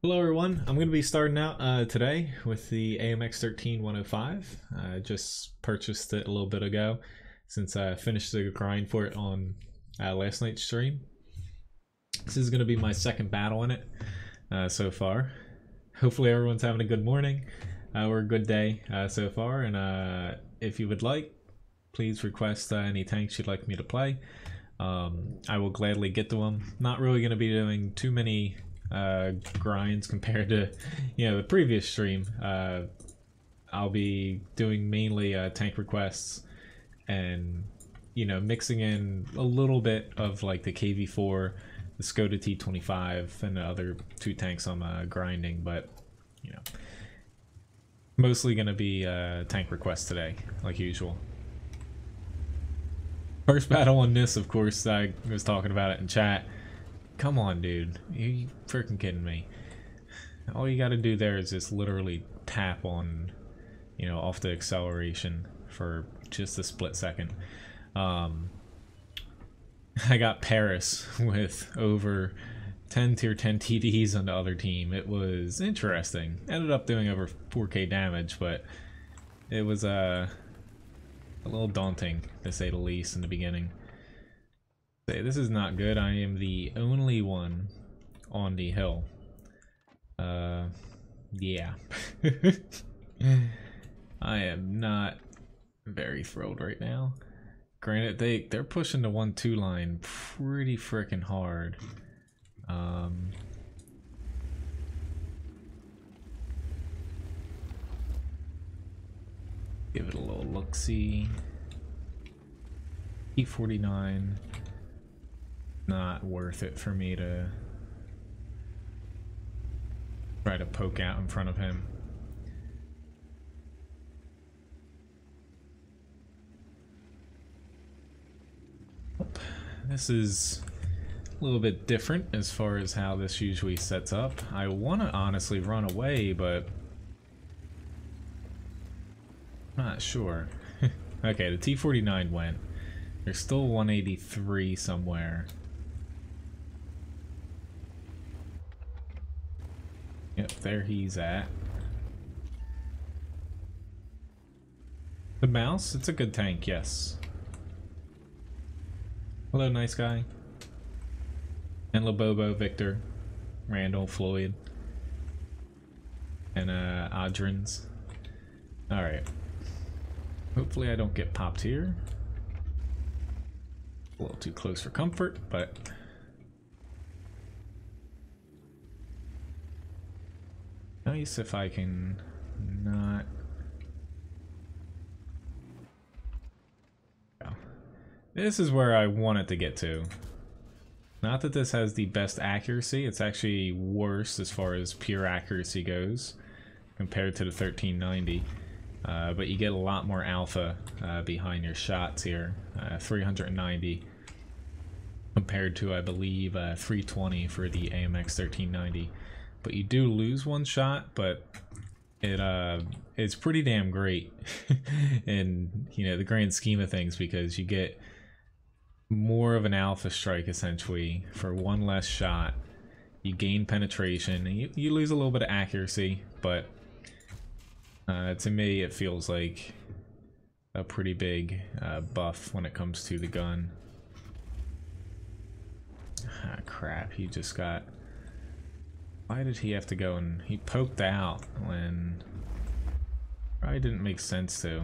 Hello everyone, I'm going to be starting out today with the AMX-13-105. I just purchased it a little bit ago since I finished the grind for it on last night's stream. This is going to be my second battle in it so far. Hopefully everyone's having a good morning or a good day so far, and if you would like, please request any tanks you'd like me to play. I will gladly get to them. Not really going to be doing too many grinds compared to the previous stream. I'll be doing mainly tank requests and mixing in a little bit of like the KV4, the Skoda T25, and the other two tanks I'm grinding, but mostly gonna be tank requests today like usual. First battle on this, of course, I was talking about it in chat. Come on, dude. Are you freaking kidding me? All you gotta do there is just literally tap on, off the acceleration for just a split second. I got Paris with over 10 tier 10 TDs on the other team. It was interesting. Ended up doing over 4k damage, but it was a little daunting, to say the least, in the beginning. This is not good. I am the only one on the hill. Yeah. I am not very thrilled right now. Granted, they're pushing the 1-2 line pretty freaking hard. Give it a little look-see. E49. Not worth it for me to try to poke out in front of him. This is a little bit different as far as how this usually sets up. I want to honestly run away, but I'm not sure. Okay, the T49 went. There's still 183 somewhere. Yep, there he's at. The mouse, it's a good tank, yes. Hello, nice guy. And Lobobo, Victor, Randall, Floyd, and Adrins. Alright. Hopefully I don't get popped here. A little too close for comfort, but nice if I can not. Oh. This is where I want it to get to. Not that this has the best accuracy, it's actually worse as far as pure accuracy goes compared to the 1390. But you get a lot more alpha behind your shots here. 390 compared to, I believe, 320 for the AMX 1390. But you do lose one shot, but it's pretty damn great in the grand scheme of things, because you get more of an alpha strike essentially for one less shot. You gain penetration, and you lose a little bit of accuracy, but to me it feels like a pretty big buff when it comes to the gun. Ah, crap, he just got... Why did he have to go and he poked out when probably didn't make sense to?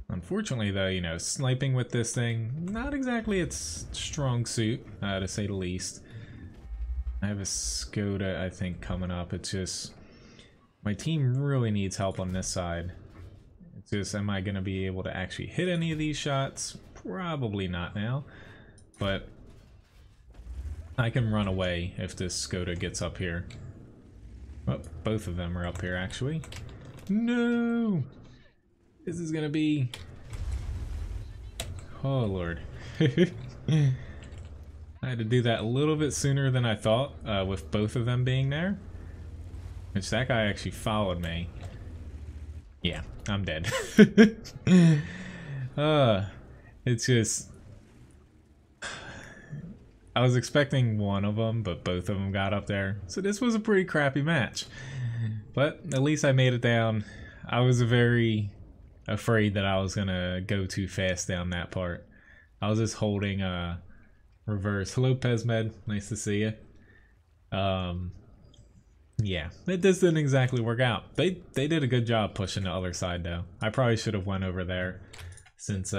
Unfortunately though, sniping with this thing, not exactly its strong suit, to say the least. I have a Skoda, I think, coming up. It's just, my team really needs help on this side. It's just, am I going to be able to actually hit any of these shots? Probably not now, but I can run away if this Skoda gets up here. Oh, both of them are up here, actually. No! This is gonna be... Oh, Lord. I had to do that a little bit sooner than I thought, with both of them being there. Which, that guy actually followed me. Yeah, I'm dead. It's just... I was expecting one of them, but both of them got up there. So this was a pretty crappy match. But at least I made it down. I was very afraid that I was going to go too fast down that part. I was just holding reverse. Hello, Pesmed. Nice to see you. Yeah, this didn't exactly work out. They did a good job pushing the other side, though. I probably should have went over there since,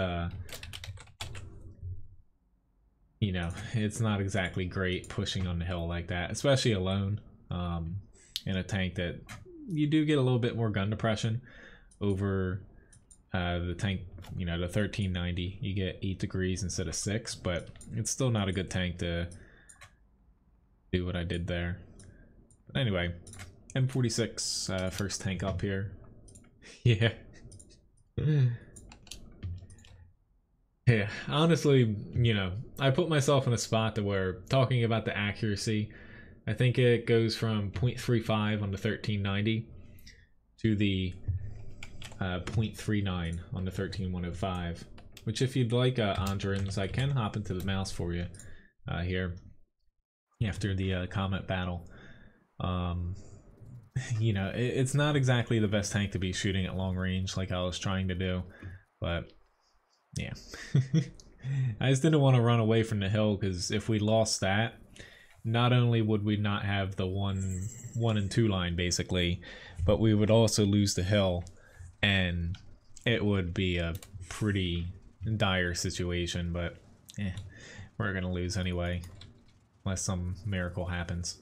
you know, it's not exactly great pushing on the hill like that, especially alone in a tank that you do get a little bit more gun depression over the tank, you know, the 1390. You get 8 degrees instead of 6, but it's still not a good tank to do what I did there. But anyway, M46, first tank up here. Yeah. Yeah, honestly, you know, I put myself in a spot to where talking about the accuracy, I think it goes from 0.35 on the 1390 to the 0.39 on the 13105, which if you'd like Andrins, I can hop into the mouse for you here after the comment battle. You know, it's not exactly the best tank to be shooting at long range like I was trying to do, but yeah. I just didn't want to run away from the hill, because if we lost that, not only would we not have the one and two line basically, but we would also lose the hill, and it would be a pretty dire situation. But we're gonna lose anyway, unless some miracle happens.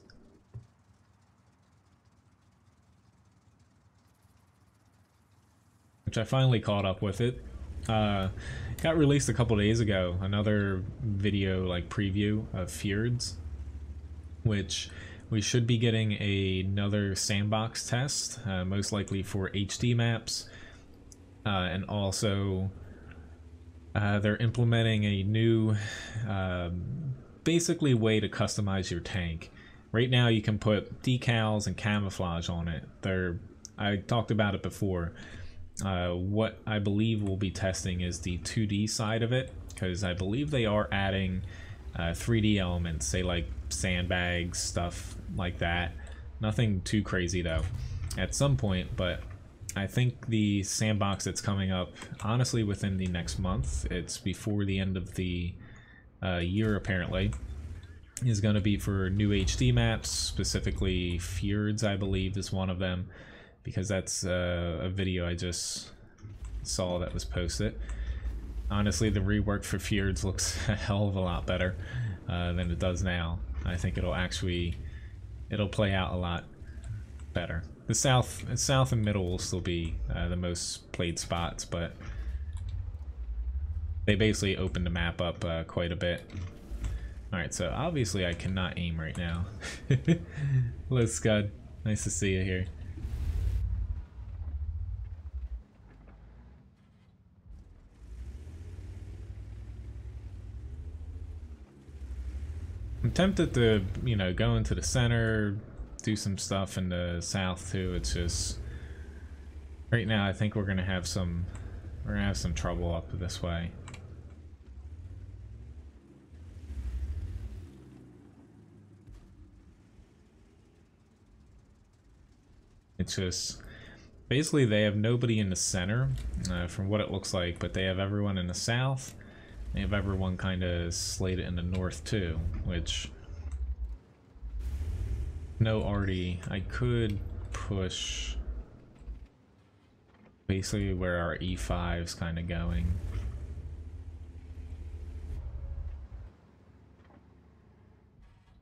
Which I finally caught up with it. Got released a couple days ago, another video like preview of Fjords, which we should be getting another sandbox test, most likely for HD maps, and also they're implementing a new basically way to customize your tank. Right now you can put decals and camouflage on it. I talked about it before. What I believe we'll be testing is the 2D side of it, because I believe they are adding 3D elements, say like sandbags, stuff like that. Nothing too crazy though at some point, but I think the sandbox that's coming up, honestly, within the next month, it's before the end of the year apparently, is going to be for new HD maps, specifically Fjords I believe is one of them, because that's a video I just saw that was posted. Honestly, the rework for Fjords looks a hell of a lot better than it does now. I think it'll play out a lot better. The south and middle will still be the most played spots, but they basically opened the map up quite a bit. Alright, so obviously I cannot aim right now. Hello, Scud. Nice to see you here. I'm tempted to, you know, go into the center, do some stuff in the south too. It's just right now I think we're gonna have some trouble up this way. It's just basically they have nobody in the center from what it looks like, but they have everyone in the south. They have everyone kind of slated in the north too, which no arty. I could push basically where our E5's kind of going.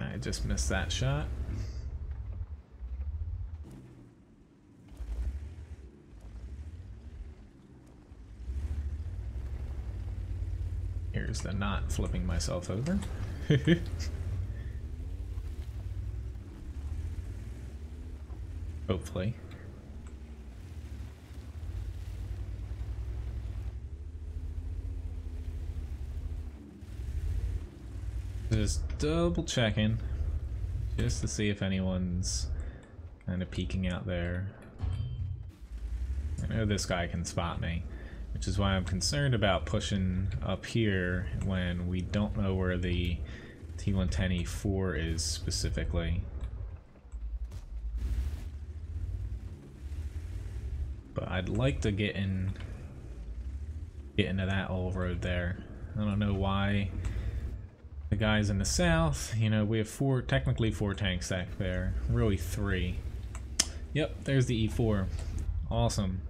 I just missed that shot. Here's the not flipping myself over. Hopefully. Just double checking, just to see if anyone's kind of peeking out there. I know this guy can spot me, which is why I'm concerned about pushing up here when we don't know where the T110E4 is specifically. But I'd like to get into that old road there. I don't know why the guys in the south, you know, we have technically four tanks stacked there. Really three. Yep, there's the E4. Awesome.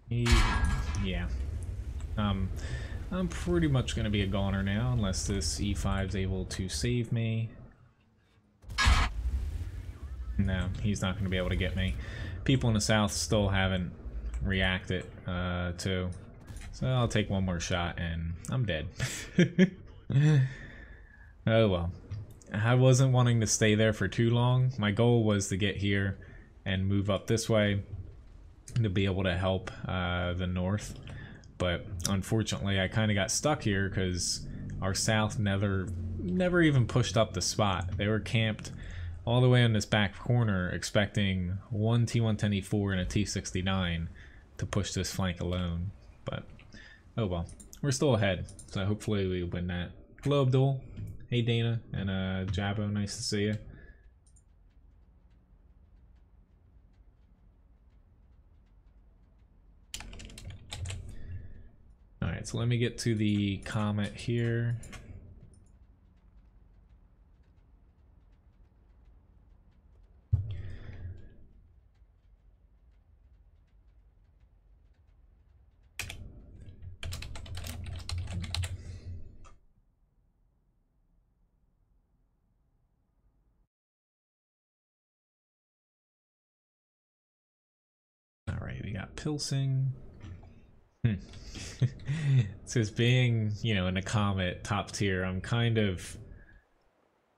Yeah. I'm pretty much going to be a goner now unless this E5 is able to save me. No, he's not going to be able to get me. People in the south still haven't reacted to. So I'll take one more shot and I'm dead. Oh well. I wasn't wanting to stay there for too long. My goal was to get here and move up this way to be able to help the north. But unfortunately I kind of got stuck here because our south never even pushed up the spot. They were camped all the way on this back corner expecting one T110E4 and a T69 to push this flank alone. But oh well, we're still ahead, so hopefully we win that. Hello Abdul. Hey Dana and Jabo, nice to see you. Alright, so let me get to the Comet here. Alright, we got Pilsing. So as being, you know, in a Comet top tier, I'm kind of,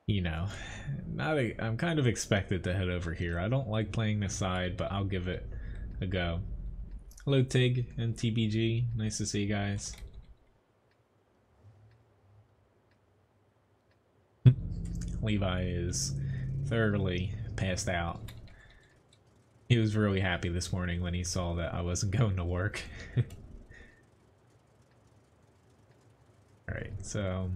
you know, I'm kind of expected to head over here. I don't like playing this side, but I'll give it a go. Hello Tig and TBG, nice to see you guys. Levi is thoroughly passed out. He was really happy this morning when he saw that I wasn't going to work. Alright, so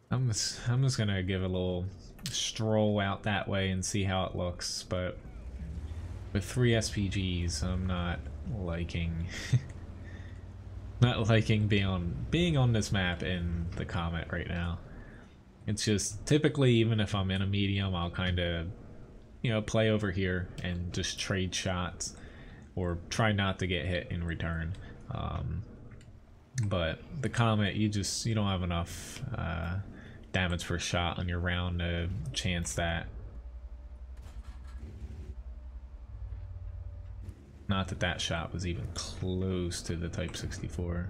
I'm just gonna give a little stroll out that way and see how it looks, but with 3 SPGs I'm not liking being on this map in the Comet right now. It's just typically, even if I'm in a medium, I'll kind of, you know, play over here and just trade shots or try not to get hit in return. But the Comet, you don't have enough damage per shot on your round to chance that. Not that that shot was even close to the Type 64.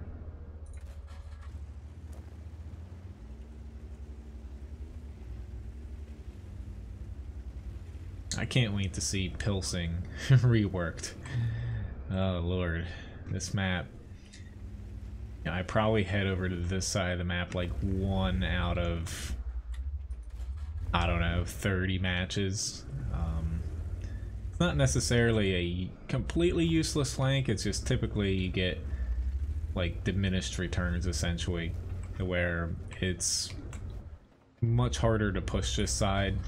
I can't wait to see Pilsing reworked. Oh lord, this map. I probably head over to this side of the map like 1 out of, I don't know, 30 matches. It's not necessarily a completely useless flank, it's just typically you get like diminished returns essentially, where it's much harder to push this side,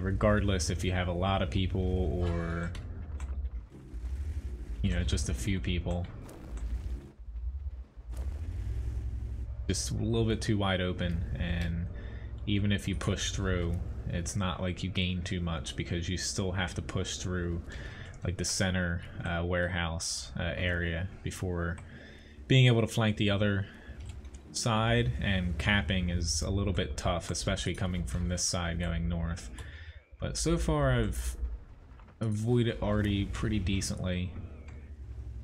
regardless if you have a lot of people or, you know, just a few people. Just a little bit too wide open, and even if you push through, it's not like you gain too much because you still have to push through like the center warehouse area before being able to flank the other side, and capping is a little bit tough, especially coming from this side going north. But so far I've avoided Artie pretty decently.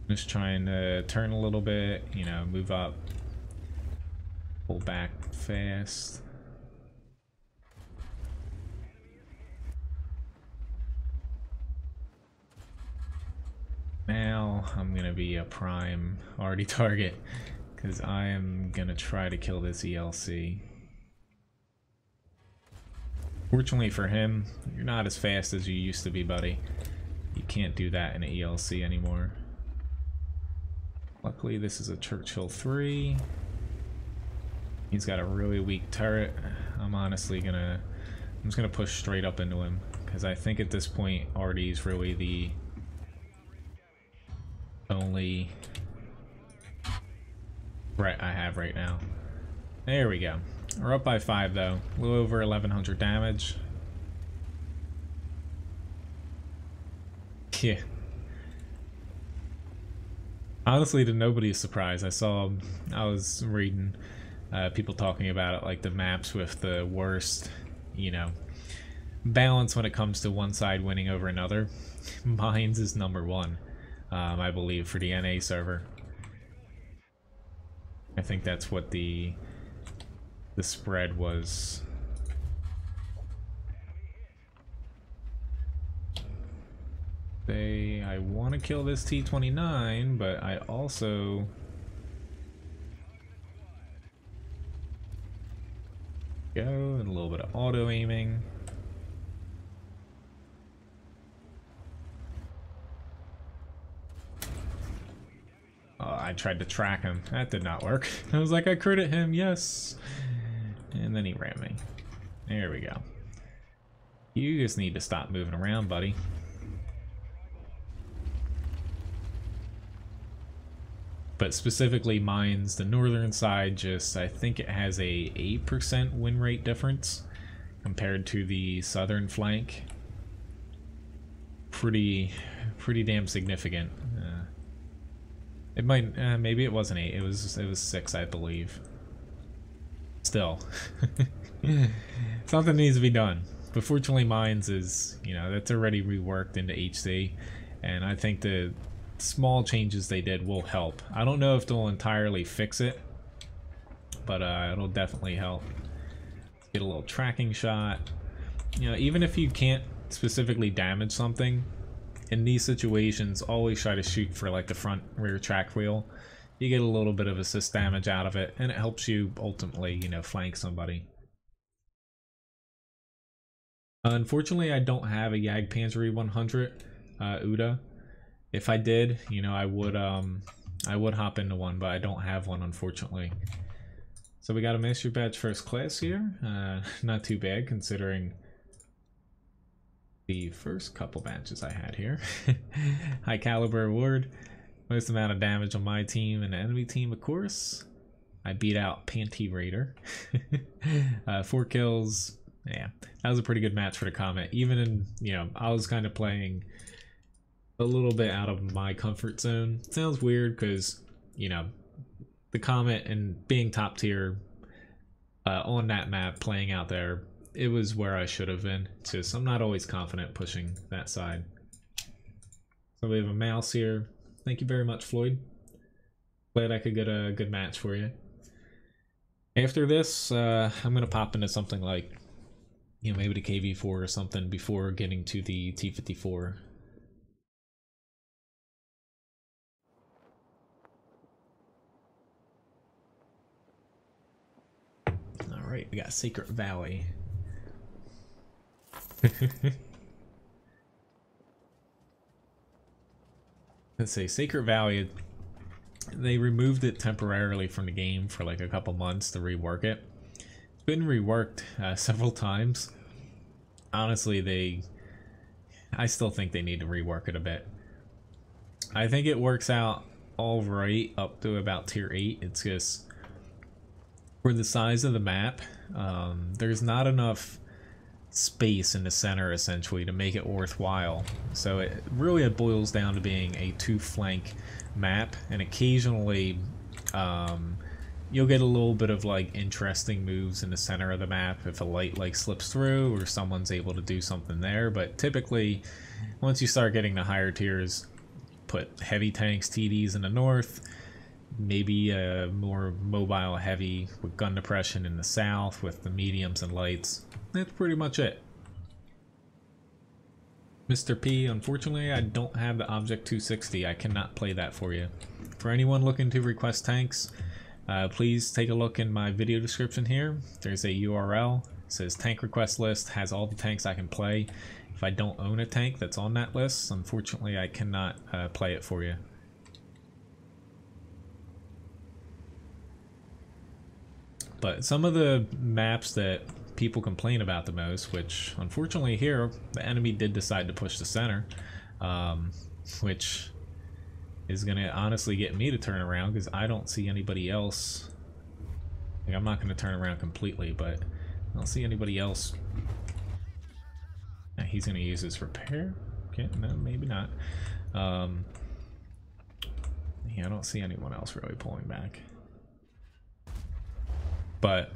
Just trying to turn a little bit, you know, move up, pull back fast. Now I'm gonna be a prime Artie target because I am gonna try to kill this ELC. Fortunately for him, you're not as fast as you used to be, buddy. You can't do that in an ELC anymore. Luckily this is a Churchill 3. He's got a really weak turret. I'm just gonna push straight up into him, because I think at this point RD is really the only threat I have right now. There we go. We're up by 5 though. A little over 1100 damage. Yeah. Honestly, to nobody's surprise, I was reading people talking about it, like the maps with the worst, you know, balance when it comes to one side winning over another. Menz is #1, I believe, for the NA server. I think that's what the spread was. I want to kill this T-29, but I also go, and a little bit of auto aiming. Oh, I tried to track him. That did not work. I was like, I critted him, yes. And then he ran me. There we go. You just need to stop moving around, buddy. But specifically Menz, the northern side, just, I think it has a 8% win rate difference compared to the southern flank. Pretty damn significant. It might, maybe it wasn't 8, it was 6, I believe. Still. Something needs to be done. But fortunately Menz is, you know, that's already reworked into HC, and I think the small changes they did will help. I don't know if they'll entirely fix it, but it'll definitely help. Let's get a little tracking shot. You know, even if you can't specifically damage something, in these situations, always try to shoot for like the front rear track wheel. You get a little bit of assist damage out of it, and it helps you ultimately, you know, flank somebody. Unfortunately, I don't have a Jagdpanzer 100 UDA. If I did, you know, I would hop into one, but I don't have one, unfortunately. So we got a Master Badge First Class here. Not too bad considering the first couple matches I had here. High Caliber Award. Most amount of damage on my team and the enemy team, of course. I beat out Panty Raider. 4 kills. Yeah, that was a pretty good match for the Comet. Even in, you know, I was kind of playing a little bit out of my comfort zone. It sounds weird because, you know, the Comet and being top tier on that map, playing out there, it was where I should have been. It's just I'm not always confident pushing that side. So we have a mouse here. Thank you very much, Floyd. Glad I could get a good match for you. After this, I'm gonna pop into something like, you know, maybe the KV4 or something before getting to the T54. All right, we got Secret Valley. Let's say Secret Valley, they removed it temporarily from the game for like a couple months to rework it. It's been reworked several times. Honestly, I still think they need to rework it a bit. I think it works out all right up to about tier 8. It's just for the size of the map, there's not enough space in the center essentially to make it worthwhile. So it really boils down to being a 2-flank map, and occasionally you'll get a little bit of like interesting moves in the center of the map if a light like slips through or someone's able to do something there. But typically once you start getting the higher tiers, put heavy tanks, TDs in the north, maybe a more mobile heavy with gun depression in the south with the mediums and lights. That's pretty much it. Mr. P, unfortunately I don't have the Object 260. I cannot play that for you. For anyone looking to request tanks, please take a look in my video description here. There's a URL. It says tank request list, has all the tanks I can play. If I don't own a tank that's on that list, unfortunately I cannot play it for you. But some of the maps that people complain about the most, which unfortunately here, the enemy did decide to push the center, which is going to honestly get me to turn around because I don't see anybody else. Like, I'm not going to turn around completely, but I don't see anybody else. He's going to use his repair. Okay, no, maybe not. Yeah, I don't see anyone else really pulling back. But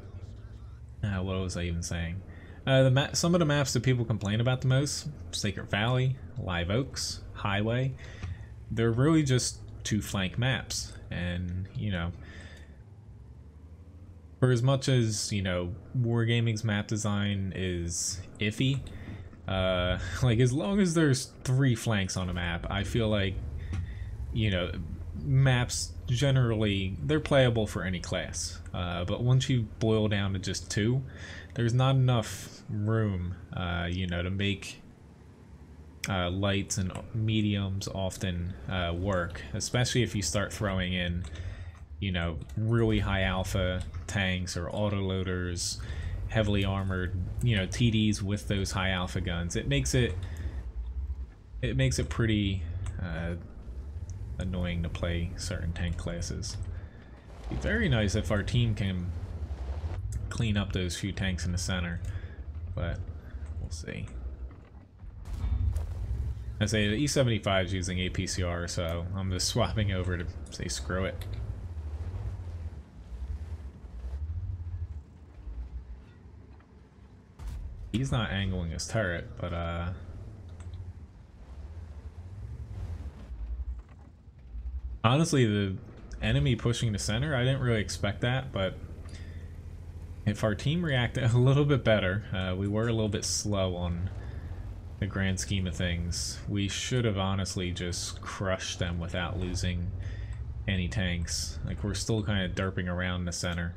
what was I even saying? Some of the maps that people complain about the most, Sacred Valley, Live Oaks, Highway, they're really just two flank maps. And, you know, for as much as, you know, Wargaming's map design is iffy, like, as long as there's 3 flanks on a map, I feel like, you know, maps generally, they're playable for any class. But once you boil down to just 2, there's not enough room, you know, to make lights and mediums often work, especially if you start throwing in, you know, really high alpha tanks or autoloaders, heavily armored, you know, TDs with those high alpha guns. It makes it pretty annoying to play certain tank classes. It'd be very nice if our team can clean up those few tanks in the center, but we'll see. I say the E75 is using APCR, so I'm just swapping over to say screw it. He's not angling his turret, but honestly, the enemy pushing the center, I didn't really expect that, but if our team reacted a little bit better, we were a little bit slow on the grand scheme of things. We should have honestly just crushed them without losing any tanks. Like, we're still kind of derping around the center,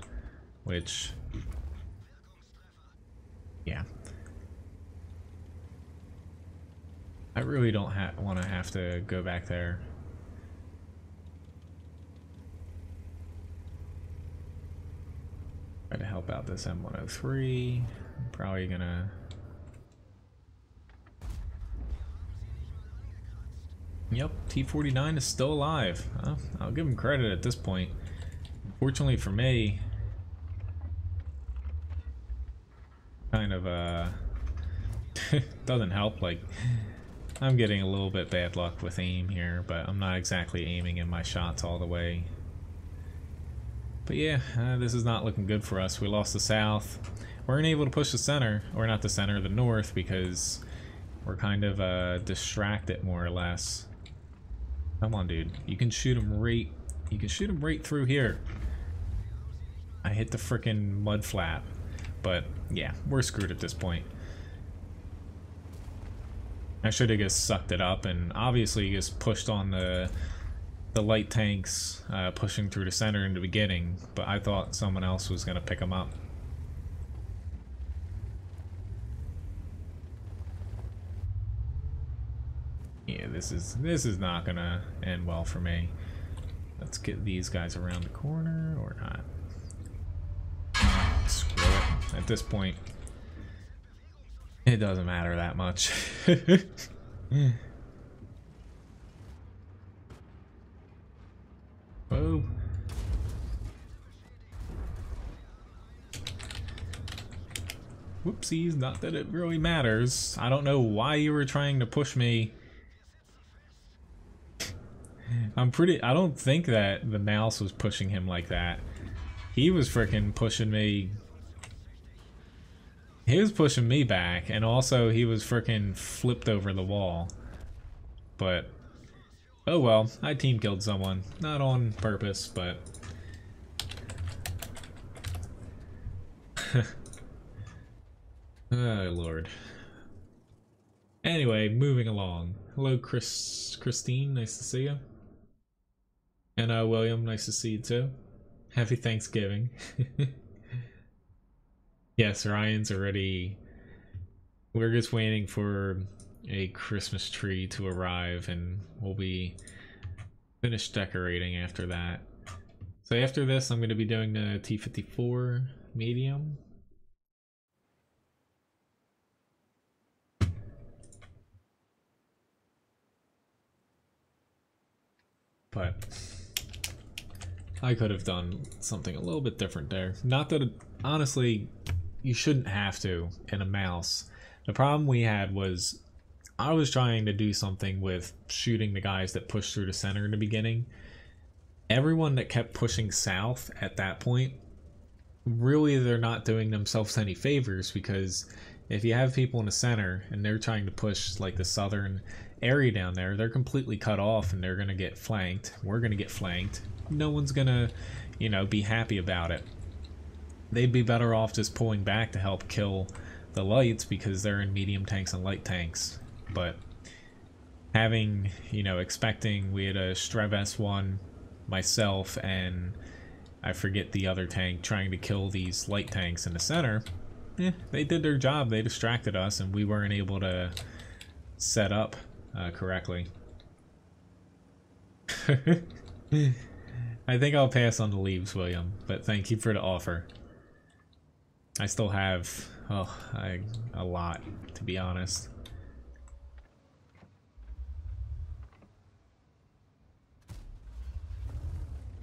which, yeah. I really don't want to have to go back there. Try to help out this M103. I'm probably gonna... Yep, T-49 is still alive. I'll give him credit at this point. Unfortunately for me, kind of doesn't help. Like, I'm getting a little bit bad luck with aim here, but I'm not exactly aiming in my shots all the way. But yeah, this is not looking good for us. We lost the south. We're unable to push the center, or not the center, the north, because we're kind of distracted more or less. Come on, dude. You can shoot him right. You can shoot him right through here. I hit the frickin' mud flap, but yeah, we're screwed at this point. I should have just sucked it up and obviously just pushed on the light tanks pushing through the center in the beginning, but I thought someone else was gonna pick them up. Yeah, this is not gonna end well for me. Let's get these guys around the corner or not. Screw it. At this point, it doesn't matter that much. Whoa. Whoopsies, not that it really matters. I don't know why you were trying to push me. I don't think that the mouse was pushing him like that. He was freaking pushing me. He was pushing me back, and also he was freaking flipped over the wall. But, oh well, I team killed someone. Not on purpose, but... Oh, Lord. Anyway, moving along. Hello, Christine, nice to see you. And William, nice to see you too. Happy Thanksgiving. Yes, Ryan's already... We're just waiting for a Christmas tree to arrive and we'll be finished decorating after that. So after this, I'm going to be doing the T-54 medium. But I could have done something a little bit different there. Not that, honestly, you shouldn't have to in a mouse. The problem we had was I was trying to do something with shooting the guys that pushed through the center in the beginning. Everyone that kept pushing south at that point, really they're not doing themselves any favors, because if you have people in the center and they're trying to push like the southern area down there, they're completely cut off and they're going to get flanked. We're going to get flanked. No one's going to, you know, be happy about it. They'd be better off just pulling back to help kill the lights because they're in medium tanks and light tanks. But having, you know, expecting, we had a Strev S1, myself, and I forget the other tank trying to kill these light tanks in the center. They did their job. They distracted us and we weren't able to set up correctly. I think I'll pass on the leaves, William, but thank you for the offer. I still have, a lot, to be honest.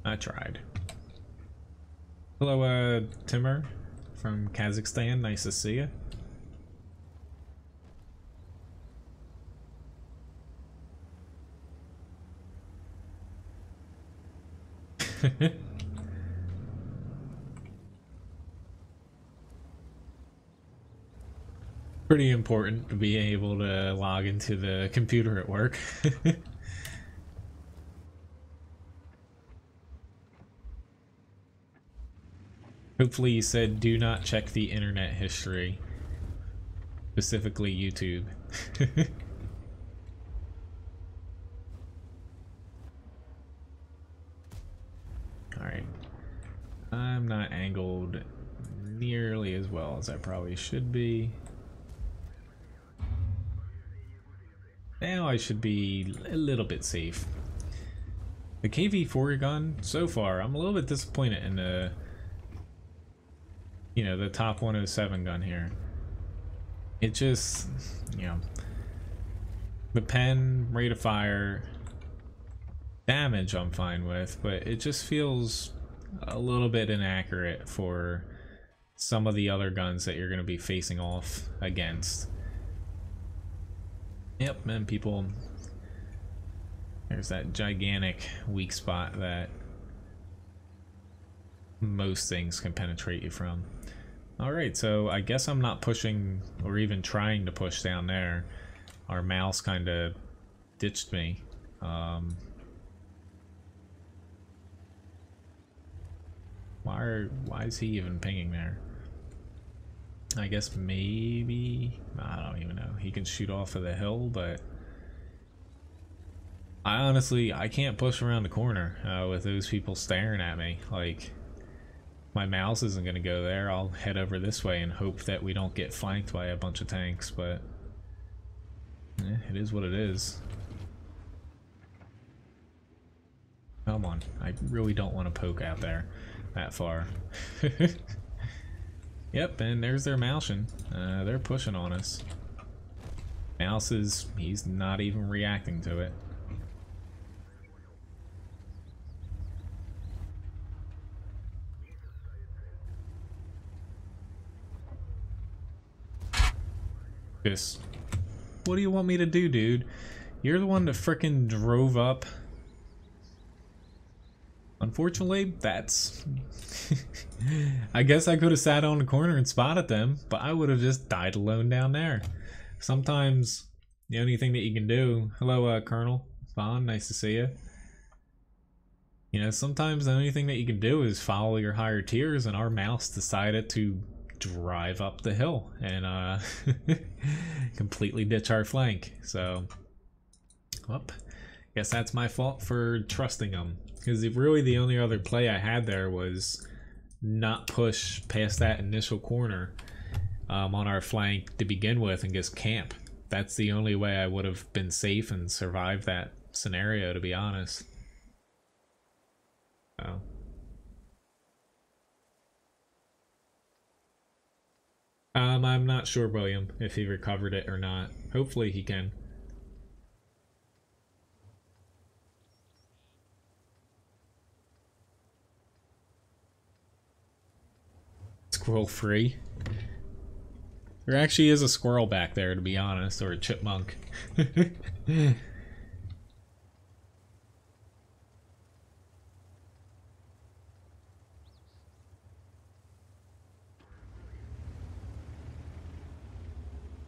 I tried. Hello, Timur from Kazakhstan. Nice to see you. Pretty important to be able to log into the computer at work. Hopefully you said do not check the internet history, specifically YouTube. Alright, I'm not angled nearly as well as I probably should be. Now I should be a little bit safe. The KV-4 gun, so far, I'm a little bit disappointed in the, you know, the top 107 gun here. It just, you know, the pen, rate of fire, damage I'm fine with, but it just feels a little bit inaccurate for some of the other guns that you're going to be facing off against. Yep, and people, there's that gigantic weak spot that most things can penetrate you from. Alright, so I guess I'm not pushing or even trying to push down there. Our mouse kind of ditched me. Why is he even pinging there? I guess maybe, I don't even know. He can shoot off of the hill, but I can't push around the corner with those people staring at me. Like, my mouse isn't going to go there. I'll head over this way and hope that we don't get flanked by a bunch of tanks, but it is what it is. Come on, I really don't want to poke out there that far. Yep, and there's their Malshin. They're pushing on us. Mouse is, he's not even reacting to it. Just, what do you want me to do, dude? You're the one that frickin' drove up. Unfortunately, that's... I guess I could have sat on the corner and spotted them, but I would have just died alone down there. Sometimes, the only thing that you can do... Hello, Colonel Vaughn, nice to see you. You know, sometimes the only thing that you can do is follow your higher tiers, and our mouse decided to drive up the hill and completely ditch our flank. So, well, guess that's my fault for trusting them. Because really the only other play I had there was not push past that initial corner on our flank to begin with and just camp. That's the only way I would have been safe and survived that scenario, to be honest. So, I'm not sure, William, if he recovered it or not. Hopefully he can. Squirrel free. There actually is a squirrel back there, to be honest, or a chipmunk.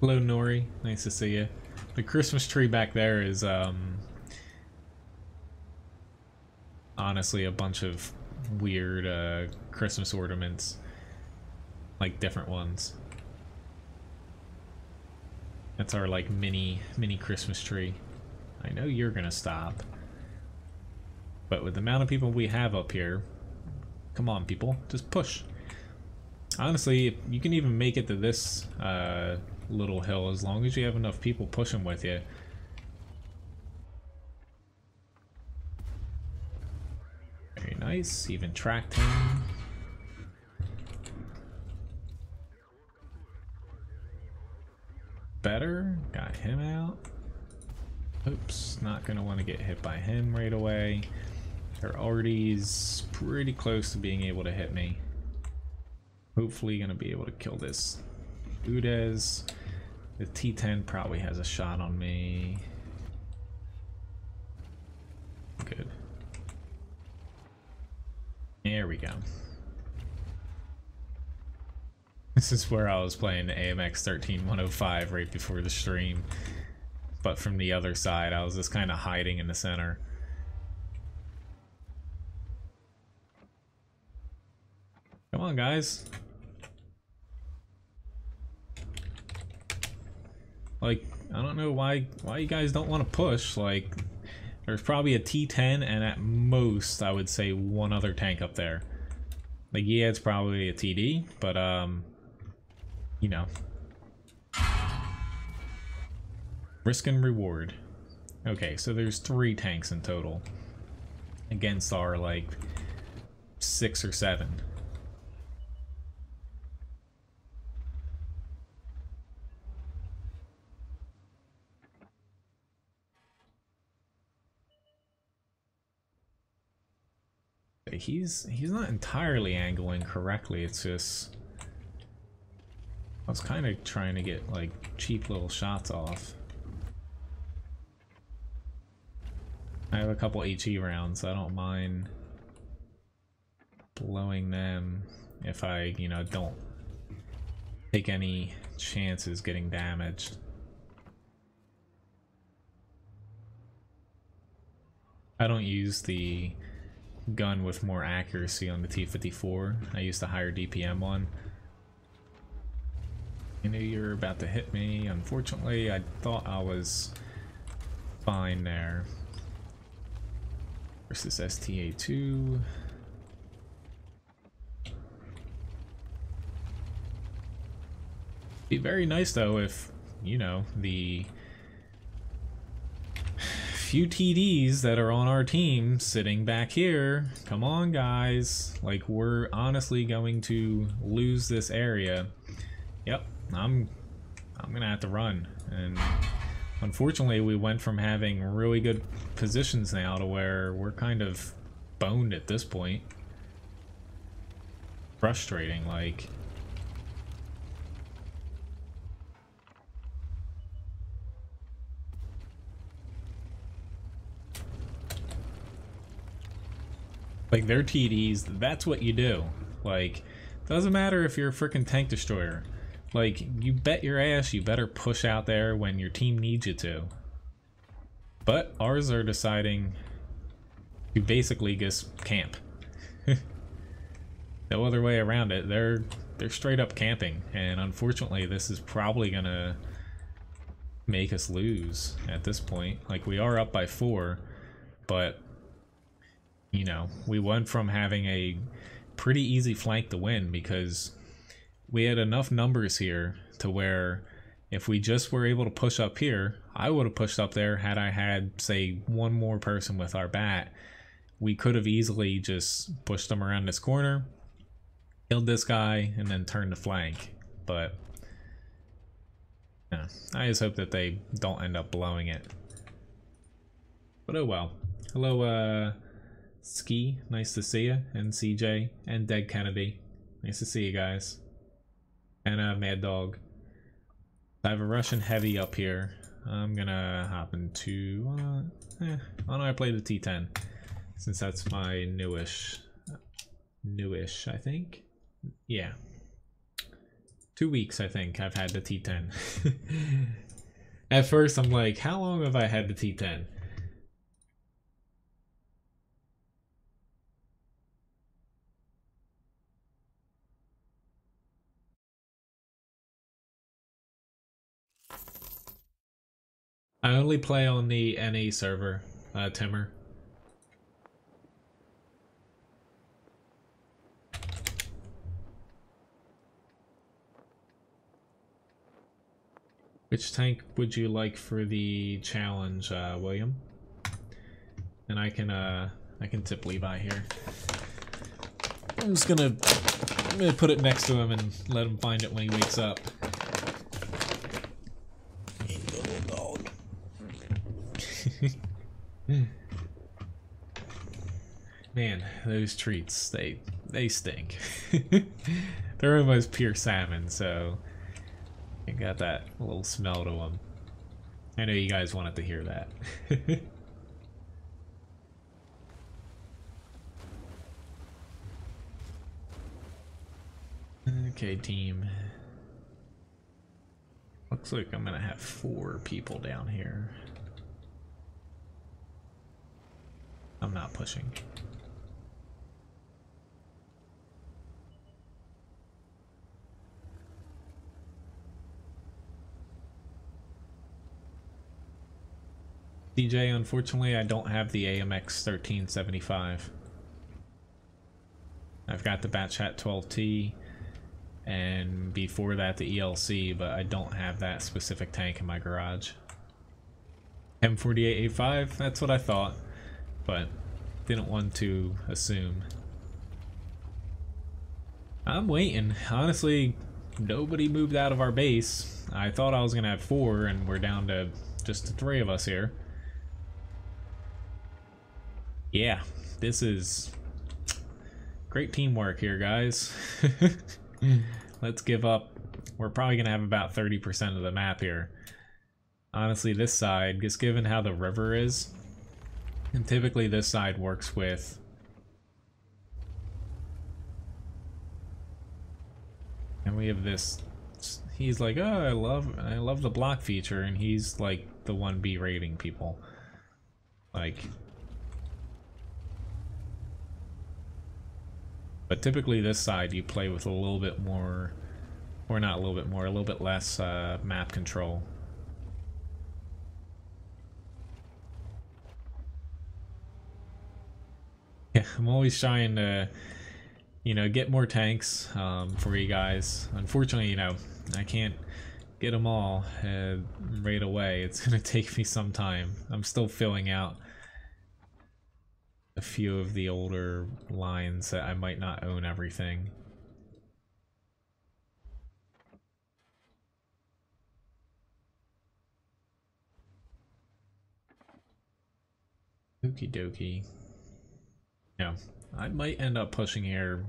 Hello, Nori. Nice to see you. The Christmas tree back there is, honestly, a bunch of weird, Christmas ornaments. Like, different ones. That's our, like, mini Christmas tree. I know you're gonna stop. But with the amount of people we have up here, come on, people, just push. Honestly, you can even make it to this, little hill as long as you have enough people pushing with you. Very nice, even tracked him. Better, got him out. Oops, not gonna want to get hit by him right away. They're already pretty close to being able to hit me. Hopefully gonna be able to kill this Udez. The T10 probably has a shot on me. Good. There we go. This is where I was playing the AMX 13105 right before the stream. But from the other side, I was just kind of hiding in the center. Come on, guys. Like, I don't know why you guys don't want to push. Like, there's probably a T10 and at most, I would say, one other tank up there. Like, yeah, it's probably a TD, but, you know. Risk and reward. Okay, so there's 3 tanks in total. Against our, like, 6 or 7. He's not entirely angling correctly, it's just I was kind of trying to get like cheap little shots off. I have a couple HE rounds, so I don't mind blowing them if I, you know, don't take any chances getting damaged. I don't use the gun with more accuracy on the T-54. I use the higher DPM one. I knew you were about to hit me. Unfortunately, I thought I was fine there. Versus STA2. Be very nice though if, you know, the few TDs that are on our team sitting back here, come on guys, like we're honestly going to lose this area. Yep, I'm gonna have to run, and unfortunately we went from having really good positions now to where we're kind of boned at this point. Frustrating, like. Like, their TDs, that's what you do. Like, doesn't matter if you're a freaking tank destroyer. Like, you bet your ass you better push out there when your team needs you to. But ours are deciding to basically just camp. No other way around it. They're straight up camping, and unfortunately this is probably gonna make us lose at this point. Like, we are up by 4, but you know, we went from having a pretty easy flank to win because we had enough numbers here to where if we just were able to push up here, I would have pushed up there had I had, say, one more person with our bat. We could have easily just pushed them around this corner, killed this guy, and then turned the flank. But Yeah, I just hope that they don't end up blowing it. But oh well. Hello, Ski. Nice to see you. And CJ. And Dead Kennedy. Nice to see you guys. And Mad Dog. I have a Russian heavy up here. I'm gonna hop into... why don't I play the T10? Since that's my newish, I think. Yeah. 2 weeks, I think, I've had the T10. At first, I'm like, how long have I had the T10? I only play on the NA server, Timmer. Which tank would you like for the challenge, William? And I can tip Levi here. I'm gonna put it next to him and let him find it when he wakes up. Little dog. Man, those treats, they stink. They're almost pure salmon, so it got that little smell to them. I know you guys wanted to hear that. Okay, team. Looks like I'm gonna have 4 people down here. I'm not pushing. DJ, unfortunately, I don't have the AMX 1375. I've got the Batchat 12T, and before that the ELC, but I don't have that specific tank in my garage. M48A5, that's what I thought, but didn't want to assume. I'm waiting. Honestly, nobody moved out of our base. I thought I was gonna have 4, and we're down to just the 3 of us here. Yeah, this is great teamwork here, guys. Let's give up. We're probably gonna have about 30% of the map here. Honestly, this side, just given how the river is, and typically this side works with and we have this. He's like, oh, I love the block feature, and he's like the one berating people. Like, but typically this side you play with a little bit more, or not a little bit more, a little bit less map control. Yeah, I'm always trying to, you know, get more tanks for you guys. Unfortunately, you know, I can't get them all right away. It's gonna take me some time. I'm still filling out a few of the older lines that I might not own everything. Okie dokie. Yeah, I might end up pushing here.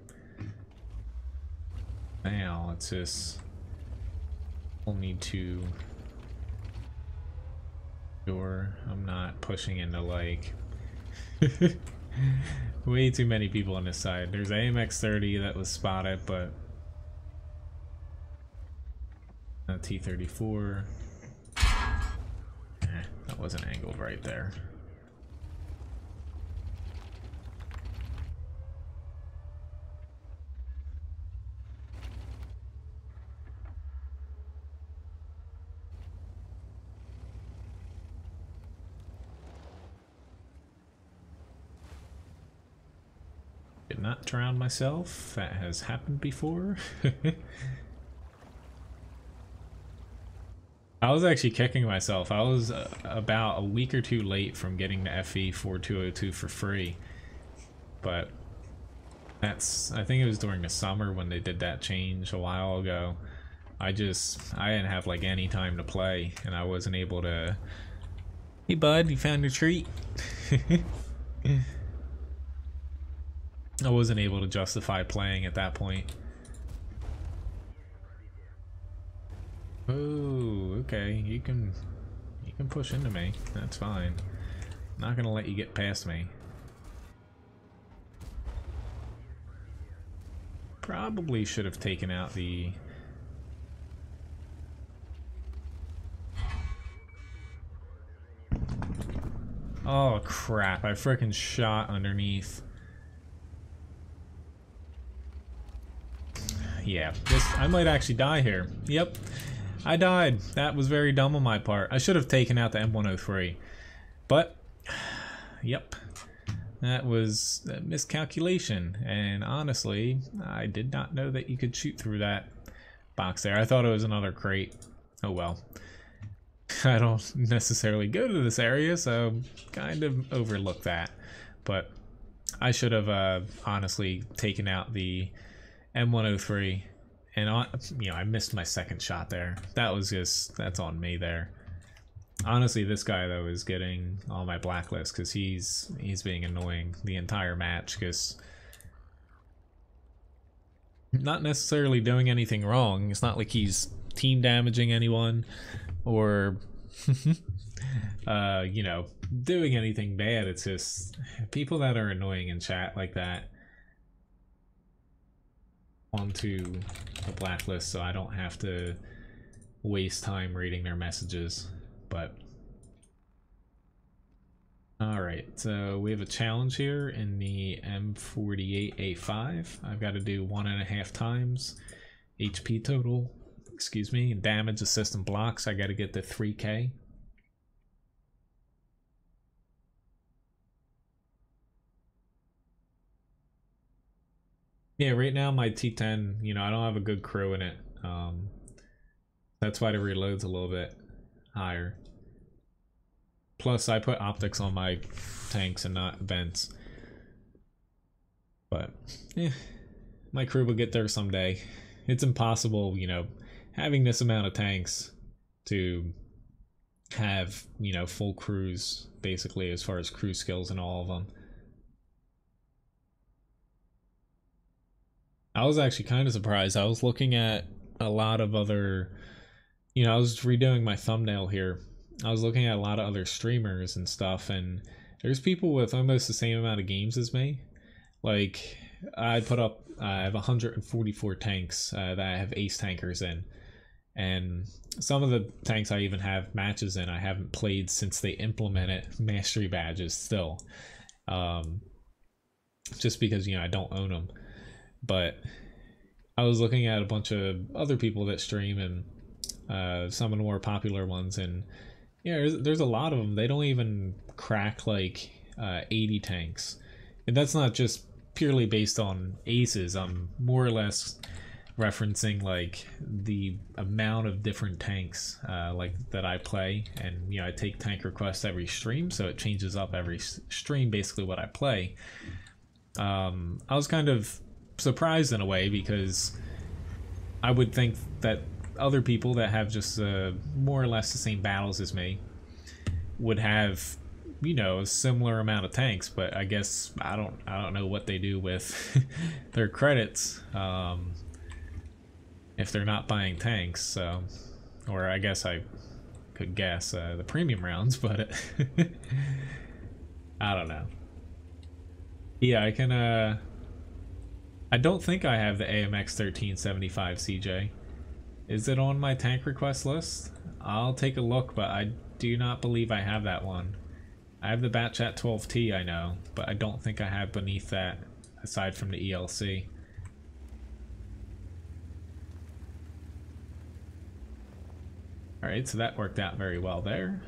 Now, let's just... we'll need to... sure, I'm not pushing into, like... way too many people on this side. There's AMX 30 that was spotted, but... T34... that wasn't angled right there. Did not drown myself. That has happened before. I was actually kicking myself. I was about a week or 2 late from getting the FE 4202 for free. But that's, I think it was during the summer when they did that change a while ago. I didn't have like any time to play, and I wasn't able to. Hey bud, you found your treat? I wasn't able to justify playing at that point. Oh, okay. You can push into me. That's fine. I'm not gonna let you get past me. Probably should have taken out the. Oh crap! I frickin' shot underneath. Yeah, I might actually die here. Yep, I died. That was very dumb on my part. I should have taken out the M103. But, yep, that was a miscalculation. And honestly, I did not know that you could shoot through that box there. I thought it was another crate. Oh well. I don't necessarily go to this area, so kind of overlook that. But I should have honestly taken out the M103, and I missed my second shot there. That's on me there. Honestly, this guy though is getting on my blacklist because he's being annoying the entire match, because not necessarily doing anything wrong. It's not like he's team damaging anyone or doing anything bad. It's just people that are annoying in chat like that onto the blacklist, so I don't have to waste time reading their messages. But alright, so we have a challenge here in the M48A5. I've got to do 1.5 times HP total, excuse me, and damage, assist, and blocks. I got to get to 3K. Yeah, right now my T10, I don't have a good crew in it. That's why the reload's a little bit higher. Plus, I put optics on my tanks and not vents. But, my crew will get there someday. It's impossible, having this amount of tanks to have, full crews, basically, as far as crew skills and all of them. I was actually kind of surprised. I was looking at a lot of other, I was redoing my thumbnail here. I was looking at a lot of other streamers and stuff, and there's people with almost the same amount of games as me. Like, I have 144 tanks that I have ace tankers in. And some of the tanks I even have matches in, I haven't played since they implemented mastery badges still. Just because, I don't own them. But I was looking at a bunch of other people that stream, and some of the more popular ones, and there's a lot of them. They don't even crack like 80 tanks, and that's not just purely based on aces. I'm more or less referencing like the amount of different tanks like that I play, and I take tank requests every stream, so it changes up every stream basically what I play. I was kind of surprised in a way, because I would think that other people that have just more or less the same battles as me would have a similar amount of tanks, but I guess I don't know what they do with their credits if they're not buying tanks. So, or I guess I could guess the premium rounds, but I don't know. Yeah, I can I don't think I have the AMX 1375 CJ. Is it on my tank request list? I'll take a look, but I do not believe I have that one. I have the Batchat 12T, I know, but I don't think I have beneath that, aside from the ELC. Alright, so that worked out very well there.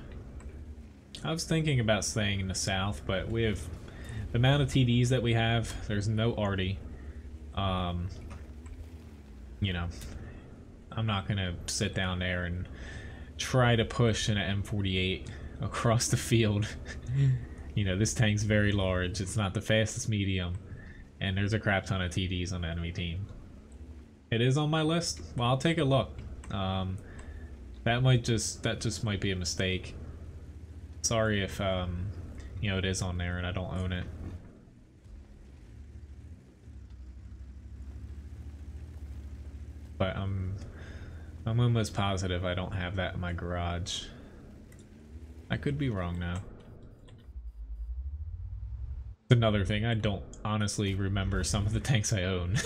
I was thinking about staying in the south, but we have the amount of TDs that we have, there's no arty. I'm not gonna sit down there and try to push in an M48 across the field. This tank's very large, it's not the fastest medium, and there's a crap ton of TDs on the enemy team. It is on my list? Well, I'll take a look. That just might be a mistake. Sorry if you know, it is on there and I don't own it. But I'm almost positive I don't have that in my garage. I could be wrong now. Another thing, I don't honestly remember some of the tanks I own.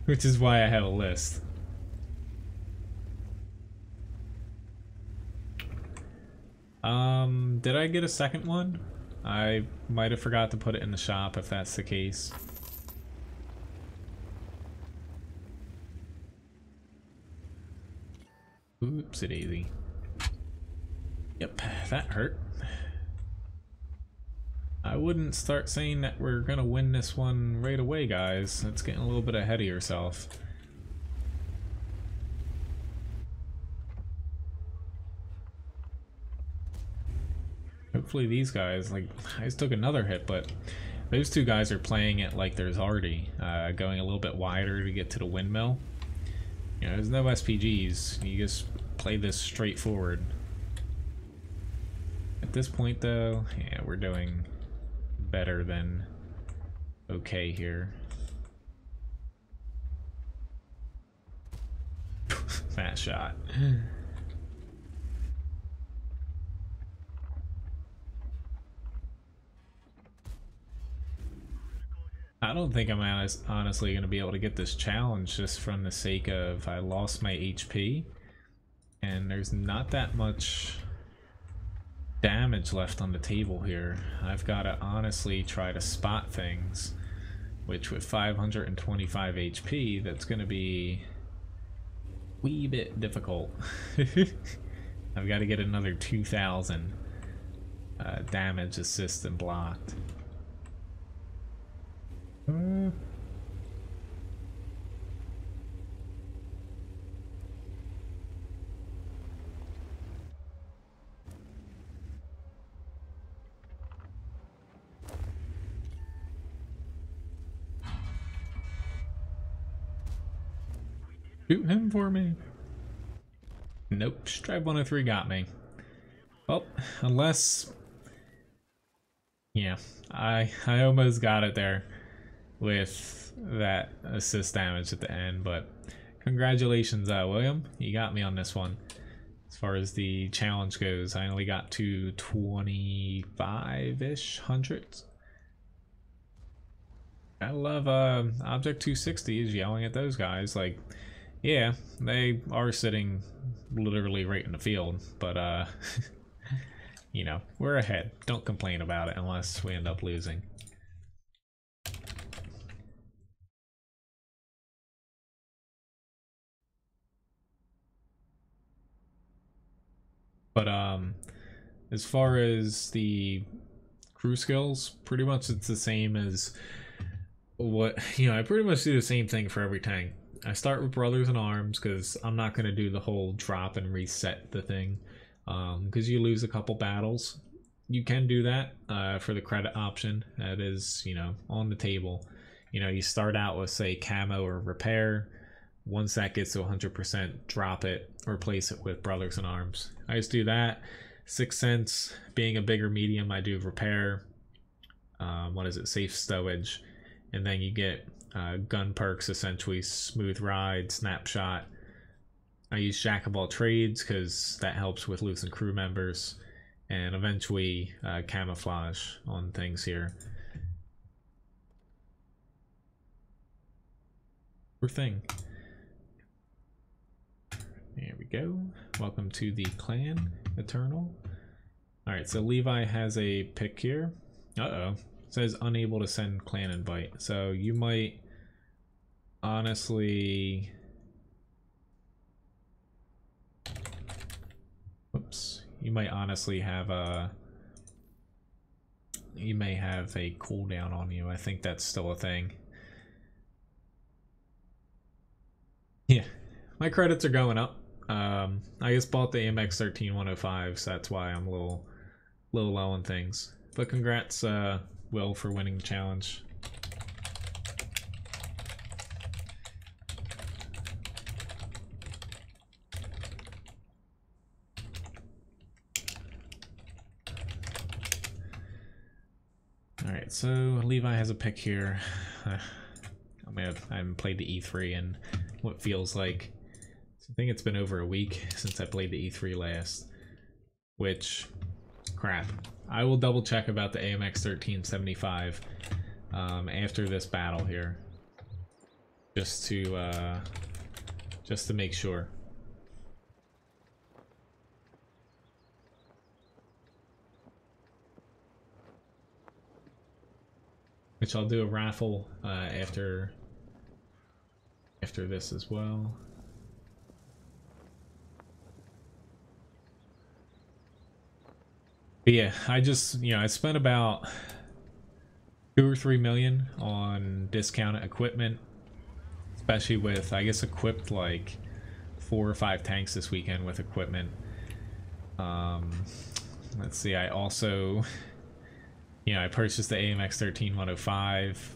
Which is why I have a list. Did I get a second one? I might have forgot to put it in the shop if that's the case. Oopsie-daisy. Yep, that hurt. I wouldn't start saying that we're gonna win this one right away, guys. That's getting a little bit ahead of yourself. Hopefully these guys, like, I just took another hit, but those two guys are playing it like there's already going a little bit wider to get to the windmill. You know, there's no SPGs. You just play this straightforward. At this point, though, yeah, we're doing better than okay here. That shot. I don't think I'm honestly going to be able to get this challenge just from the sake of I lost my HP and there's not that much damage left on the table here. I've got to honestly try to spot things, which with 525 HP, that's going to be a wee bit difficult. I've got to get another 2,000 damage, assist, and blocked. Shoot him for me. Nope, Stripe 103 got me. Well, unless... yeah, I almost got it there with that assist damage at the end, but congratulations, William. You got me on this one. As far as the challenge goes, I only got to 25-ish hundreds. I love Object 260 is yelling at those guys. Like, yeah, they are sitting literally right in the field, but you know, we're ahead. Don't complain about it unless we end up losing. But as far as the crew skills, pretty much it's the same as what, you know, I pretty much do the same thing for every tank. I start with Brothers in Arms because I'm not going to do the whole drop and reset the thing because you lose a couple battles. You can do that for the credit option. That is, you know, on the table. You know, you start out with, say, camo or repair. Once that gets to 100%, drop it, replace it with Brothers in Arms. I just do that. 6 cents, being a bigger medium, I do repair. What is it? Safe stowage. And then you get gun perks, essentially smooth ride, snapshot. I use jack of all trades because that helps with losing crew members, and eventually camouflage on things here. Poor thing. There we go. Welcome to the clan, Eternal. Alright, so Levi has a pick here. Uh-oh. It says unable to send clan invite. So you might honestly... Whoops. You might honestly have a... You may have a cooldown on you. I think that's still a thing. Yeah. My credits are going up. I just bought the AMX 13105, so that's why I'm a little low on things. But congrats, Will, for winning the challenge. Alright, so Levi has a pick here. I haven't played the E3 in what feels like, I think it's been over a week since I played the E3 last. Which, crap. I will double check about the AMX 1375 after this battle here. Just to make sure. Which I'll do a raffle after this as well. But yeah, I just, I spent about 2 or 3 million on discounted equipment, especially with, I guess, equipped like 4 or 5 tanks this weekend with equipment. Let's see, I also, I purchased the AMX 13105.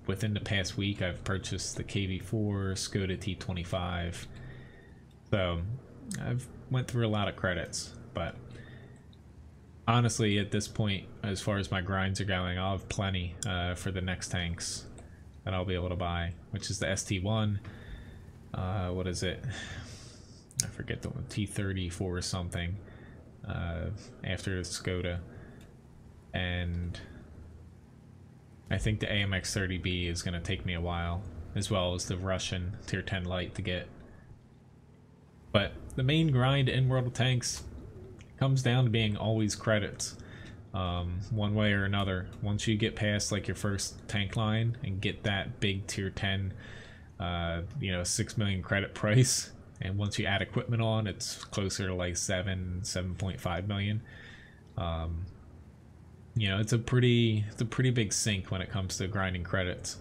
Within the past week, I've purchased the KV4, Skoda T25. So, I've went through a lot of credits, but honestly, at this point, as far as my grinds are going, I'll have plenty for the next tanks that I'll be able to buy, which is the ST1. What is it? I forget the one, T34 or something. After the Skoda, and I think the AMX 30B is going to take me a while, as well as the Russian Tier 10 Light to get. But the main grind in World of Tanks comes down to being always credits, one way or another. Once you get past like your first tank line and get that big Tier 10, 6 million credit price, and once you add equipment on, it's closer to like 7.5 million. It's a pretty big sink when it comes to grinding credits.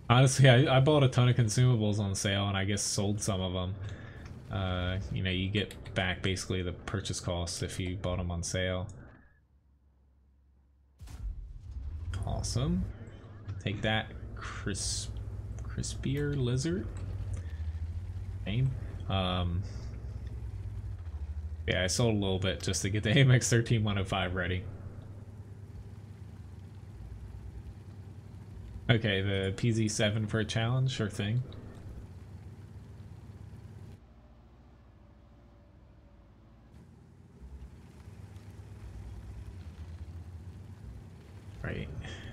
Honestly, I bought a ton of consumables on sale, and I guess sold some of them. You get back basically the purchase cost if you bought them on sale. Awesome. Take that, crispier lizard. Name. Yeah, I sold a little bit just to get the AMX 13105 ready. Okay, the PZ7 for a challenge, sure thing. Right.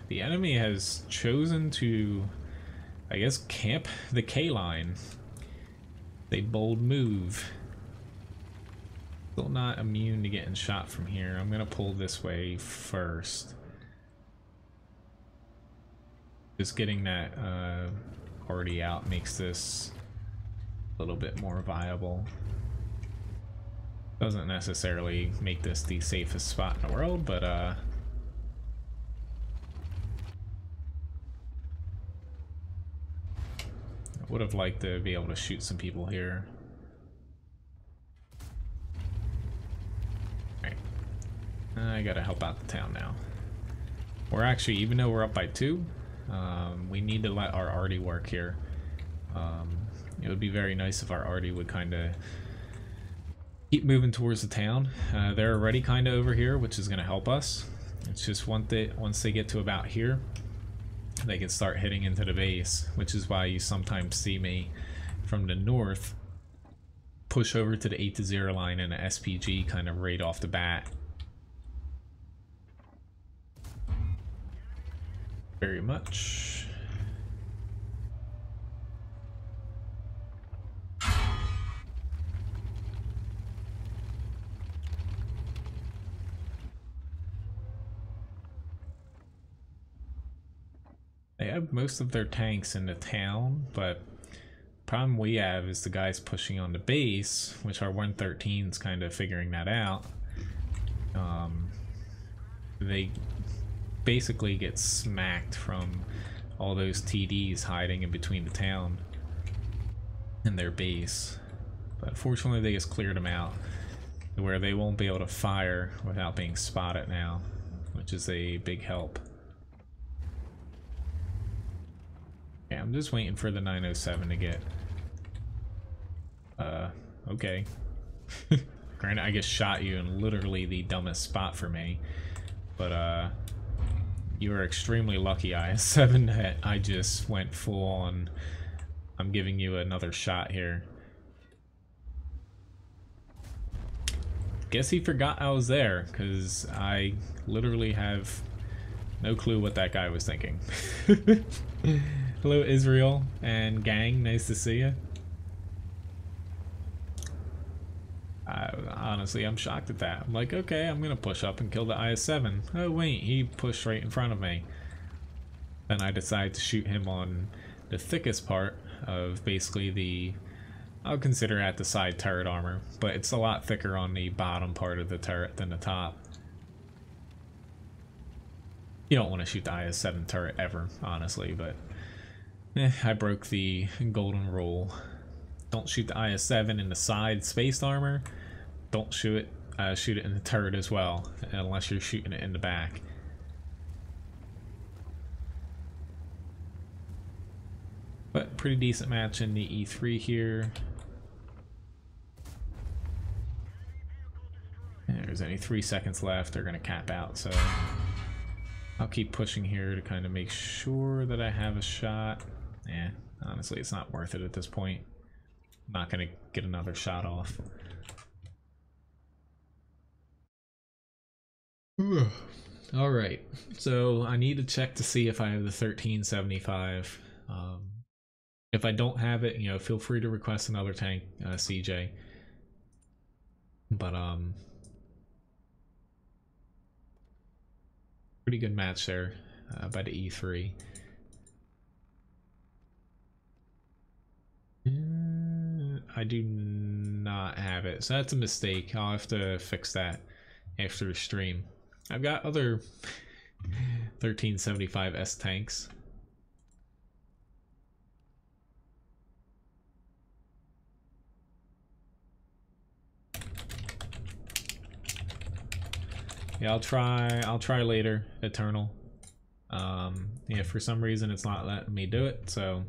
The enemy has chosen to, I guess, camp the K-line. A bold move. Still not immune to getting shot from here. I'm gonna pull this way first. Just getting that already out makes this a little bit more viable. Doesn't necessarily make this the safest spot in the world, but I would have liked to be able to shoot some people here. Alright. I gotta help out the town now. We're actually, even though we're up by 2, we need to let our arty work here. It would be very nice if our arty would kind of keep moving towards the town. They're already kind of over here, which is going to help us. It's just once they get to about here, they can start hitting into the base, which is why you sometimes see me from the north push over to the 8-0 line in an SPG kind of right off the bat. Very much. They have most of their tanks in the town, but the problem we have is the guys pushing on the base, which our 113's kind of figuring that out. They basically get smacked from all those TDs hiding in between the town and their base. But fortunately they just cleared them out where they won't be able to fire without being spotted now, which is a big help. Yeah, I'm just waiting for the 907 to get okay. Granted, I just shot you in literally the dumbest spot for me, but you were extremely lucky, IS-7, that I just went full on. I'm giving you another shot here. Guess he forgot I was there, because I literally have no clue what that guy was thinking. Hello, Israel and gang. Nice to see you. Honestly, I'm shocked at that. I'm like, okay, I'm gonna push up and kill the IS-7. Oh wait, he pushed right in front of me. Then I decide to shoot him on the thickest part of basically the, I'll consider at the side turret armor, but it's a lot thicker on the bottom part of the turret than the top. You don't want to shoot the IS-7 turret ever, honestly, but I broke the golden rule. Don't shoot the IS-7 in the side spaced armor. Don't shoot it in the turret as well, unless you're shooting it in the back. But pretty decent match in the E3 here. There's only 3 seconds left. They're gonna cap out, so I'll keep pushing here to kind of make sure that I have a shot. Honestly, it's not worth it at this point. I'm not gonna get another shot off. All right, so I need to check to see if I have the 1375. If I don't have it, you know, feel free to request another tank, CJ. But pretty good match there by the E3. I do not have it, so that's a mistake. I'll have to fix that after the stream. I've got other 1375S tanks. Yeah, I'll try later, Eternal. Yeah, for some reason it's not letting me do it, so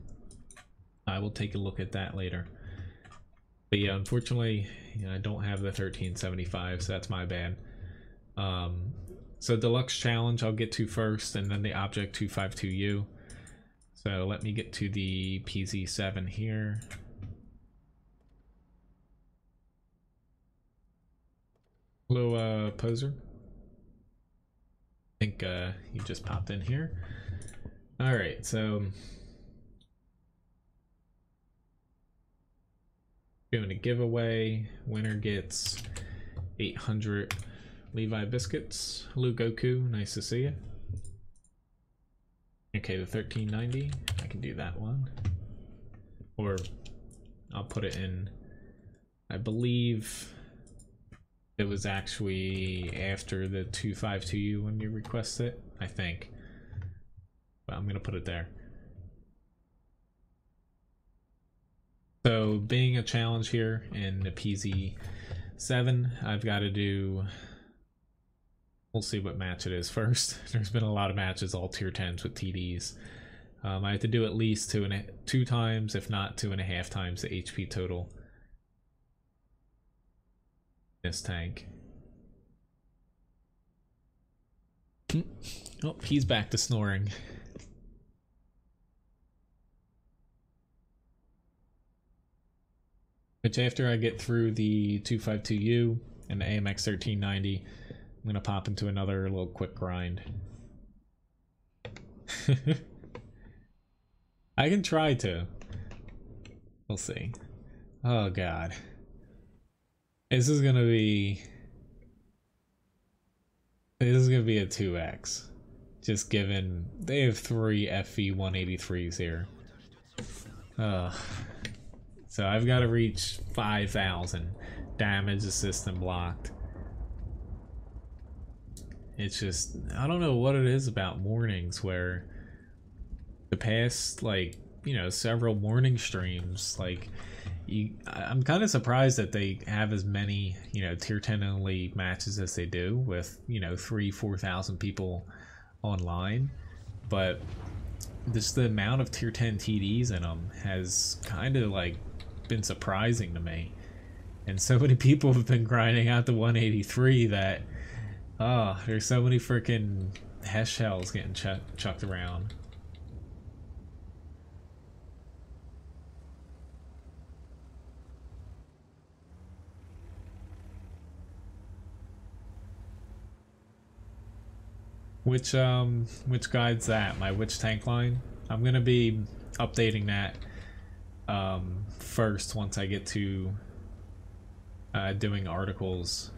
I will take a look at that later. But yeah, unfortunately, you know, I don't have the 1375, so that's my bad. So Deluxe Challenge I'll get to first, and then the Object 252U. So let me get to the PZ7 here. Hello, Poser. I think you just popped in here. All right, so doing a giveaway. Winner gets 800 Levi biscuits. Hello, Goku. Nice to see you. Okay, the 1390. I can do that one. Or I'll put it in. I believe it was actually after the 252U when you request it, I think. But I'm gonna put it there. So being a challenge here in the PZ7, I've got to do, we'll see what match it is first. There's been a lot of matches, all tier 10s with TDs. I have to do at least two times, if not 2.5 times the HP total. This tank. Oh, he's back to snoring. Which after I get through the 252U and the AMX 1390, I'm gonna pop into another little quick grind. I can try to. We'll see. Oh god. This is gonna be a 2x. Just given they have 3 FV 183s here. So I've got to reach 5,000 damage, assist, and blocked. It's just, I don't know what it is about mornings where the past, like, you know, several morning streams, like, I'm kind of surprised that they have as many, you know, tier 10 only matches as they do with, you know, 3,000-4,000 people online. But just the amount of tier 10 TDs in them has kind of like been surprising to me. And so many people have been grinding out the 183 that, oh, there's so many freaking Hess shells getting chucked around. Which guide's that? My which tank line? I'm gonna be updating that first once I get to doing articles.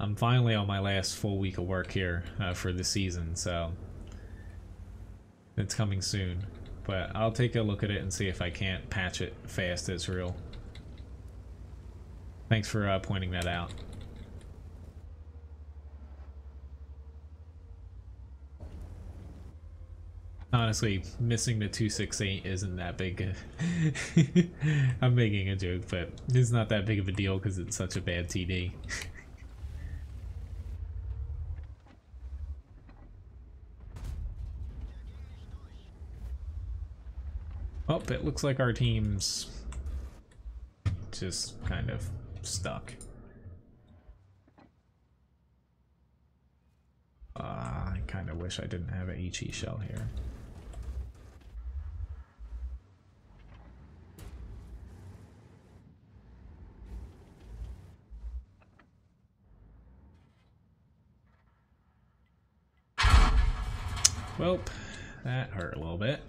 I'm finally on my last full week of work here for the season, so it's coming soon. But I'll take a look at it and see if I can't patch it fast, Israel. Thanks for pointing that out. Honestly, missing the 268 isn't that big. I'm making a joke, but it's not that big of a deal because it's such a bad TD. Oh, it looks like our team's just kind of stuck. I kind of wish I didn't have an HE shell here. Well, that hurt a little bit.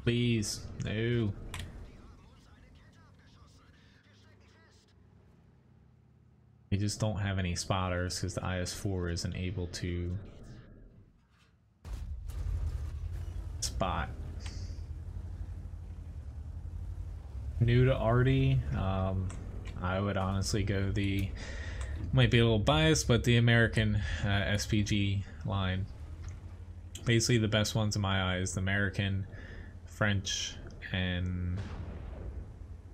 Please, no. We just don't have any spotters because the IS-4 isn't able to spot. New to Arty, I would honestly go the, might be a little biased, but the American SPG line. Basically the best ones in my eyes, the American, French, and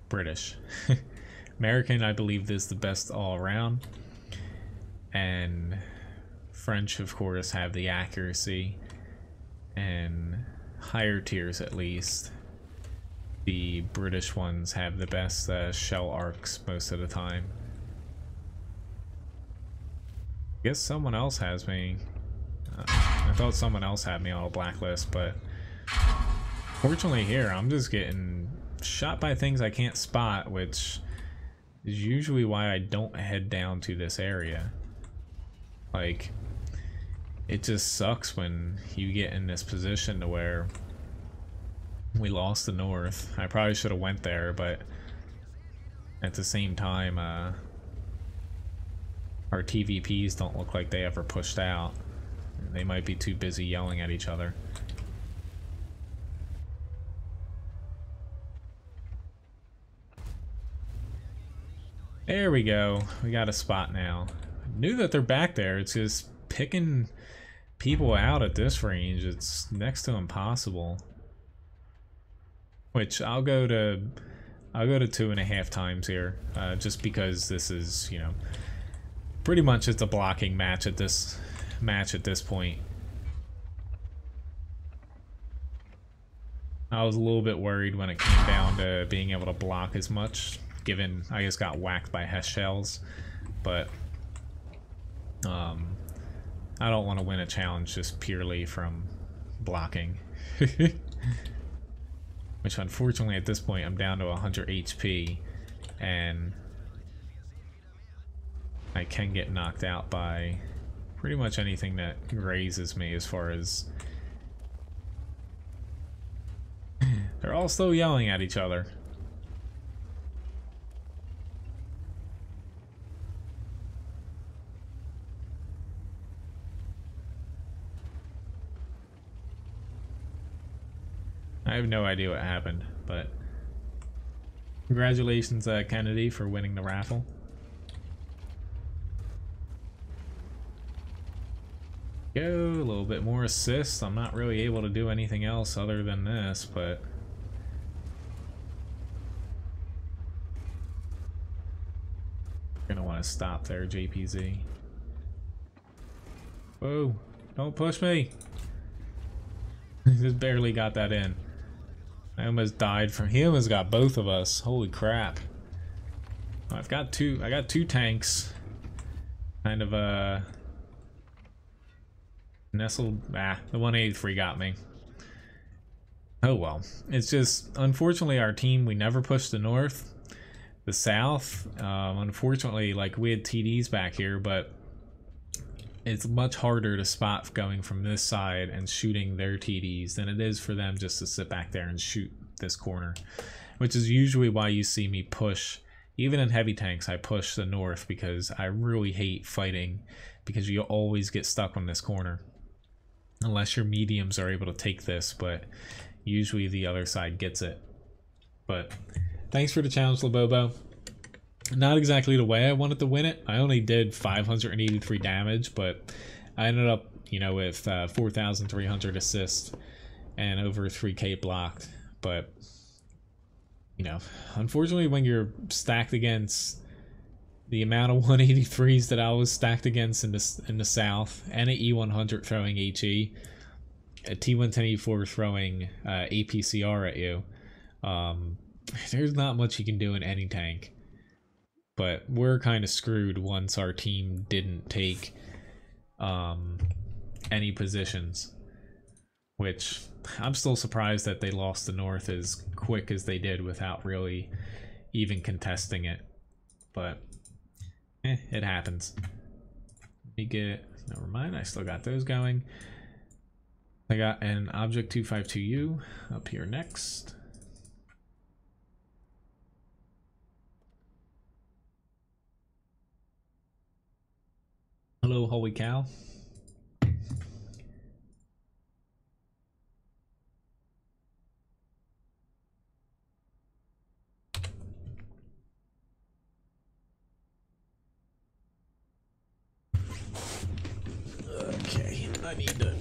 British. American, I believe, is the best all around, and French, of course, have the accuracy, and higher tiers at least. The British ones have the best shell arcs most of the time. I guess someone else has me. I thought someone else had me on a blacklist, but fortunately here I'm just getting shot by things I can't spot, which is usually why I don't head down to this area. Like, it just sucks when you get in this position to where we lost the north. I probably should have went there, but at the same time, our TVPs don't look like they ever pushed out. They might be too busy yelling at each other. There we go. We got a spot now. Knew that they're back there. It's just picking people out at this range. It's next to impossible. Which I'll go to 2.5 times here, just because this is, you know, pretty much it's a blocking match at this point. I was a little bit worried when it came down to being able to block as much, given I just got whacked by Hess shells, but I don't want to win a challenge just purely from blocking. Which unfortunately at this point I'm down to 100 HP and I can get knocked out by pretty much anything that grazes me. As far as they're all still yelling at each other. I have no idea what happened, but congratulations, Kennedy, for winning the raffle. Go, a little bit more assists. I'm not really able to do anything else other than this, but you're gonna want to stop there, JPZ. Whoa, don't push me. Just barely got that in. I almost died from, he almost got both of us. Holy crap. I got two tanks. Kind of nestled. The 183 got me. Oh well. It's just, unfortunately, our team, we never pushed the north. The south, unfortunately, like, we had TDs back here, but it's much harder to spot going from this side and shooting their TDs than it is for them just to sit back there and shoot this corner, which is usually why you see me push. Even in heavy tanks, I push the north because I really hate fighting, because you always get stuck on this corner unless your mediums are able to take this, but usually the other side gets it. But thanks for the challenge, Labobo. Not exactly the way I wanted to win it. I only did 583 damage, but I ended up, you know, with 4,300 assists and over 3k blocked. But, you know, unfortunately, when you're stacked against the amount of 183s that I was stacked against in the south, and an E100 throwing HE, a T110E4 throwing APCR at you, there's not much you can do in any tank. But we're kind of screwed once our team didn't take any positions, which I'm still surprised that they lost the north as quick as they did without really even contesting it. But it happens. Let me get, never mind, I still got those going. I got an Object 252U up here next. Hello, holy cow. Okay, I need to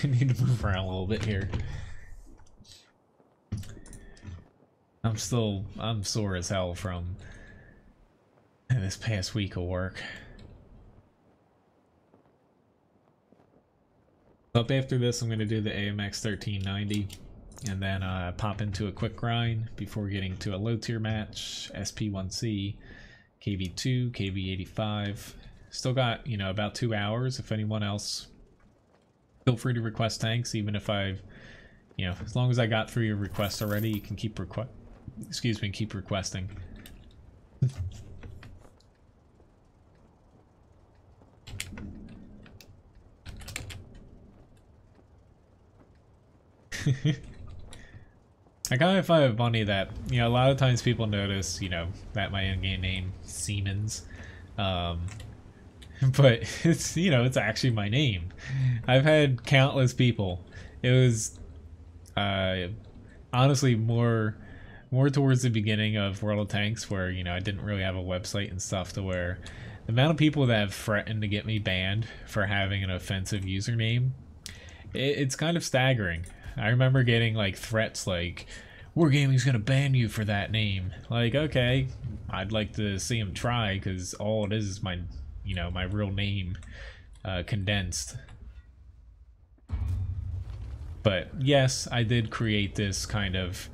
I need to move around a little bit here. I'm sore as hell from this past week of work. Up after this, I'm going to do the AMX 1390 and then pop into a quick grind before getting to a low tier match, SP1C, KB2, KB85. Still got, you know, about 2 hours. If anyone else, feel free to request tanks, even if I've, you know, as long as I got through your request already, you can keep keep requesting. I kind of find it funny that, you know, a lot of times people notice, you know, that my in-game name Siemens, but it's, you know, it's actually my name. I've had countless people. It was honestly more towards the beginning of World of Tanks, where, you know, I didn't really have a website and stuff, to where the amount of people that have threatened to get me banned for having an offensive username, it's kind of staggering. I remember getting like threats like, Wargaming's gonna ban you for that name. Like, okay, I'd like to see him try, because all it is my, you know, my real name condensed. But yes, I did create this kind of,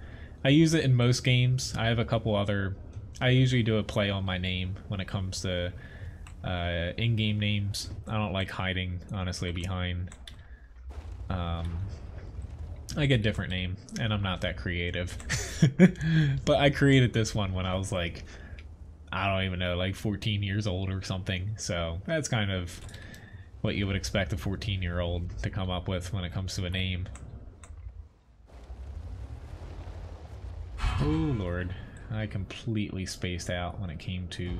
I use it in most games. I have a couple other, I usually do a play on my name when it comes to in-game names. I don't like hiding, honestly, behind I get a different name, and I'm not that creative. But I created this one when I was like, I don't even know, like 14 years old or something. So that's kind of what you would expect a 14-year-old to come up with when it comes to a name. Oh lord, I completely spaced out when it came to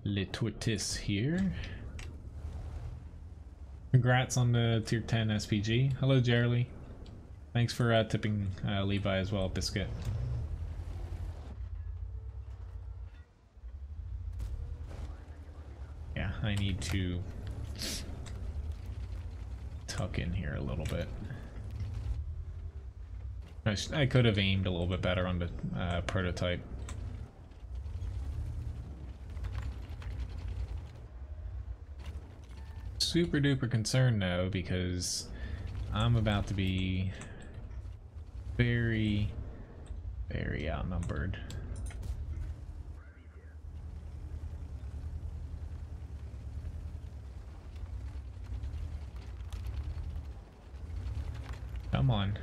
Le Tortoise here. Congrats on the tier 10 SPG. Hello, Jerry. Thanks for tipping Levi as well, Biscuit. Yeah, I need to tuck in here a little bit. I could have aimed a little bit better on the prototype. Super duper concerned though, because I'm about to be very, very outnumbered. Come on.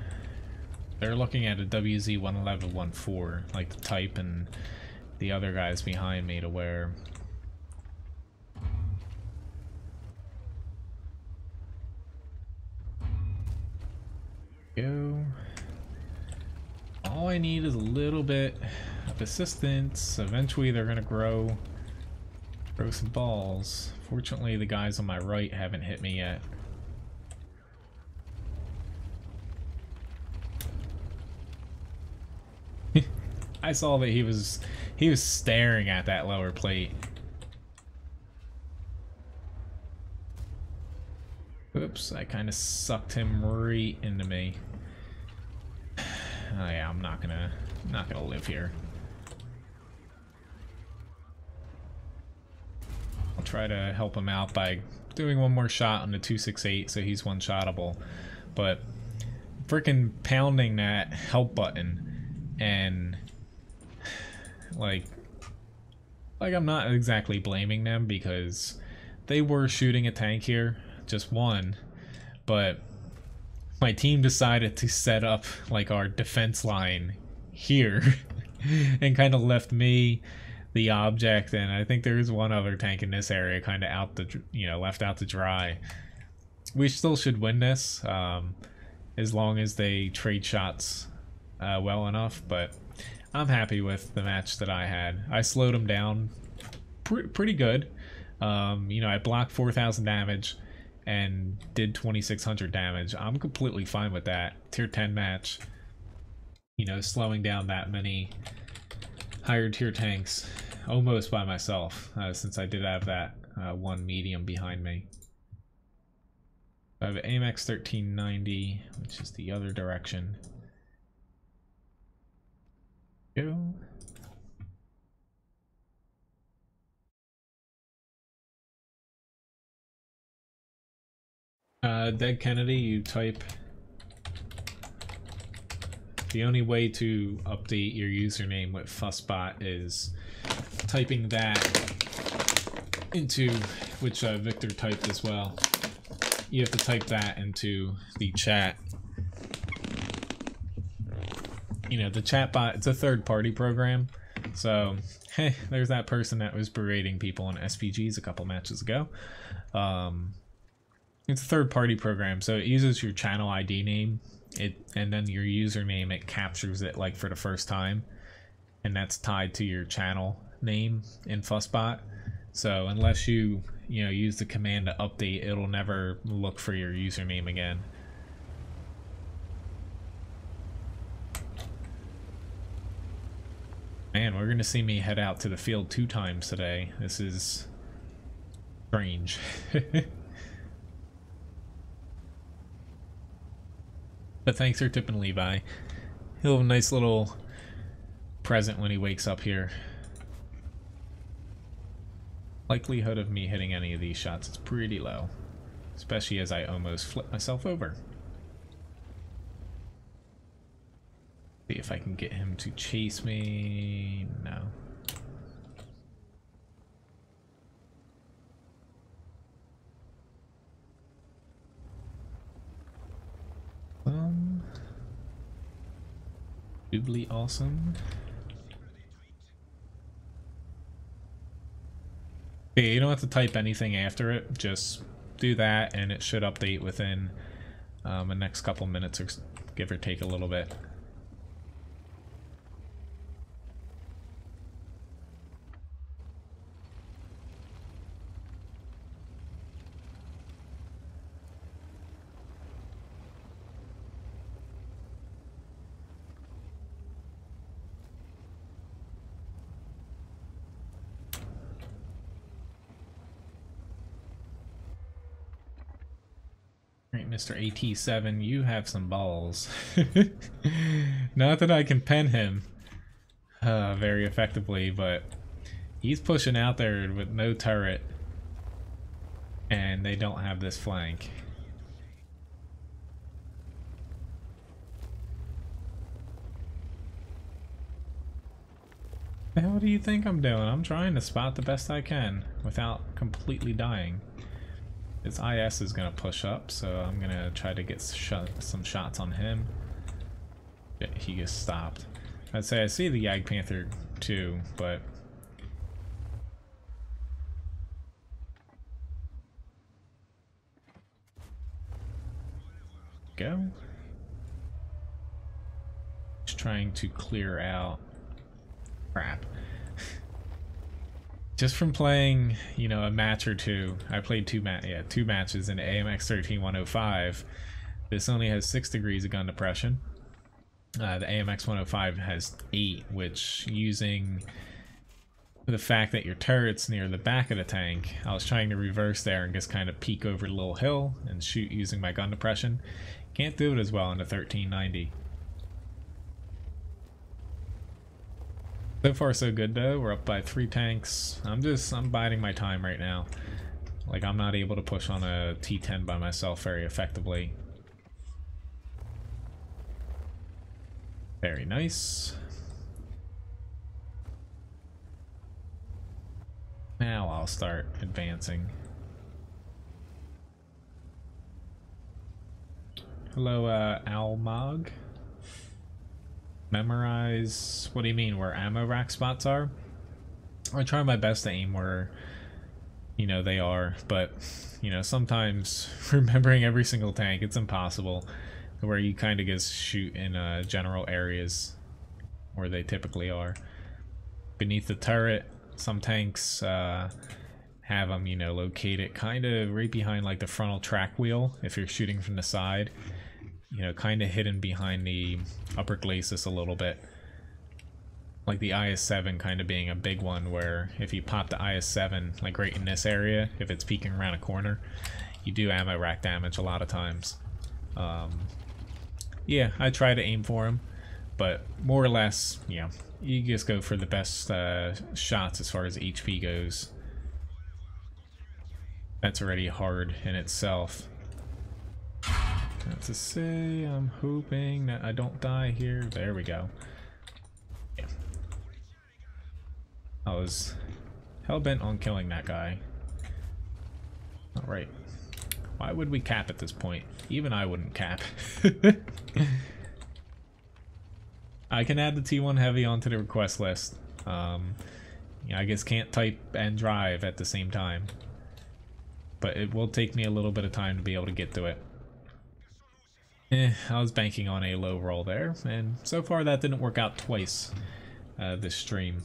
They're looking at a WZ-111-14, like the type and the other guys behind me to wear. Go. All I need is a little bit of assistance. Eventually they're gonna grow some balls. Fortunately the guys on my right haven't hit me yet. I saw that he was staring at that lower plate. Oops, I kind of sucked him right into me. Oh yeah, I'm not gonna live here. I'll try to help him out by doing one more shot on the 268 so he's one-shottable. But freaking pounding that help button and like I'm not exactly blaming them because they were shooting a tank here, just one, but my team decided to set up like our defense line here and kind of left me the object, and I think there's one other tank in this area kind of out the, left out to dry. We still should win this as long as they trade shots well enough, but I'm happy with the match that I had. I slowed him down pretty good. I blocked 4,000 damage and did 2,600 damage. I'm completely fine with that. Tier 10 match. Slowing down that many higher tier tanks almost by myself, since I did have that one medium behind me. I have AMX 1390, which is the other direction. Go. Dead Kennedy, you type. The only way to update your username with Fussbot is typing that into, which Victor typed as well. You have to type that into the chat. The chat bot, it's a third-party program. So, hey, there's that person that was berating people on SPGs a couple matches ago. It's a third-party program, so it uses your channel ID name, and then your username, it captures it like for the first time, and that's tied to your channel name in Fussbot. So unless you use the command to update, it'll never look for your username again. Man, we're gonna see me head out to the field 2 times today. This is strange. But thanks for tipping Levi. He'll have a nice little present when he wakes up here. Likelihood of me hitting any of these shots is pretty low, especially as I almost flip myself over. See if I can get him to chase me. No. Doobly awesome. Okay, you don't have to type anything after it. Just do that, and it should update within the next couple minutes, or give or take a little bit. Mr. AT7, you have some balls. Not that I can pen him very effectively, but he's pushing out there with no turret, and they don't have this flank. The hell do you think I'm doing? I'm trying to spot the best I can without completely dying. His IS is going to push up, so I'm going to try to get some shots on him. Yeah, he gets stopped. I'd say I see the Yag Panther too, but... Go. Just trying to clear out... Crap. Just from playing, you know, a match or two, I played two matches in AMX 13105. This only has 6 degrees of gun depression. The AMX 105 has 8, which, using the fact that your turret's near the back of the tank, I was trying to reverse there and just kind of peek over the little hill and shoot using my gun depression. Can't do it as well in the 1390. So far so good though. We're up by 3 tanks. I'm biding my time right now. Like, I'm not able to push on a T10 by myself very effectively. Very nice. Now I'll start advancing. Hello, Almog. Memorize... What do you mean, where ammo rack spots are? I try my best to aim where, you know, they are, but, you know, sometimes remembering every single tank, it's impossible, where you kind of just shoot in general areas where they typically are. Beneath the turret, some tanks have them, you know, located kind of right behind like the frontal track wheel if you're shooting from the side. You know, kind of hidden behind the upper glacis a little bit. Like the IS-7 kind of being a big one where if you pop the IS-7, like right in this area, if it's peeking around a corner, you do ammo rack damage a lot of times. Yeah, I try to aim for him, but more or less, you know, you just go for the best shots as far as HP goes. That's already hard in itself. That's to say, I'm hoping that I don't die here. There we go. Yeah. I was hell-bent on killing that guy. Alright. Why would we cap at this point? Even I wouldn't cap. I can add the T1 Heavy onto the request list. Yeah, I guess can't type and drive at the same time. But it will take me a little bit of time to be able to get to it. I was banking on a low roll there, and so far that didn't work out twice this stream.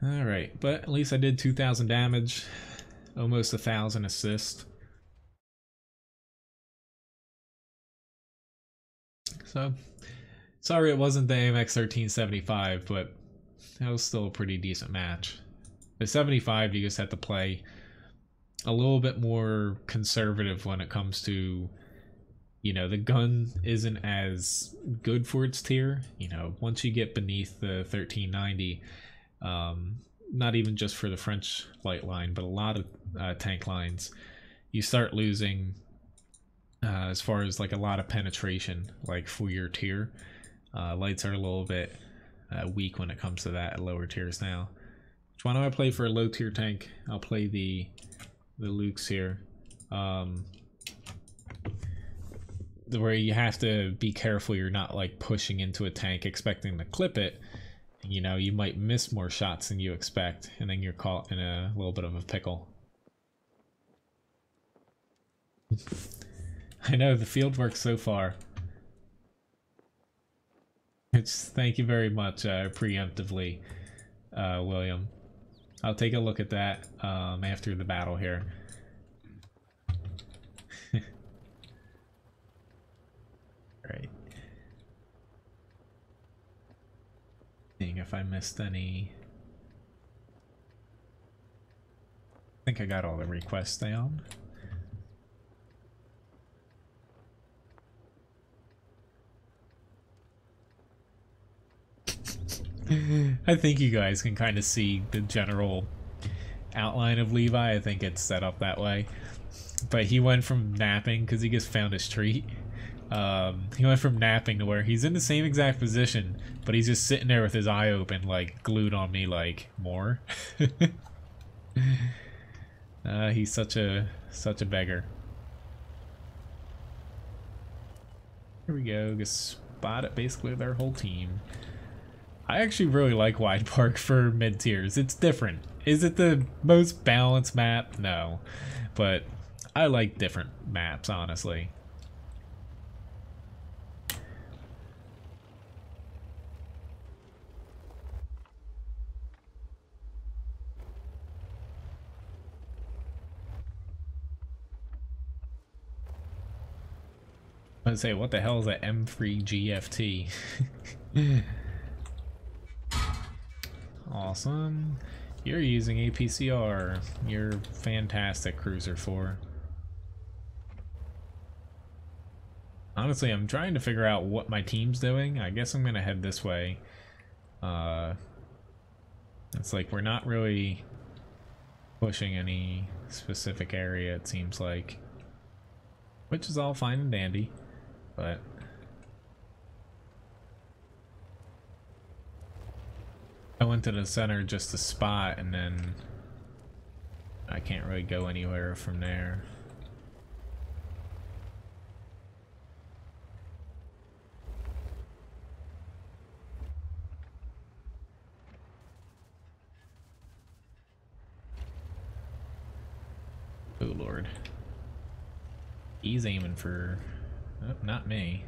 Alright, but at least I did 2,000 damage, almost 1,000 assist. So, sorry it wasn't the AMX 1375, but that was still a pretty decent match. The 75, you just have to play a little bit more conservative when it comes to, you know, the gun isn't as good for its tier. You know, once you get beneath the 1390, not even just for the French light line, but a lot of tank lines, you start losing as far as like a lot of penetration, like for your tier. Lights are a little bit weak when it comes to that at lower tiers now. Why don't I play for a low tier tank? I'll play the Lukes here. Where you have to be careful you're not like pushing into a tank expecting to clip it. You know, you might miss more shots than you expect, and then you're caught in a little bit of a pickle. I know, the field work so far. Thank you very much, preemptively, William. I'll take a look at that after the battle here. Right. Seeing if I missed any. I think I got all the requests down. I think you guys can kind of see the general outline of Levi. I think it's set up that way. But he went from napping because he just found his treat. He went from napping to where he's in the same exact position, but he's just sitting there with his eye open, like glued on me, like more. He's such a beggar. Here we go. Just spot it basically their whole team. I actually really like Wide Park for mid tiers. It's different. Is it the most balanced map? No, but I like different maps, honestly. I was say, what the hell is that M3 GFT? Awesome. You're using APCR. You're fantastic, Cruiser 4. Honestly, I'm trying to figure out what my team's doing. I guess I'm gonna head this way. It's like we're not really pushing any specific area, it seems like. Which is all fine and dandy. But I went to the center just to spot, and then I can't really go anywhere from there. Oh Lord. He's aiming for... Oh, not me.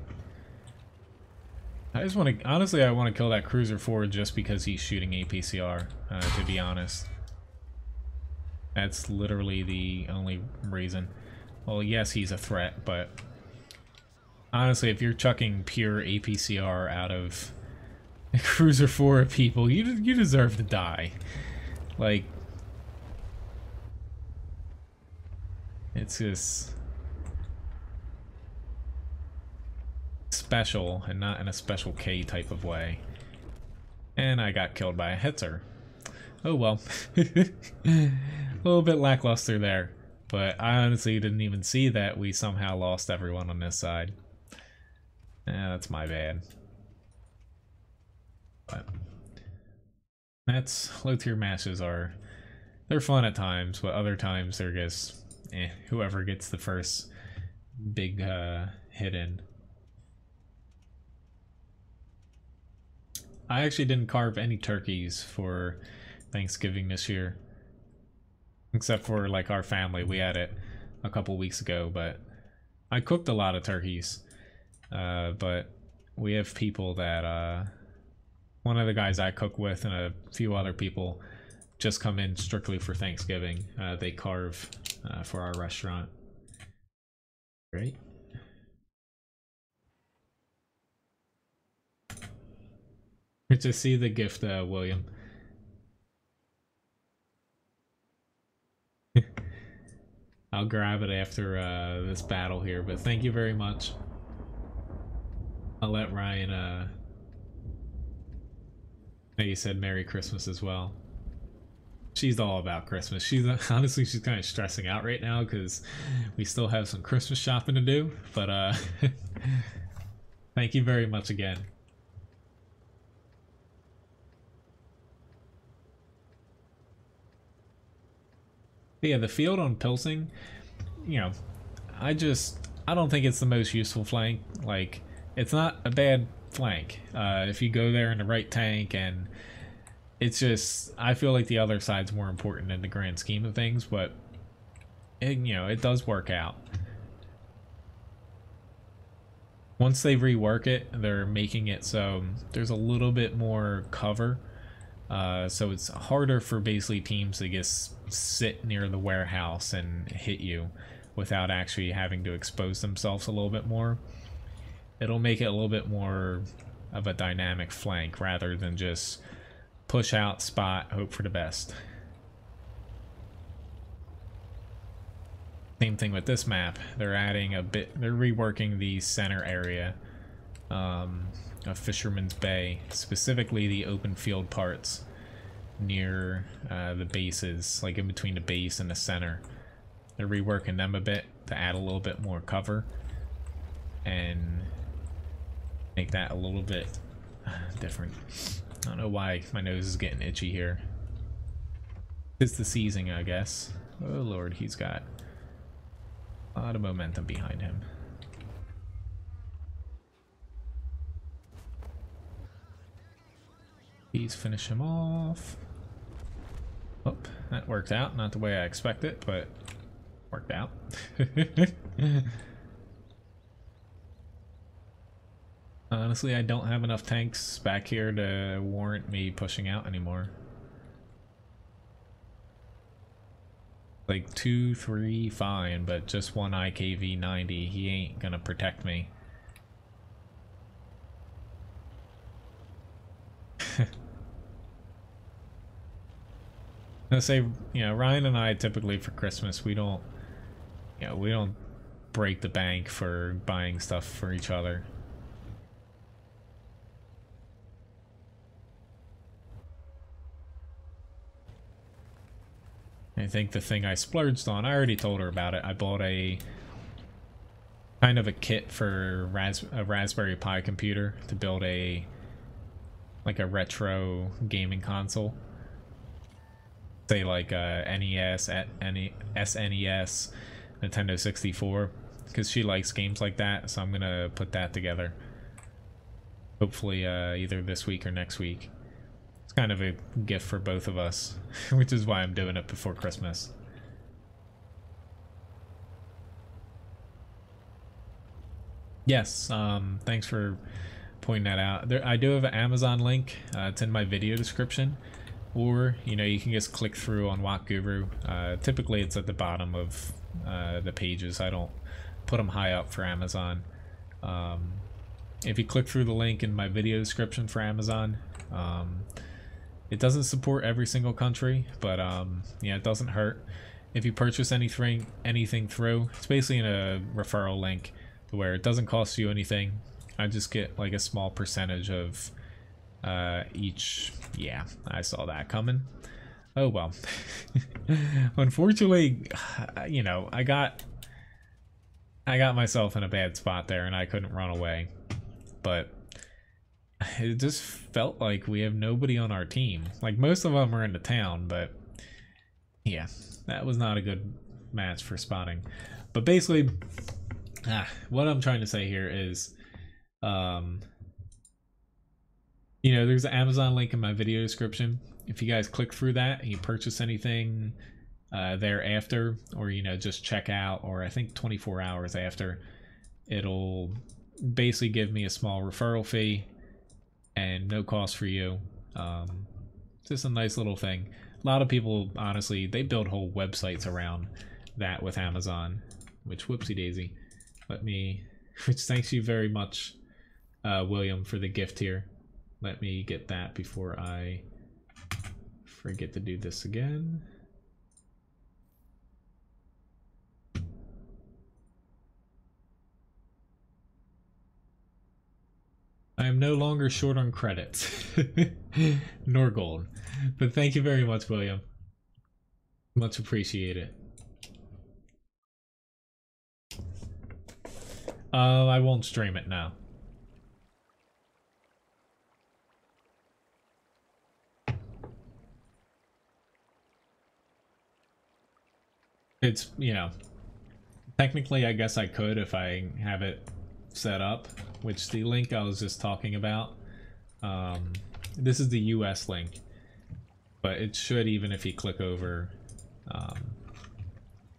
I just want to... Honestly, I want to kill that Cruiser 4 just because he's shooting APCR, to be honest. That's literally the only reason. Well, yes, he's a threat, but... Honestly, if you're chucking pure APCR out of Cruiser 4 people, you deserve to die. Like... It's just... special, and not in a Special K type of way. And I got killed by a Hetzer. Oh well. A little bit lackluster there, but I honestly didn't even see that we somehow lost everyone on this side. That's my bad. But that's low tier matches are, they're fun at times, but other times they're just whoever gets the first big hit in. I actually didn't carve any turkeys for Thanksgiving this year. Except for like our family, we had it a couple weeks ago, but I cooked a lot of turkeys. But we have people that, one of the guys I cook with and a few other people just come in strictly for Thanksgiving. They carve for our restaurant. Great. Good to see the gift, William. I'll grab it after this battle here, but thank you very much. I'll let Ryan, you said Merry Christmas as well. She's all about Christmas. Honestly, she's kind of stressing out right now because we still have some Christmas shopping to do, but thank you very much again. Yeah, the field on Pilsing, you know, I don't think it's the most useful flank. Like, it's not a bad flank if you go there in the right tank, and it's just, I feel like the other side's more important in the grand scheme of things, but it does work out. Once they rework it, they're making it so there's a little bit more cover. So it's harder for basically teams to just sit near the warehouse and hit you without actually having to expose themselves a little bit more. It'll make it a little bit more of a dynamic flank rather than just push out, spot, hope for the best. Same thing with this map. They're adding they're reworking the center area of Fisherman's Bay, specifically the open field parts near the bases, like in between the base and the center. They're reworking them a bit to add a little bit more cover. and make that a little bit different. I don't know why my nose is getting itchy here. It's the seasoning, I guess. Oh lord, he's got a lot of momentum behind him. Please finish him off. Oh, that worked out. Not the way I expected, but worked out. Honestly, I don't have enough tanks back here to warrant me pushing out anymore. Like 2, 3, fine, but just one IKV 90, he ain't gonna protect me. I say, you know, Ryan and I typically for Christmas we don't break the bank for buying stuff for each other. I think the thing I splurged on, I already told her about it. I bought a kind of a kit for a Raspberry Pi computer to build a retro gaming console. Say like NES, SNES, Nintendo 64, because she likes games like that, so I'm gonna put that together. Hopefully either this week or next week. It's kind of a gift for both of us, which is why I'm doing it before Christmas. Yes, thanks for pointing that out. I do have an Amazon link. It's in my video description. Or, you know, you can just click through on WoT Guru. Typically it's at the bottom of the pages. I don't put them high up for Amazon. If you click through the link in my video description for Amazon, it doesn't support every single country, but yeah, it doesn't hurt. If you purchase anything through, it's basically in a referral link where it doesn't cost you anything. I just get like a small percentage of each. Yeah, I saw that coming. Oh well. Unfortunately, you know, I got myself in a bad spot there and I couldn't run away, but it just felt like we have nobody on our team. Like, most of them are in the town, but yeah, that was not a good match for spotting. But basically, what I'm trying to say here is, you know, there's an Amazon link in my video description. If you guys click through that and you purchase anything thereafter, or, you know, just check out, or I think 24 hours after, it'll basically give me a small referral fee and no cost for you. Just a nice little thing. A lot of people, honestly, they build whole websites around that with Amazon, which, whoopsie daisy. Which thanks you very much, William, for the gift here. Let me get that before I forget to do this again. I am no longer short on credits, nor gold. But thank you very much, William. Much appreciated. I won't stream it now. It's, you know, technically I guess I could if I have it set up, which the link I was just talking about, this is the US link, but it should, even if you click over,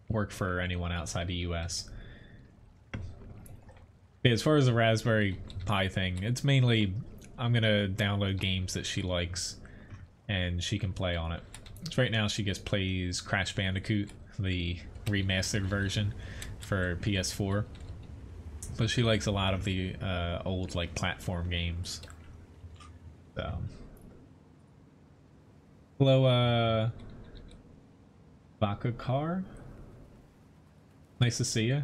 work for anyone outside the US. As far as the Raspberry Pi thing, it's mainly I'm gonna download games that she likes and she can play on it. So right now she just plays Crash Bandicoot, the remastered version for PS4, but she likes a lot of the old, like, platform games. So hello, Baka Car, nice to see you.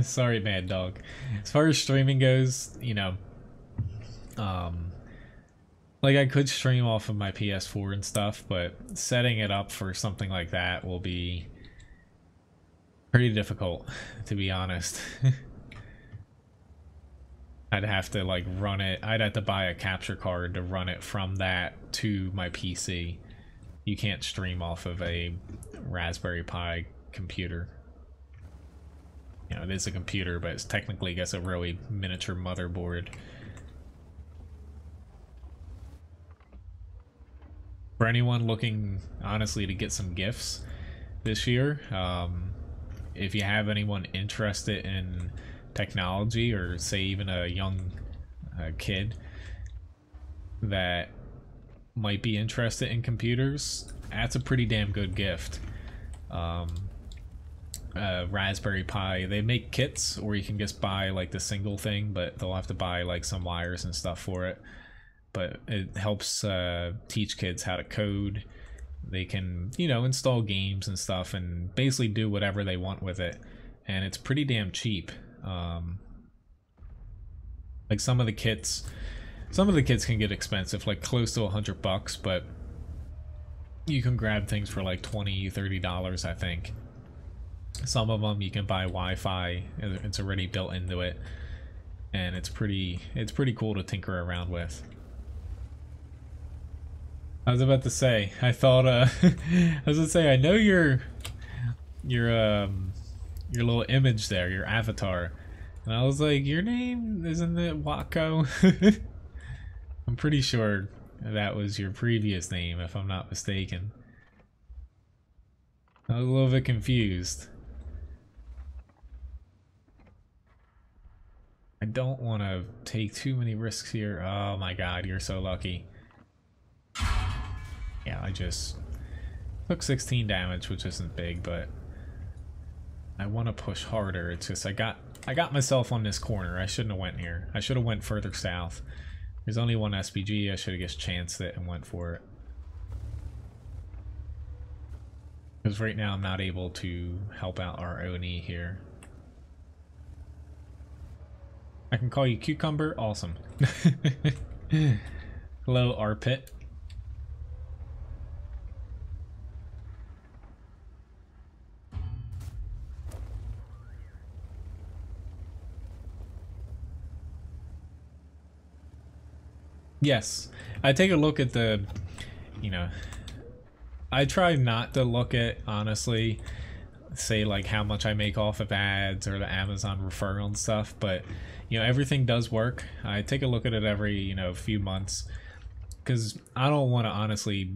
Sorry, Mad Dog. As far as streaming goes, you know, Like, I could stream off of my PS4 and stuff, but setting it up for something like that will be pretty difficult, to be honest. I'd have to like run it. I'd have to buy a capture card to run it from that to my PC. You can't stream off of a Raspberry Pi computer. You know, it is a computer, but it's technically, I guess, a really miniature motherboard. For anyone looking, honestly, to get some gifts this year, if you have anyone interested in technology, or say even a young kid that might be interested in computers, that's a pretty damn good gift. Raspberry Pi, they make kits, or you can just buy like the single thing, but they'll have to buy like some wires and stuff for it. But it helps teach kids how to code. They can, you know, install games and stuff and basically do whatever they want with it, and it's pretty damn cheap. Like some of the kits can get expensive, like close to $100, but you can grab things for like $20-30, I think. Some of them you can buy Wi-Fi, it's already built into it, and it's pretty cool to tinker around with. I was about to say, I thought I was gonna say, I know your little image there, your avatar, and I was like, your name, isn't it Watco? I'm pretty sure that was your previous name, if I'm not mistaken. I was a little bit confused. I don't want to take too many risks here. Oh my god, you're so lucky. Yeah, I just took 16 damage, which isn't big, but I want to push harder. It's just I got myself on this corner. I shouldn't have went here. I should have went further south. There's only one SPG. I should have just chanced it and went for it. Because right now I'm not able to help out our Oni here. I can call you Cucumber? Awesome. Hello, Arpit. Yes, I take a look at the, you know, I try not to look at, honestly, say like how much I make off of ads or the Amazon referral and stuff, but you know, everything does work. I take a look at it every, you know, few months, because I don't want to, honestly,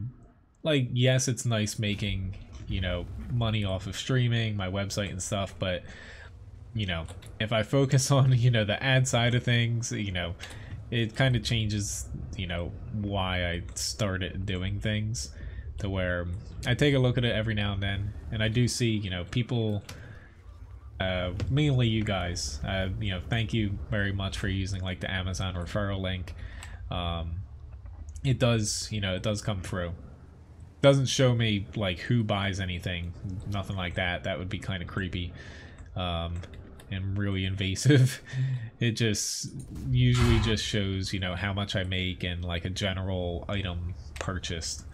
like, yes, it's nice making, you know, money off of streaming, my website and stuff, but you know, if I focus on, you know, the ad side of things, you know, it kind of changes, you know, why I started doing things, to where I take a look at it every now and then, and I do see, you know, people, mainly you guys, you know, thank you very much for using like the Amazon referral link. It does, you know, it does come through. Doesn't show me like who buys anything, nothing like that. That would be kind of creepy. And really invasive. It just usually just shows, you know, how much I make and like a general item purchased.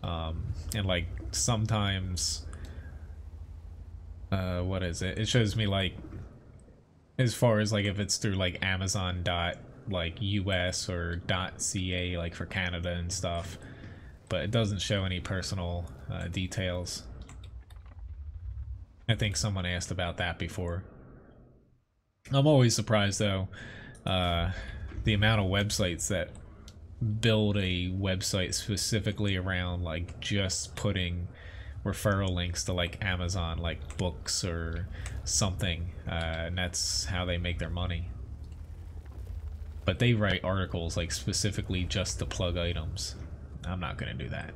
And like sometimes, what is it? It shows me like, as far as like if it's through like Amazon like US or .ca like for Canada and stuff, but it doesn't show any personal details. I think someone asked about that before. I'm always surprised though, the amount of websites that build a website specifically around like just putting referral links to like Amazon, like books or something, and that's how they make their money. But they write articles like specifically just to plug items. I'm not gonna do that.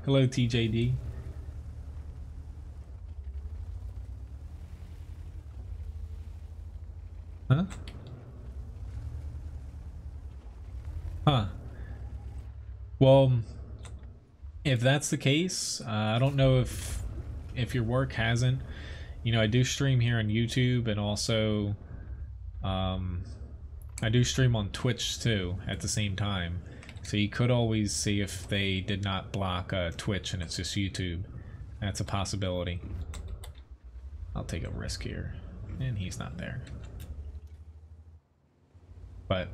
Hello, TJD. Huh? Huh. Well, if that's the case, I don't know if your work hasn't. You know, I do stream here on YouTube, and also I do stream on Twitch too at the same time. So you could always see if they did not block Twitch and it's just YouTube. That's a possibility. I'll take a risk here. And he's not there. But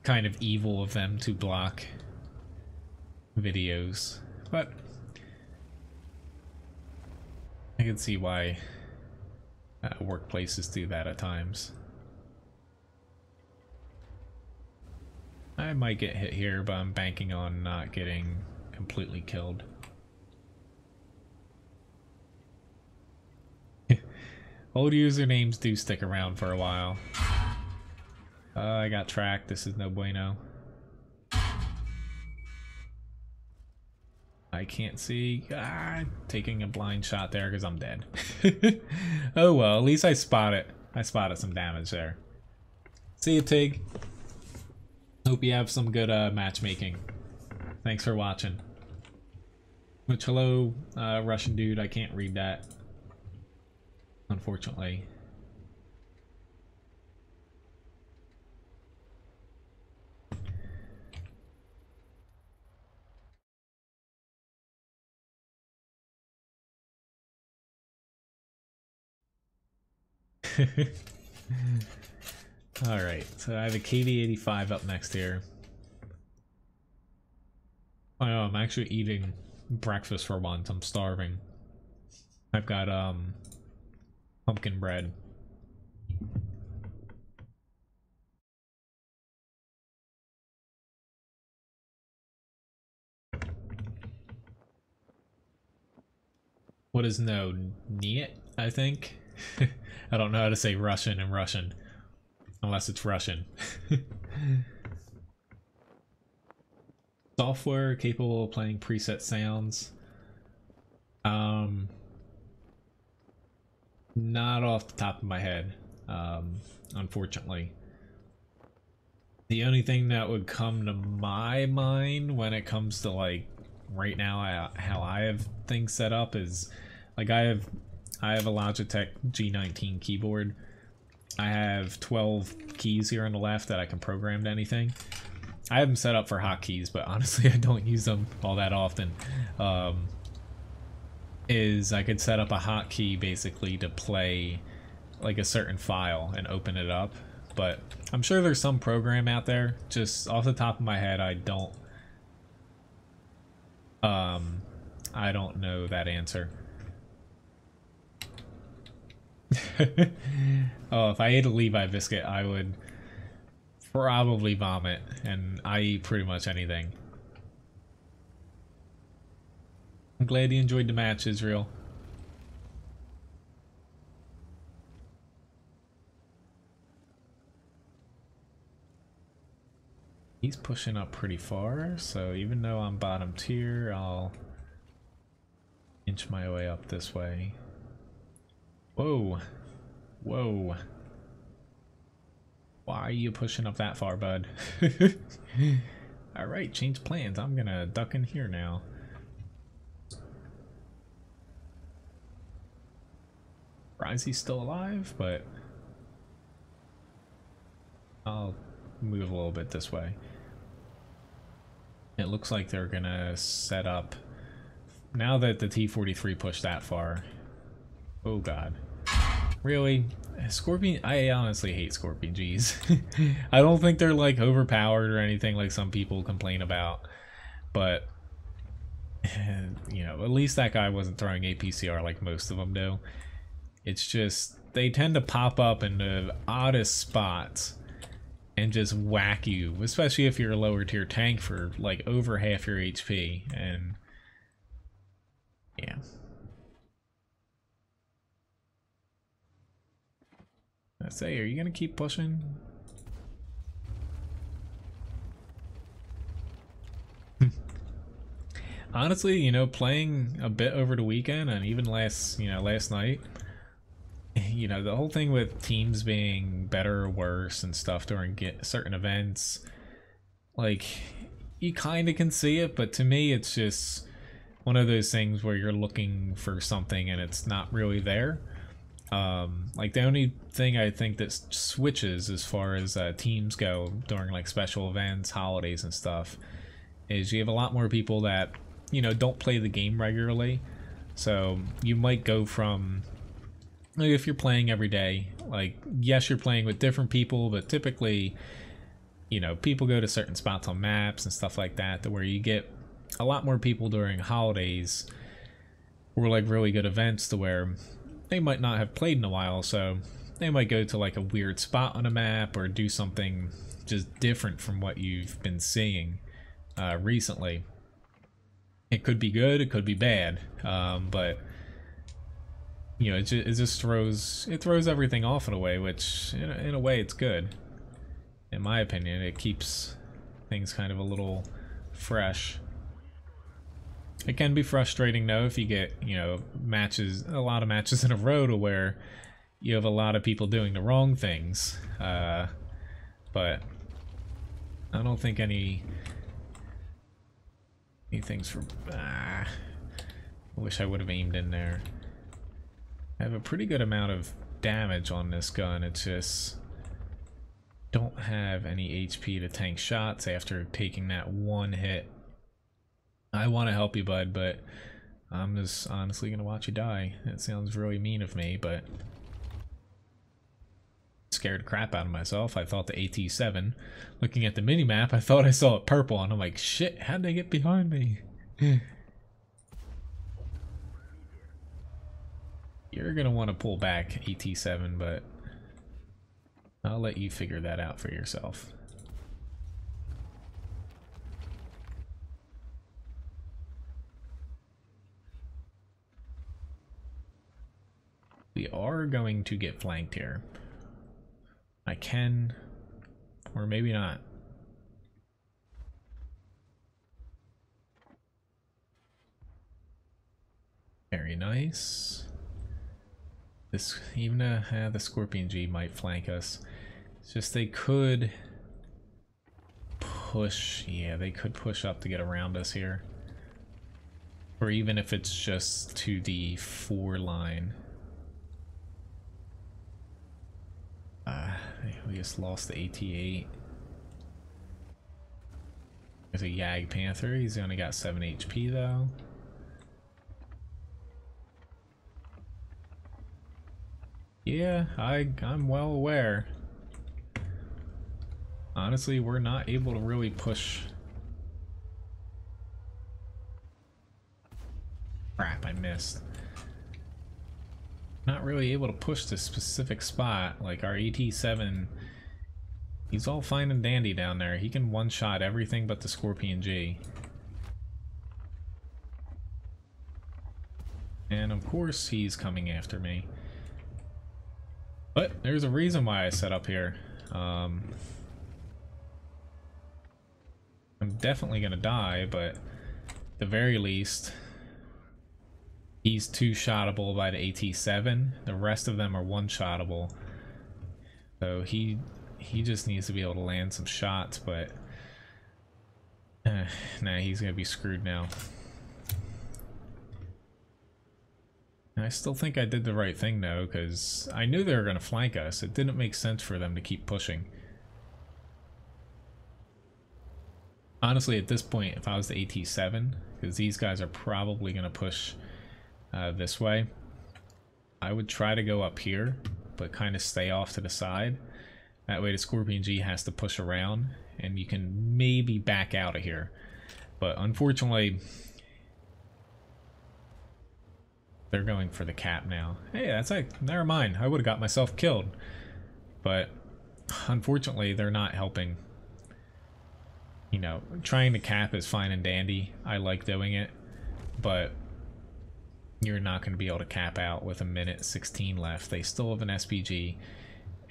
kind of evil of them to block videos. But I can see why workplaces do that at times. I might get hit here, but I'm banking on not getting completely killed. Old usernames do stick around for a while. I got tracked. This is no bueno. I can't see. Taking a blind shot there because I'm dead. Oh well, at least I spotted some damage there. See you, Tig. Hope you have some good matchmaking. Thanks for watching. Which, hello, Russian dude. I can't read that, unfortunately. Alright, so I have a KD85 up next here. Oh no, I'm actually eating breakfast for once. I'm starving. I've got pumpkin bread. What is no? Niet, I think? I don't know how to say Russian in Russian. Unless it's Russian. Software capable of playing preset sounds. Not off the top of my head, unfortunately. The only thing that would come to my mind when it comes to like right now how I have things set up is like I have a Logitech G19 keyboard. I have 12 keys here on the left that I can program to anything. I have them set up for hotkeys, but honestly I don't use them all that often. I could set up a hotkey basically to play like a certain file and open it up, but I'm sure there's some program out there. Just off the top of my head, I don't know that answer. Oh, if I ate a Levi biscuit, I would probably vomit, and I eat pretty much anything. I'm glad you enjoyed the match, Israel. He's pushing up pretty far, so even though I'm bottom tier, I'll inch my way up this way. Whoa. Whoa. Why are you pushing up that far, bud? Alright, change plans. I'm gonna duck in here now. Surprised he's still alive, but I'll move a little bit this way. It looks like they're gonna set up now that the T-43 pushed that far. Oh god. Really? Scorpion? I honestly hate Scorpion G's. I don't think they're like overpowered or anything like some people complain about, but you know, at least that guy wasn't throwing APCR like most of them do. It's just they tend to pop up in the oddest spots and just whack you, especially if you're a lower tier tank for like over half your HP. And yeah. I say, are you gonna keep pushing? Honestly, you know, playing a bit over the weekend and even last night, you know, the whole thing with teams being better or worse and stuff during certain events, like, you kind of can see it, but to me, it's just one of those things where you're looking for something and it's not really there. Like the only thing I think that switches as far as teams go during like special events, holidays and stuff is you have a lot more people that, you know, don't play the game regularly. So you might go from, like, if you're playing every day, like, yes, you're playing with different people, but typically, you know, people go to certain spots on maps and stuff like that, to where you get a lot more people during holidays or like really good events to where they might not have played in a while, so they might go to like a weird spot on a map or do something just different from what you've been seeing recently. It could be good, it could be bad, but you know, it just throws everything off in a way, which in a way it's good. In my opinion, it keeps things kind of a little fresh. It can be frustrating though if you get, you know, a lot of matches in a row to where you have a lot of people doing the wrong things. But I don't think anything's for. I wish I would have aimed in there. I have a pretty good amount of damage on this gun. It's just don't have any HP to tank shots after taking that one hit. I want to help you, bud, but I'm just honestly gonna watch you die. That sounds really mean of me, but scared the crap out of myself. I thought the AT-7, looking at the minimap, I thought I saw it purple, and I'm like, shit, how'd they get behind me? You're gonna want to pull back, AT-7, but I'll let you figure that out for yourself. We are going to get flanked here. I can, or maybe not. Very nice. This, even the Scorpion G might flank us. It's just they could push, yeah, they could push up to get around us here. Or even if it's just to the 4 line. We just lost the AT-8. There's a Yag Panther. He's only got 7 HP though. Yeah, I'm well aware. Honestly, we're not able to really push. Crap, I missed. Not really able to push this specific spot. Like our AT-7, he's all fine and dandy down there. He can one-shot everything but the Scorpion G. And of course he's coming after me. But there's a reason why I set up here. I'm definitely gonna die, but at the very least, he's 2-shottable by the AT-7. The rest of them are 1-shottable. So he just needs to be able to land some shots, but nah, he's gonna be screwed now. I still think I did the right thing though, because I knew they were gonna flank us. It didn't make sense for them to keep pushing. Honestly, at this point, if I was the AT-7, because these guys are probably gonna push this way, I would try to go up here, but kind of stay off to the side. That way the Scorpion G has to push around, and you can maybe back out of here. But unfortunately, they're going for the cap now. Hey, that's like, never mind. I would have got myself killed. But unfortunately, they're not helping. You know, trying to cap is fine and dandy. I like doing it, but you're not going to be able to cap out with 1:16 left. They still have an SPG,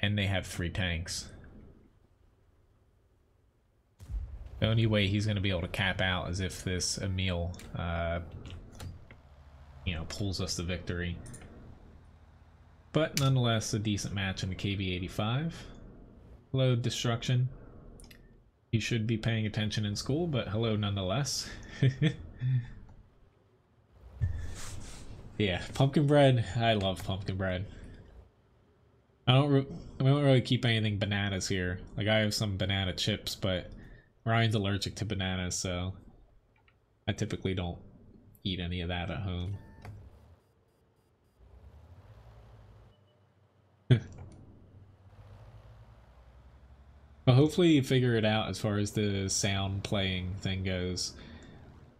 and they have 3 tanks. The only way he's going to be able to cap out is if this Emil, you know, pulls us to victory. But nonetheless, a decent match in the KV-85. Hello, Destruction. You should be paying attention in school, but hello nonetheless. Yeah, pumpkin bread. I love pumpkin bread. I don't really keep anything bananas here. Like I have some banana chips, but Ryan's allergic to bananas, so I typically don't eat any of that at home. But hopefully you figure it out as far as the sound playing thing goes.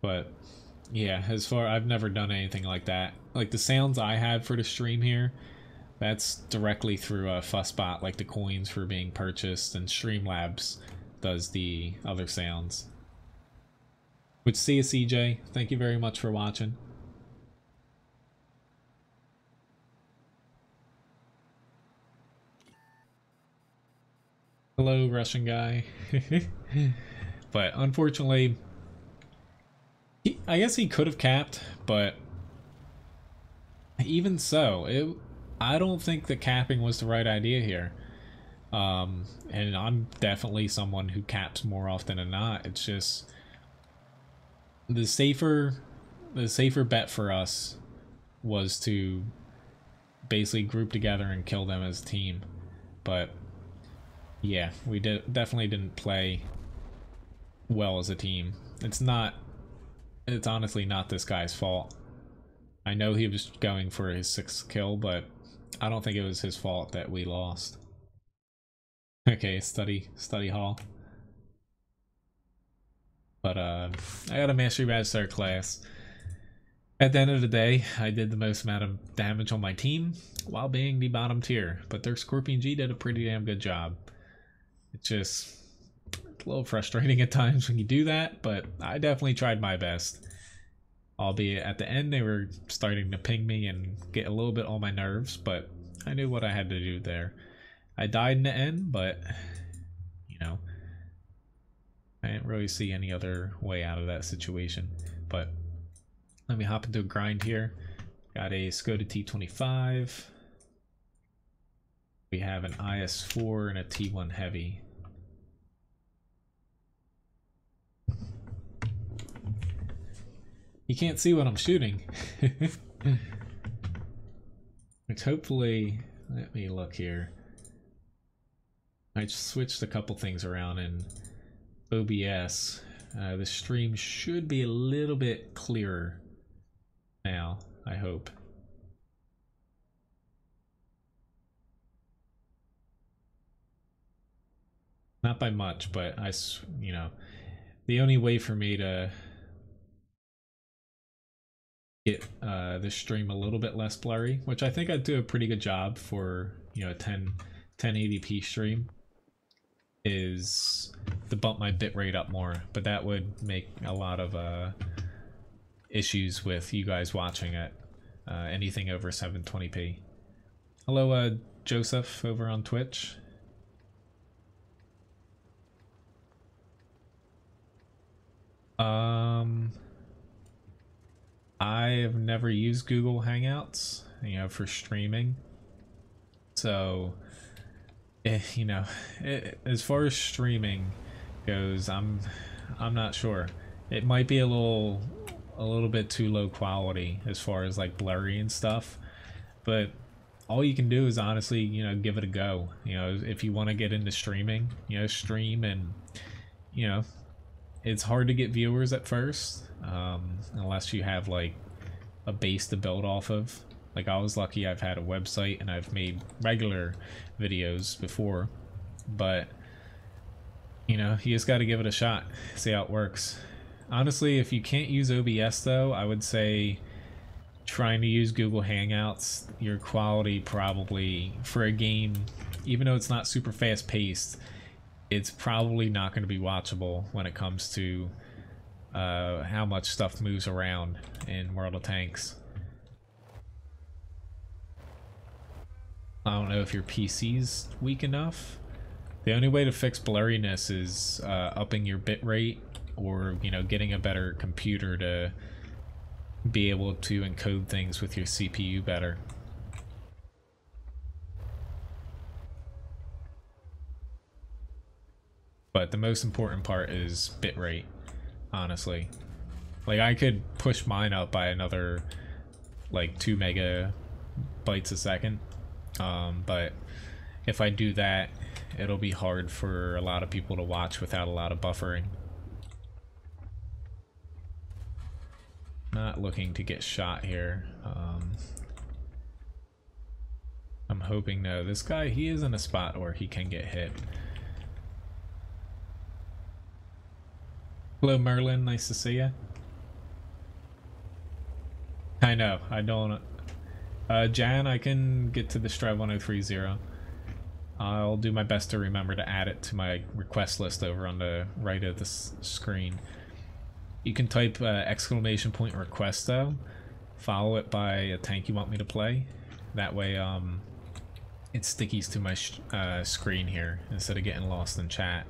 But yeah, as far I've never done anything like that. Like the sounds I had for the stream here, that's directly through a Fussbot, like the coins for being purchased, and Streamlabs does the other sounds. Which, see you, CJ. Thank you very much for watching. Hello, Russian guy. But unfortunately, I guess he could have capped, but even so, I don't think that capping was the right idea here. And I'm definitely someone who caps more often than not. It's just the safer bet for us was to basically group together and kill them as a team. But yeah, we definitely didn't play well as a team. It's honestly not this guy's fault. I know he was going for his 6th kill, but I don't think it was his fault that we lost. Okay, study hall. But I got a mastery badge start class. At the end of the day, I did the most amount of damage on my team while being the bottom tier, but their Scorpion G did a pretty damn good job. It's just a little frustrating at times when you do that, but I definitely tried my best. Albeit at the end they were starting to ping me and get a little bit on my nerves, but I knew what I had to do there. I died in the end, but you know, I didn't really see any other way out of that situation. But let me hop into a grind here. Got a Skoda T25. We have an IS4 and a T1 Heavy. You can't see what I'm shooting. Which hopefully, let me look here. I just switched a couple things around in OBS. The stream should be a little bit clearer now, I hope. Not by much, but you know, the only way for me to get this stream a little bit less blurry, which I think I'd do a pretty good job for, you know, a 1080p stream, is to bump my bitrate up more, but that would make a lot of issues with you guys watching it, anything over 720p. Hello, Joseph over on Twitch. I have never used Google Hangouts, you know, for streaming. So, you know, as far as streaming goes, I'm not sure. It might be a little bit too low quality as far as like blurry and stuff, but all you can do is honestly, you know, give it a go. You know, if you want to get into streaming, you know, stream, and you know, it's hard to get viewers at first, unless you have like a base to build off of. Like I was lucky I've had a website and I've made regular videos before, but you know, you just got to give it a shot, see how it works. Honestly, if you can't use OBS though, I would say trying to use Google Hangouts, your quality probably for a game, even though it's not super fast paced, it's probably not going to be watchable when it comes to how much stuff moves around in World of Tanks. I don't know if your PC's weak enough. The only way to fix blurriness is upping your bitrate, or you know, getting a better computer to be able to encode things with your CPU better. But the most important part is bitrate, honestly. Like I could push mine up by another like 2 megabytes a second, but if I do that, it'll be hard for a lot of people to watch without a lot of buffering. Not looking to get shot here. I'm hoping, no, this guy, he is in a spot where he can get hit. Hello Merlin, nice to see you. I know, I don't... Jan, I can get to the Strive 1030. I'll do my best to remember to add it to my request list over on the right of the screen. You can type exclamation point request though, follow it by a tank you want me to play. That way it stickies to my screen here instead of getting lost in chat.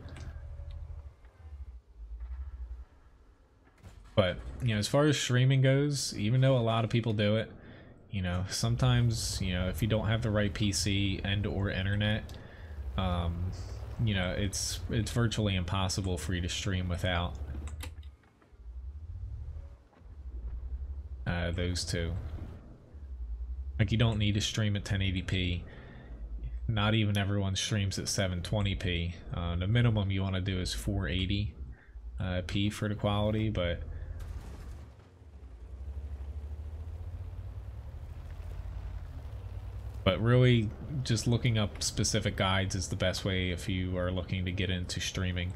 But, you know, as far as streaming goes, even though a lot of people do it, you know, sometimes, you know, if you don't have the right PC and or internet, you know, it's virtually impossible for you to stream without those two. Like, you don't need to stream at 1080p. Not even everyone streams at 720p. The minimum you want to do is 480p for the quality, but really just looking up specific guides is the best way if you are looking to get into streaming.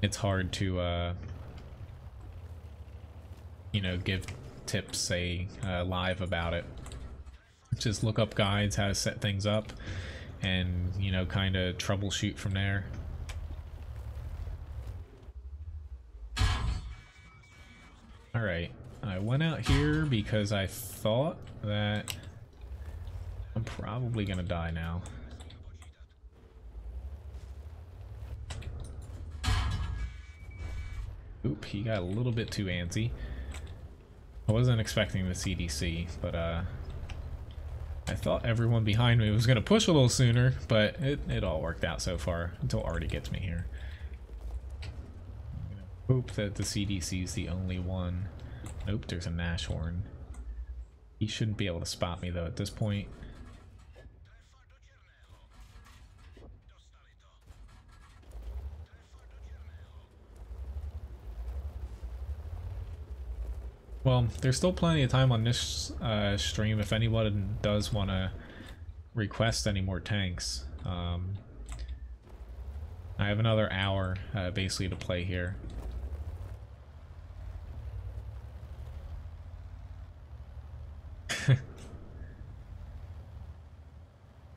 It's hard to you know, give tips, say, live about it. Just look up guides, how to set things up, and, you know, kind of troubleshoot from there. Alright, I went out here because I thought that I'm probably gonna die now. Oop, he got a little bit too antsy. I wasn't expecting the CDC, but I thought everyone behind me was gonna push a little sooner, but it all worked out so far until Artie gets me here. I'm gonna hope that the CDC is the only one. Nope, there's a Nashorn. He shouldn't be able to spot me though at this point. Well, there's still plenty of time on this stream if anyone does want to request any more tanks. I have another hour basically to play here.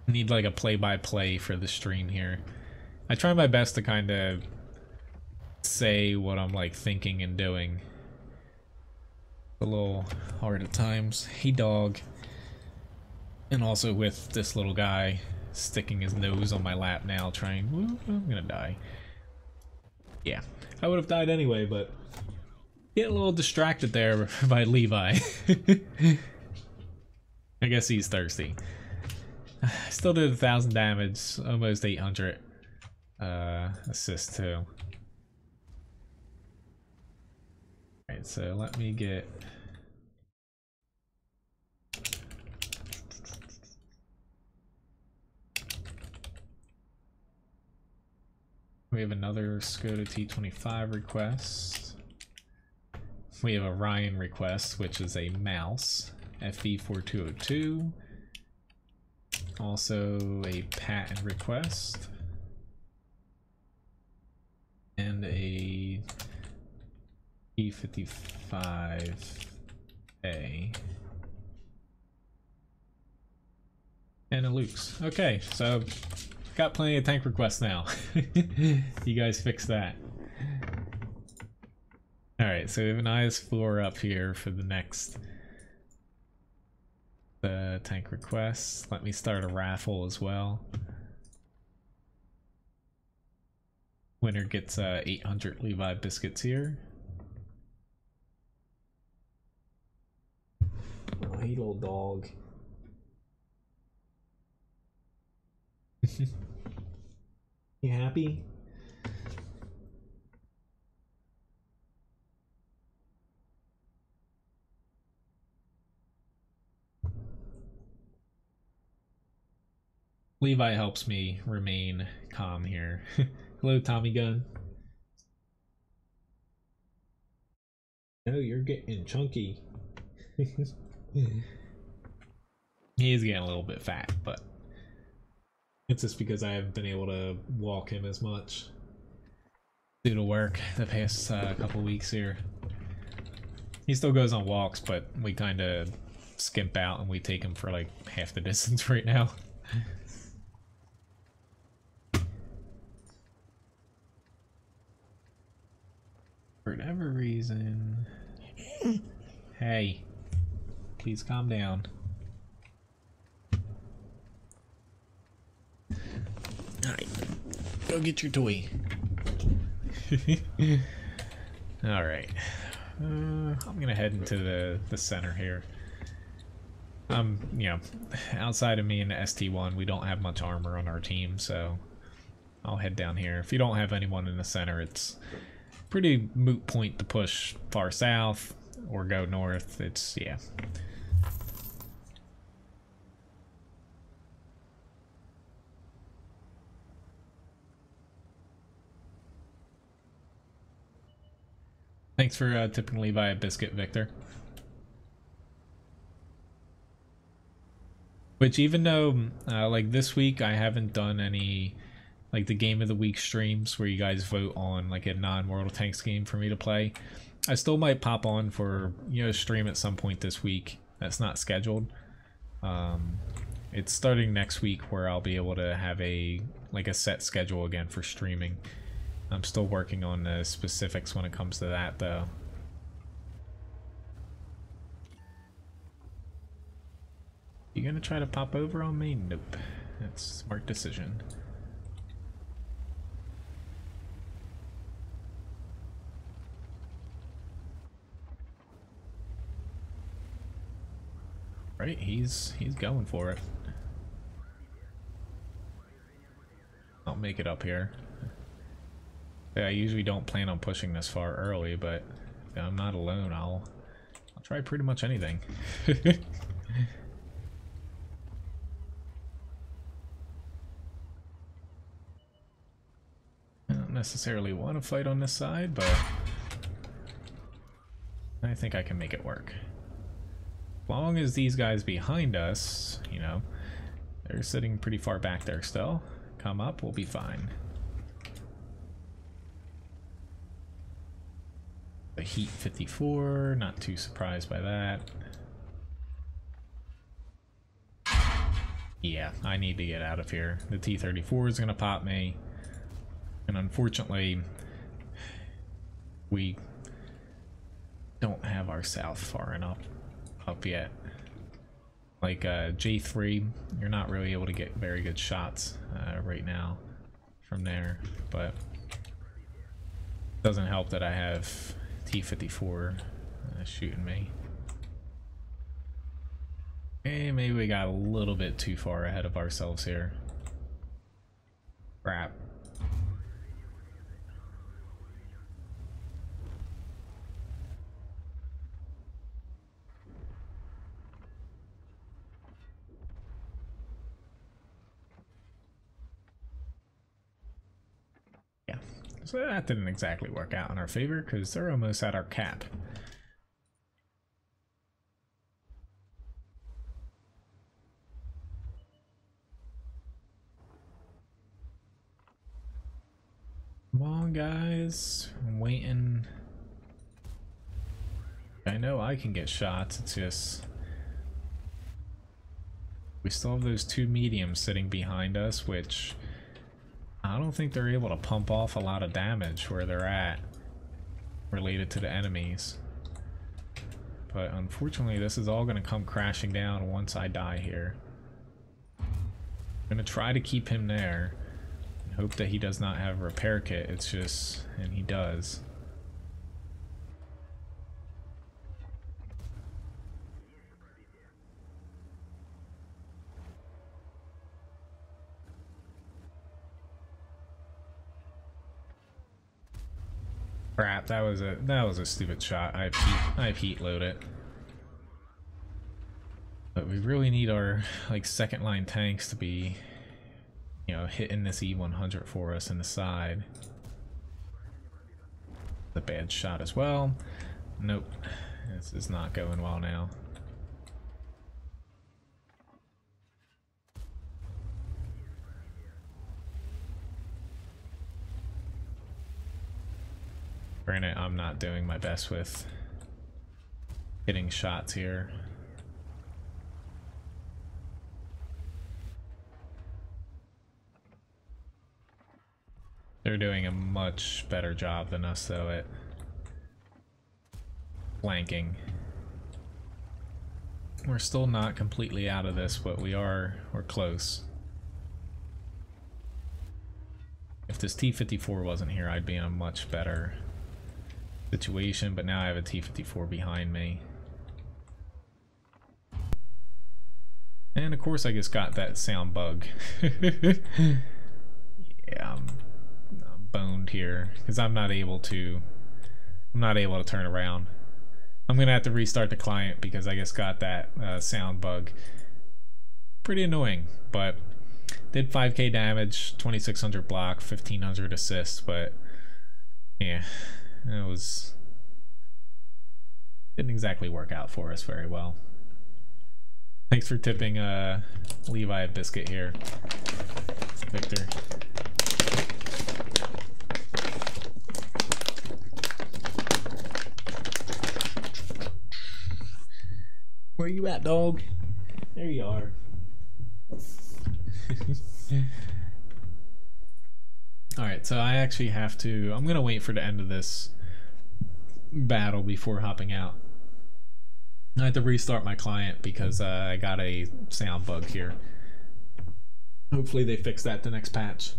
Need like a play-by-play for the stream here. I try my best to kind of say what I'm like thinking and doing. A little hard at times. Hey dog. And also with this little guy sticking his nose on my lap now trying, well, I'm gonna die. Yeah, I would have died anyway, but getting a little distracted there by Levi. I guess he's thirsty. Still did 1,000 damage, almost 800 assist too. Alright, so let me get... We have another Skoda T25 request. We have a Ryan request, which is a mouse, FV4202. Also a patent request. And a T55A. And a Luke's. Okay, so got plenty of tank requests now. You guys fix that. Alright, so we have an IS-4 up here for the next tank requests. Let me start a raffle as well. Winner gets 800 Levi biscuits here. Oh, hey little dog. You happy? Levi helps me remain calm here. Hello, Tommy Gun. No, you're getting chunky. He is getting a little bit fat, but it's just because I haven't been able to walk him as much due to work the past couple weeks here. He still goes on walks, but we kind of skimp out and we take him for like half the distance right now. For whatever reason. Hey, please calm down. Alright, go get your toy. Alright. I'm gonna head into the center here. You know, outside of me and the ST1, we don't have much armor on our team, so I'll head down here. If you don't have anyone in the center, it's pretty moot point to push far south or go north. It's, yeah. Thanks for tipping Levi a biscuit, Victor. Which, even though like this week I haven't done any like the game of the week streams where you guys vote on like a non-World of Tanks game for me to play, I still might pop on for, you know, stream at some point this week that's not scheduled. It's starting next week where I'll be able to have a set schedule again for streaming. I'm still working on the specifics when it comes to that though. You gonna try to pop over on me? Nope. That's a smart decision. Right, he's going for it. I'll make it up here. Yeah, I usually don't plan on pushing this far early, but if I'm not alone, I'll try pretty much anything. I don't necessarily want to fight on this side, but I think I can make it work. As long as these guys behind us, you know, they're sitting pretty far back there still, come up, we'll be fine. The Heat 54, not too surprised by that. Yeah, I need to get out of here. The T-34 is gonna pop me. And unfortunately, we don't have our south far enough up yet. Like J3, you're not really able to get very good shots right now from there, but it doesn't help that I have T-54 shooting me. Okay, maybe we got a little bit too far ahead of ourselves here. Crap. Yeah, so that didn't exactly work out in our favor because they're almost at our cap. Come on, guys. I'm waiting. I know I can get shots. It's just we still have those two mediums sitting behind us, which I don't think they're able to pump off a lot of damage where they're at related to the enemies. But unfortunately, this is all going to come crashing down once I die here. I'm going to try to keep him there. Hope that he does not have a repair kit. It's just, and he does. Crap, that was a stupid shot. I've heat loaded. But we really need our like second line tanks to be you know, hitting this E100 for us in the side. The bad shot as well. Nope, this is not going well now. Granted, I'm not doing my best with hitting shots here. They're doing a much better job than us, though, at flanking. We're still not completely out of this, but we're close. If this T-54 wasn't here, I'd be in a much better situation, but now I have a T-54 behind me. And of course I just got that sound bug. Yeah, I'm boned here because I'm not able to turn around. I'm gonna have to restart the client because I just got that sound bug. Pretty annoying, but did 5k damage, 2600 block, 1500 assist, but yeah, it didn't exactly work out for us very well. Thanks for tipping Levi a biscuit here, Victor. Where you at, dog? There you are. Alright, so I actually have to... I'm gonna wait for the end of this battle before hopping out. I had to restart my client because I got a sound bug here. Hopefully they fix that the next patch.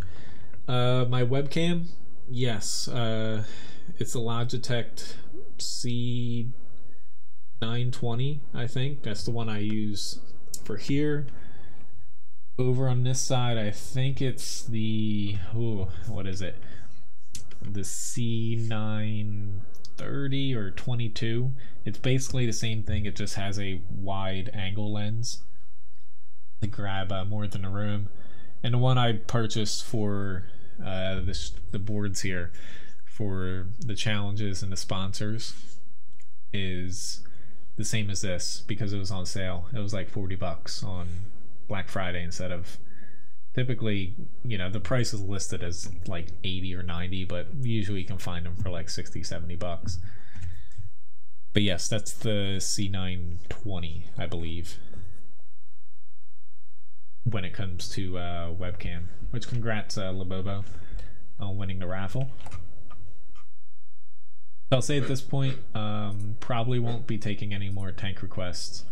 My webcam, yes, it's a Logitech C920, I think. That's the one I use for here. Over on this side, I think it's the, what is it? The C930 or 22. It's basically the same thing, it just has a wide angle lens to grab more than a room. And the one I purchased for the boards here for the challenges and the sponsors is the same as this because it was on sale. It was like 40 bucks on Black Friday instead of, typically, you know, the price is listed as like 80 or 90, but usually you can find them for like 60, 70 bucks. But yes, that's the C920, I believe, when it comes to webcam. Which, congrats, Labobo, on winning the raffle. I'll say at this point, probably won't be taking any more tank requests.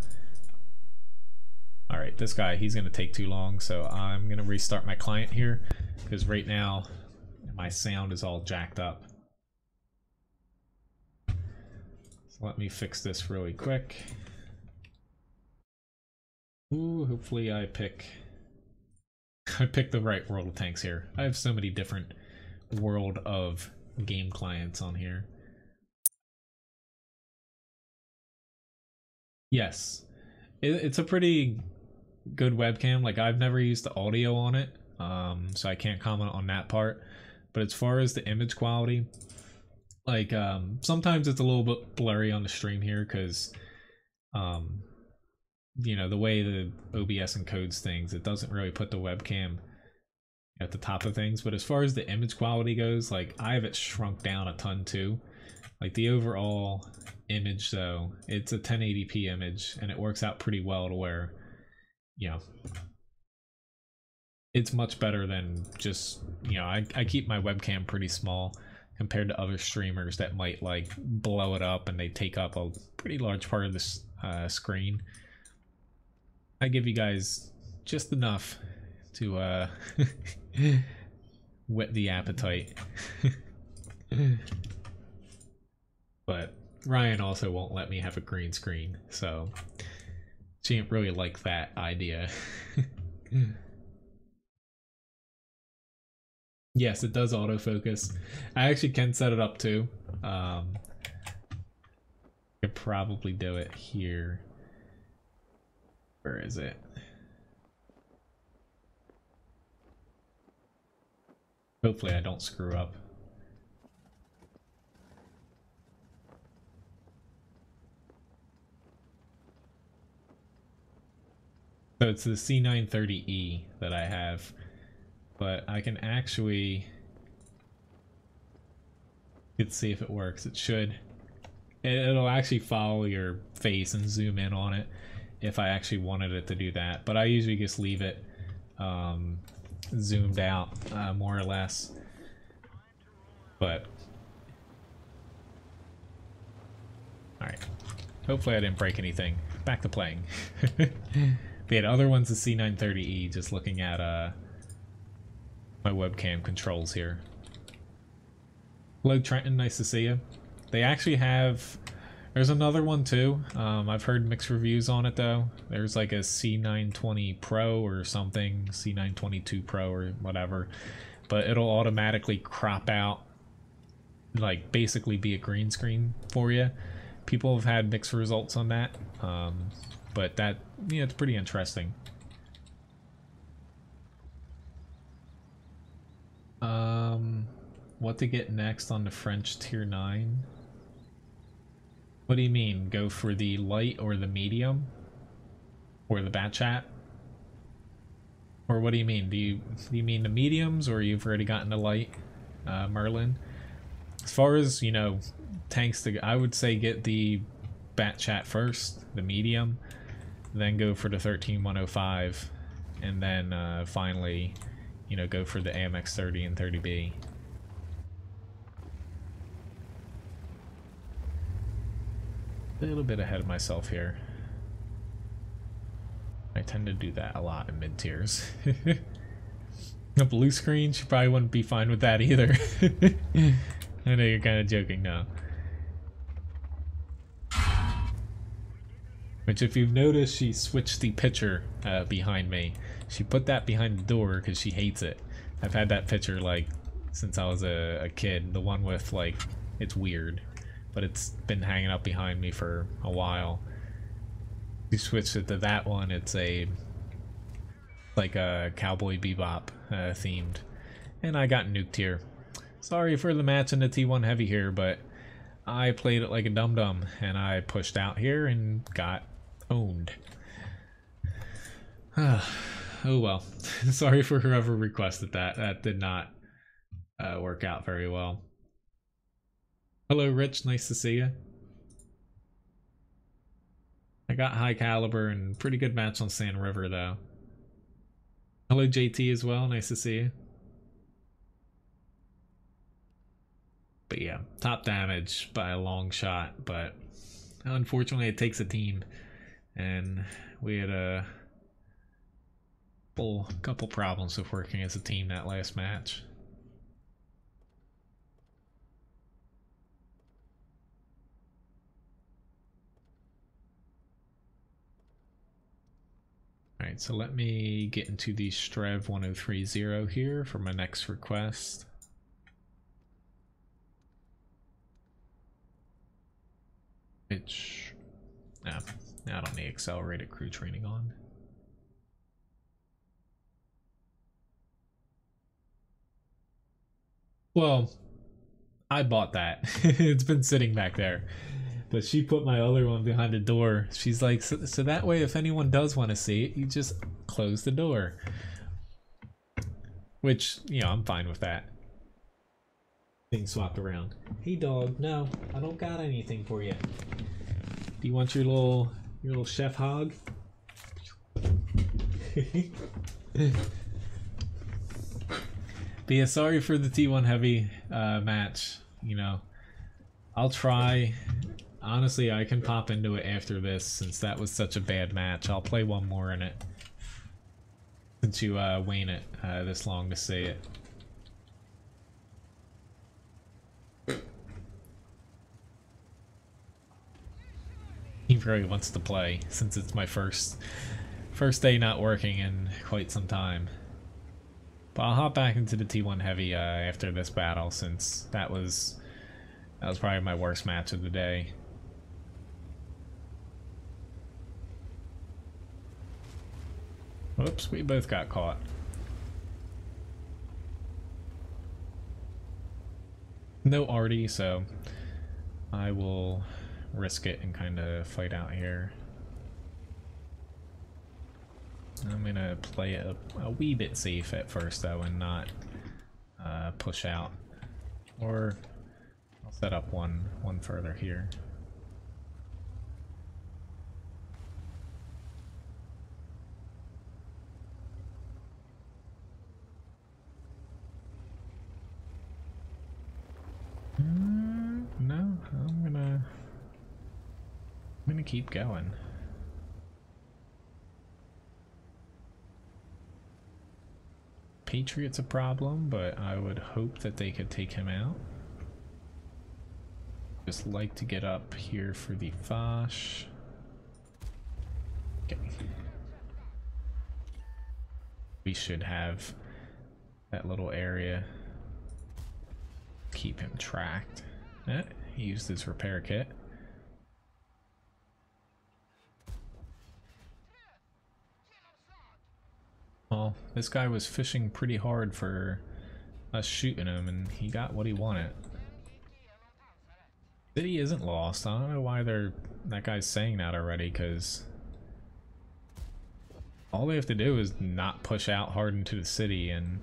Alright, this guy, he's going to take too long, so I'm going to restart my client here, because right now my sound is all jacked up. So let me fix this really quick. Ooh, hopefully I pick the right World of Tanks here. I have so many different World of game clients on here. Yes, it's a pretty good webcam. Like, I've never used the audio on it, so I can't comment on that part. But as far as the image quality, like, sometimes it's a little bit blurry on the stream here because, you know, the way the OBS encodes things, it doesn't really put the webcam at the top of things. But as far as the image quality goes, like, I have it shrunk down a ton too. Like, the overall image, though, it's a 1080p image, and it works out pretty well to where, you know, it's much better than just, you know, I keep my webcam pretty small compared to other streamers that might, like, blow it up and they take up a pretty large part of this screen. I give you guys just enough to whet the appetite. But Ryan also won't let me have a green screen, so she didn't really like that idea. Yes, it does autofocus. I actually can set it up too. I could probably do it here. Where is it? Hopefully I don't screw up. So it's the C930E that I have, but I can actually, let's see if it works. It should. It'll actually follow your face and zoom in on it if I actually wanted it to do that, but I usually just leave it zoomed out more or less. But alright, hopefully I didn't break anything. Back to playing. The other one's the C930E, just looking at my webcam controls here. Hello Trenton, nice to see you. They actually have, there's another one too. I've heard mixed reviews on it though. There's like a C920 Pro or something, C922 Pro or whatever, but it'll automatically crop out, like basically be a green screen for you. People have had mixed results on that, but that, yeah, it's pretty interesting. What to get next on the French Tier 9? What do you mean? Go for the light or the medium? Or the bat chat? Or what do you mean? Do you mean the mediums, or you've already gotten the light, Merlin? As far as, you know, tanks to, I would say get the bat chat first, the medium, then go for the 13105, and then finally, you know, go for the AMX 30 and 30B. A little bit ahead of myself here. I tend to do that a lot in mid tiers. A blue screen, she probably wouldn't be fine with that either. I know you're kind of joking now. Which, if you've noticed, she switched the picture behind me. She put that behind the door because she hates it. I've had that picture like since I was a kid. The one with like, it's weird, but it's been hanging up behind me for a while. You switched it to that one. It's a like a Cowboy Bebop themed, and I got nuked here. Sorry for the match in the T1 heavy here, but I played it like a dum-dum, and I pushed out here and got owned. Oh well. Sorry for whoever requested that. That did not work out very well. Hello Rich, nice to see you. I got high caliber and pretty good match on Sand River though. Hello JT as well, nice to see you. But yeah, top damage by a long shot, but unfortunately it takes a team, and we had a couple problems with working as a team that last match. Alright, so let me get into the Strev 1030 here for my next request. Which, I don't need accelerated crew training on. Well, I bought that. It's been sitting back there. But she put my other one behind the door. She's like, so that way if anyone does want to see it, you just close the door. Which, you know, I'm fine with that. Being swapped around. Hey dog, no, I don't got anything for you. Do you want your little chef hog? But yeah, sorry for the T1 heavy match. You know, I'll try. Honestly, I can pop into it after this since that was such a bad match. I'll play one more in it since you wait it this long to see it. He really wants to play since it's my first day not working in quite some time. But I'll hop back into the T1 heavy after this battle since that was probably my worst match of the day. Whoops, we both got caught. no arty, so I will risk it and kind of fight out here. I'm gonna play it a wee bit safe at first though and not push out. Or I'll set up one further here. No, I'm gonna keep going. Patriot's a problem, but I would hope that they could take him out. Just like to get up here for the Foch. Okay. We should have that little area. Keep him tracked. He used his repair kit. Well, this guy was fishing pretty hard for us shooting him, and he got what he wanted. City isn't lost. I don't know why that guy's saying that already, because all they have to do is not push out hard into the city, and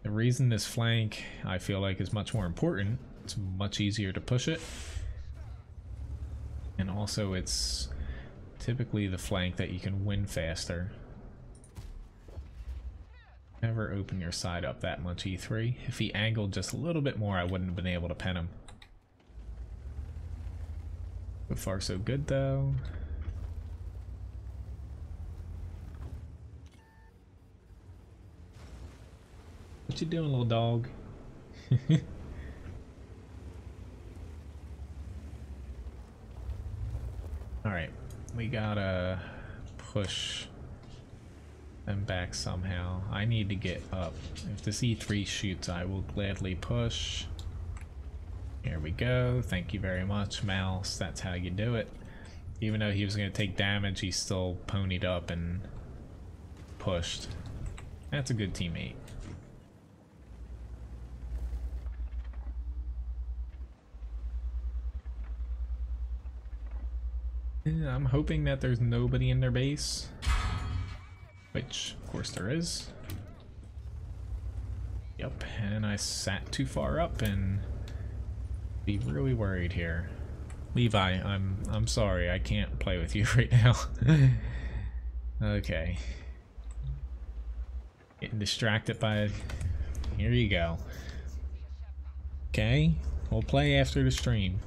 the reason this flank I feel like is much more important, it's much easier to push it, and also it's typically the flank that you can win faster. Never open your side up that much, E3. If he angled just a little bit more, I wouldn't have been able to pen him. So far so good though. What you doing, little dog? Alright, we gotta push them back somehow. I need to get up. If this E3 shoots, I will gladly push. Here we go. Thank you very much, Mouse. That's how you do it. Even though he was going to take damage, he still ponied up and pushed. That's a good teammate. Yeah, I'm hoping that there's nobody in their base. Which, of course, there is. Yep, and I sat too far up and be really worried here. Levi, I'm sorry, I can't play with you right now. Okay. Getting distracted by... Here you go. Okay, we'll play after the stream.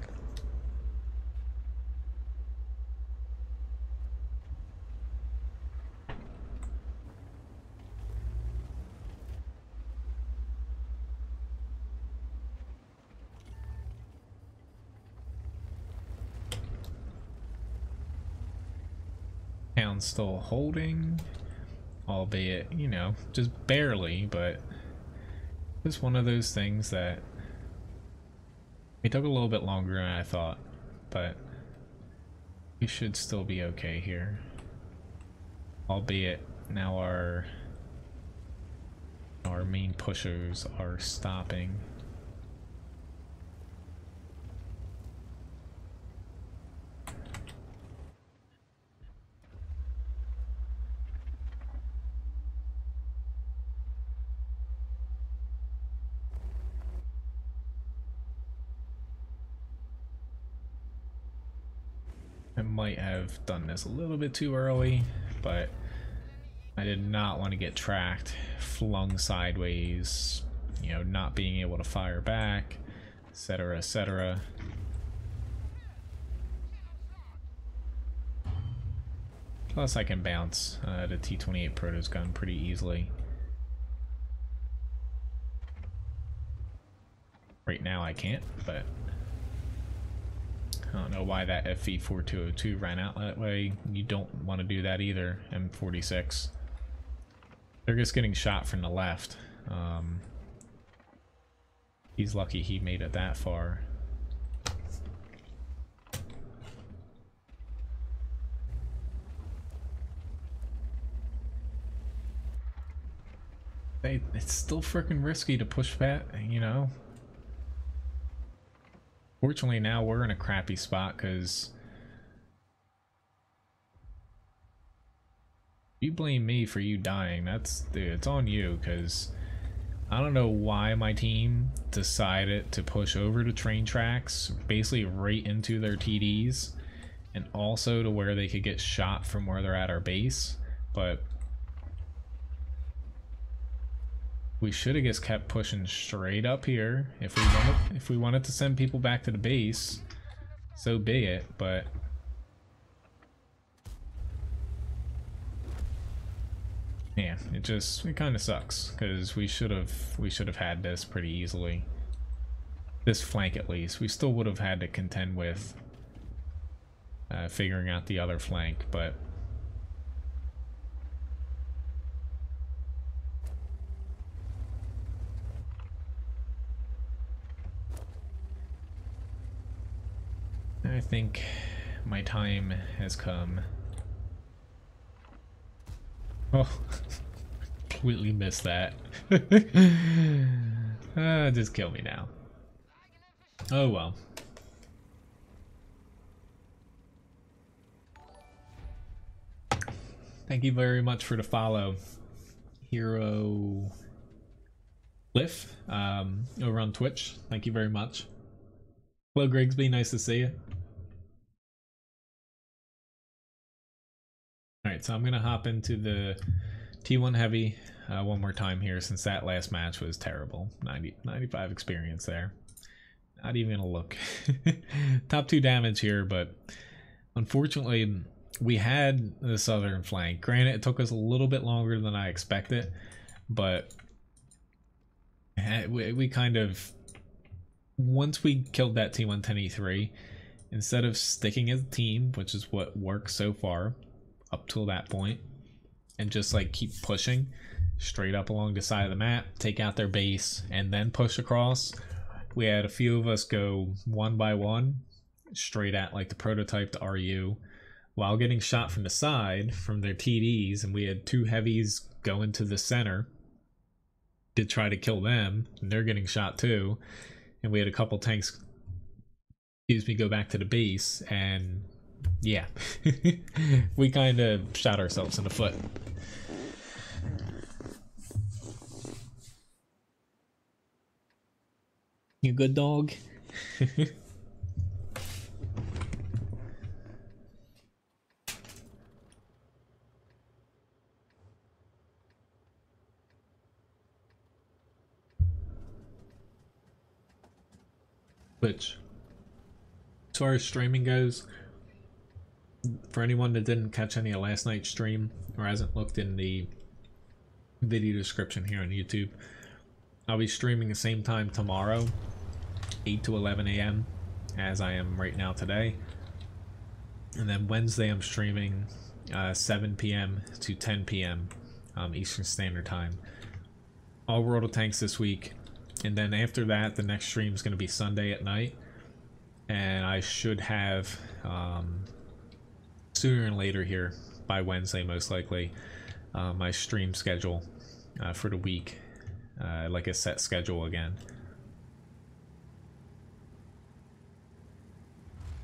Town's still holding, albeit, you know, just barely, but it's one of those things that it took a little bit longer than I thought, but we should still be okay here. Albeit now our main pushers are stopping. I might have done this a little bit too early, but I did not want to get tracked, flung sideways, you know, not being able to fire back, etc., etc. Plus I can bounce the T-28 Proto's gun pretty easily. Right now I can't, but I don't know why that FV4202 ran out that way. You don't want to do that either, M46. They're just getting shot from the left. He's lucky he made it that far. It's still freaking risky to push back, you know? Fortunately, now we're in a crappy spot because you blame me for you dying. Dude, it's on you because I don't know why my team decided to push over to train tracks, basically right into their TDs, and also to where they could get shot from where they're at our base, but we should have just kept pushing straight up here. If we wanted to send people back to the base, so be it, but yeah, it kind of sucks because we should have had this pretty easily. This flank at least. We still would have had to contend with figuring out the other flank, but I think my time has come. Oh, completely missed that. Just kill me now. Oh well. Thank you very much for the follow, Hero Cliff, over on Twitch. Thank you very much. Hello, Grigsby. Nice to see you. Alright, so I'm going to hop into the T1 Heavy one more time here since that last match was terrible. 95 experience there. Not even going to look. Top 2 damage here, but unfortunately we had the southern flank. Granted, it took us a little bit longer than I expected, but we kind of, once we killed that T1 10E3, instead of sticking as a team, which is what worked so far up till that point, and just like keep pushing straight up along the side of the map, take out their base, and then push across, we had a few of us go one by one straight at like the prototype to RU while getting shot from the side from their TDs, and we had 2 heavies go into the center to try to kill them, and they're getting shot too, and we had a couple tanks, excuse me, go back to the base, and yeah, we kind of shot ourselves in the foot. You good, dog? Which, as far as streaming goes, for anyone that didn't catch any of last night's stream or hasn't looked in the video description here on YouTube, I'll be streaming the same time tomorrow, 8 to 11 a.m. as I am right now today. And then Wednesday I'm streaming 7 p.m. to 10 p.m. Eastern Standard Time. All World of Tanks this week. And then after that, the next stream is going to be Sunday at night. And I should have, sooner and later here, by Wednesday most likely, my stream schedule for the week. Like a set schedule again.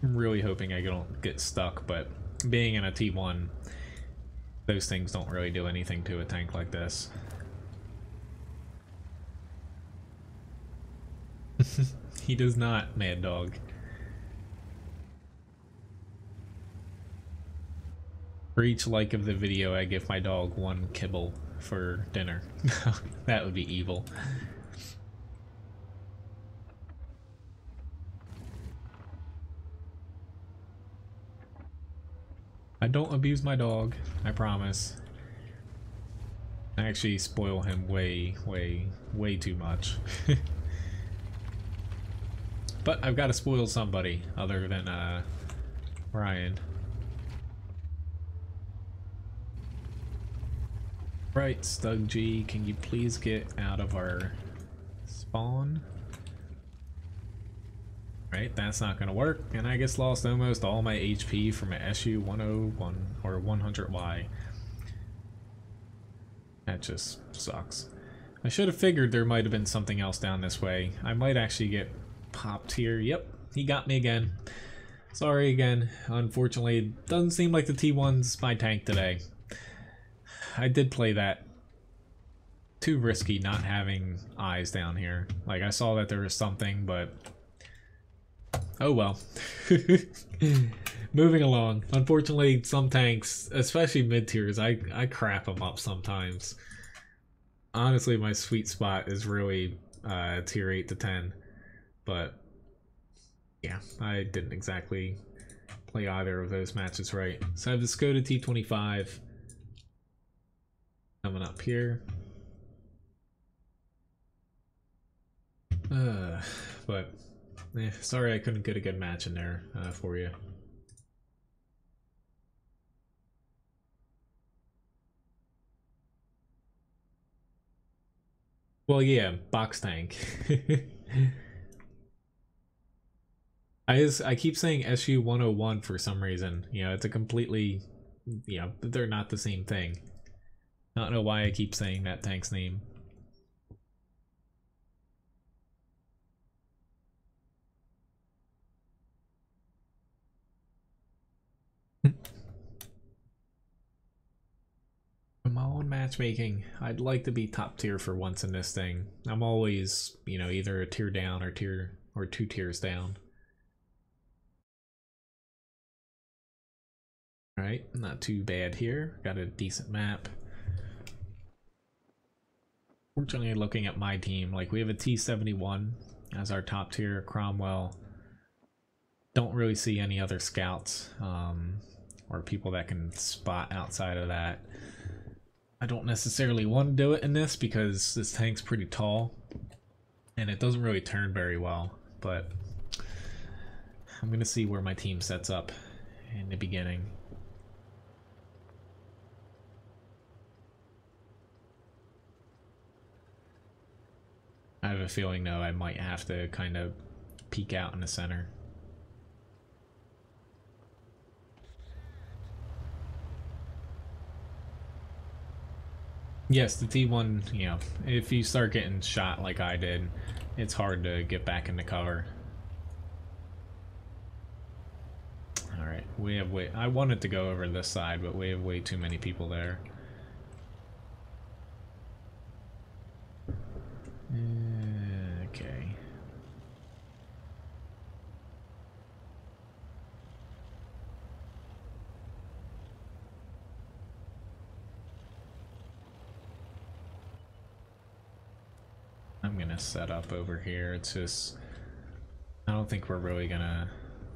I'm really hoping I don't get stuck, but being in a T1, those things don't really do anything to a tank like this. He does not, Mad Dog. For each like of the video, I give my dog 1 kibble for dinner. That would be evil. I don't abuse my dog, I promise. I actually spoil him way too much. But I've got to spoil somebody other than Ryan. Right, Stug G, can you please get out of our spawn? Right, that's not gonna work, and I just lost almost all my HP from an SU 101 or 100Y. That just sucks. I should have figured there might have been something else down this way. I might actually get popped here. Yep, he got me again. Sorry again. Unfortunately, it doesn't seem like the T1's my tank today. I did play that. Too risky not having eyes down here. Like, I saw that there was something, but... oh well. Moving along. Unfortunately, some tanks, especially mid-tiers, I crap them up sometimes. Honestly, my sweet spot is really tier 8 to 10. But, yeah, I didn't exactly play either of those matches right. So I have the Cody T25 coming up here. But sorry I couldn't get a good match in there for you. Well, yeah, box tank. I keep saying SU 101 for some reason. You know, it's a completely, you know, they're not the same thing. I don't know why I keep saying that tank's name. My own matchmaking. I'd like to be top tier for once in this thing. I'm always, you know, either a tier down or 2 tiers down. Alright, not too bad here. Got a decent map. Fortunately, looking at my team, like we have a T71 as our top tier, Cromwell. Don't really see any other scouts or people that can spot outside of that. I don't necessarily want to do it in this because this tank's pretty tall and it doesn't really turn very well, but I'm gonna see where my team sets up in the beginning. I have a feeling though I might have to kind of peek out in the center. Yes, the T1, you know, if you start getting shot like I did, it's hard to get back into cover. Alright, we have I wanted to go over this side, but we have way too many people there. Okay. I'm gonna set up over here. It's just, I don't think we're really gonna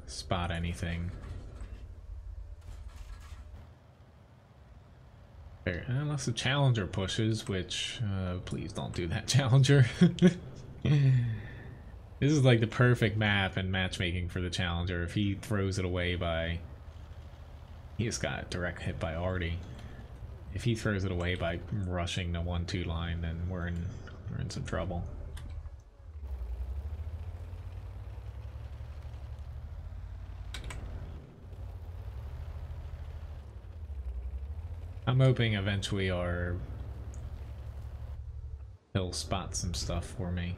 spot anything. There, unless the Challenger pushes, which, please don't do that, Challenger. This is like the perfect map and matchmaking for the Challenger. If he throws it away by... he just got direct hit by Artie. If he throws it away by rushing the 1-2 line, then we're in some trouble. I'm hoping eventually he'll spot some stuff for me.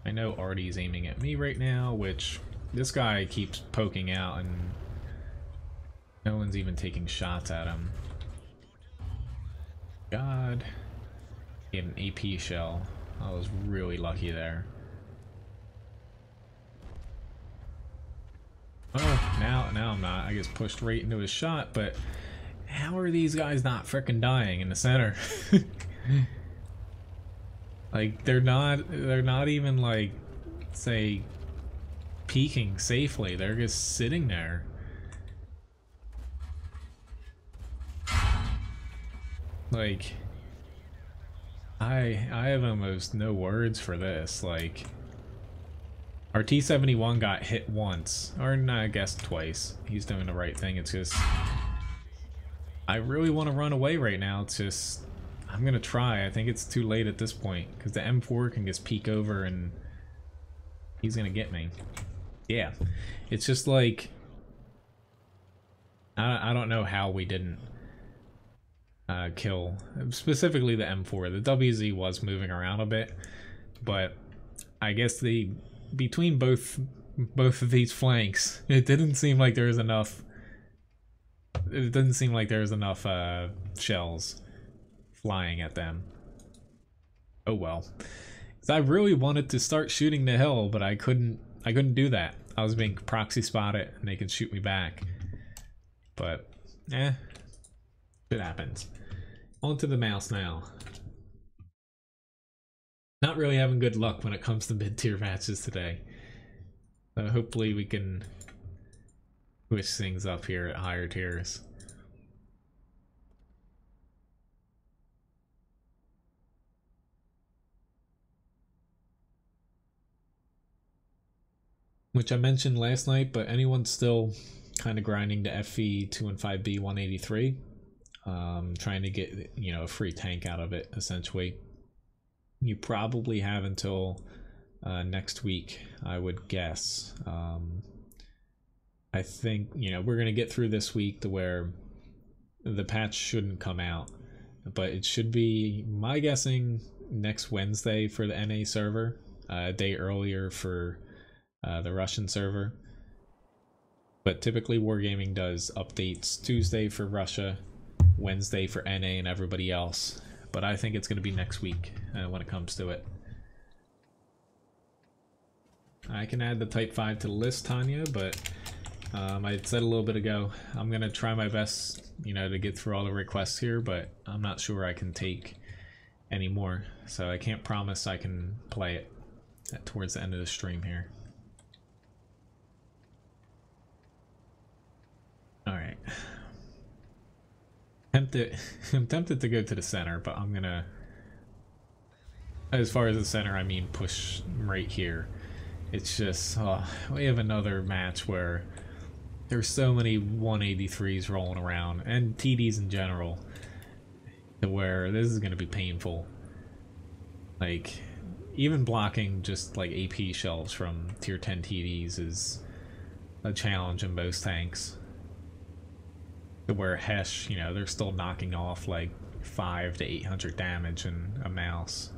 I know Artie's aiming at me right now, which this guy keeps poking out and no one's even taking shots at him. God. He had an AP shell. I was really lucky there. Oh, now I'm not. I just pushed right into his shot, but how are these guys not frickin' dying in the center? Like, they're not even, like, say, peeking safely. They're just sitting there. Like, I have almost no words for this. Like, our T-71 got hit once, or no, I guess twice. He's doing the right thing. It's just, I really want to run away right now. It's just, I'm gonna try. I think it's too late at this point because the M4 can just peek over and he's gonna get me. Yeah, it's just like, I don't know how we didn't kill specifically the M4. The WZ was moving around a bit, but I guess between both of these flanks, it didn't seem like there was enough. It doesn't seem like there's enough shells flying at them. Oh well. 'Cause I really wanted to start shooting the hill, but I couldn't do that. I was being proxy spotted and they could shoot me back. But it happens. On to the mouse now. Not really having good luck when it comes to mid-tier matches today. So hopefully we can push things up here at higher tiers. Which I mentioned last night, but anyone still kind of grinding to FE 2 and 5B 183, trying to get, you know, a free tank out of it, essentially. You probably have until next week, I would guess. I think, you know, we're going to get through this week to where the patch shouldn't come out, but it should be, my guessing, next Wednesday for the NA server, a day earlier for the Russian server. But typically Wargaming does updates Tuesday for Russia, Wednesday for NA and everybody else. But I think it's going to be next week when it comes to it. I can add the Type 5 to the list, Tanya, but I said a little bit ago, I'm going to try my best, you know, to get through all the requests here, but I'm not sure I can take any more. So I can't promise I can play it towards the end of the stream here. Alright. I'm tempted to go to the center, but I'm gonna, as far as the center, I mean push right here. It's just, we have another match where there's so many 183s rolling around, and TDs in general, to where this is gonna be painful. Like, even blocking just like AP shells from tier 10 TDs is a challenge in most tanks. To where Hesh, you know, they're still knocking off like 500 to 800 damage in a mouse,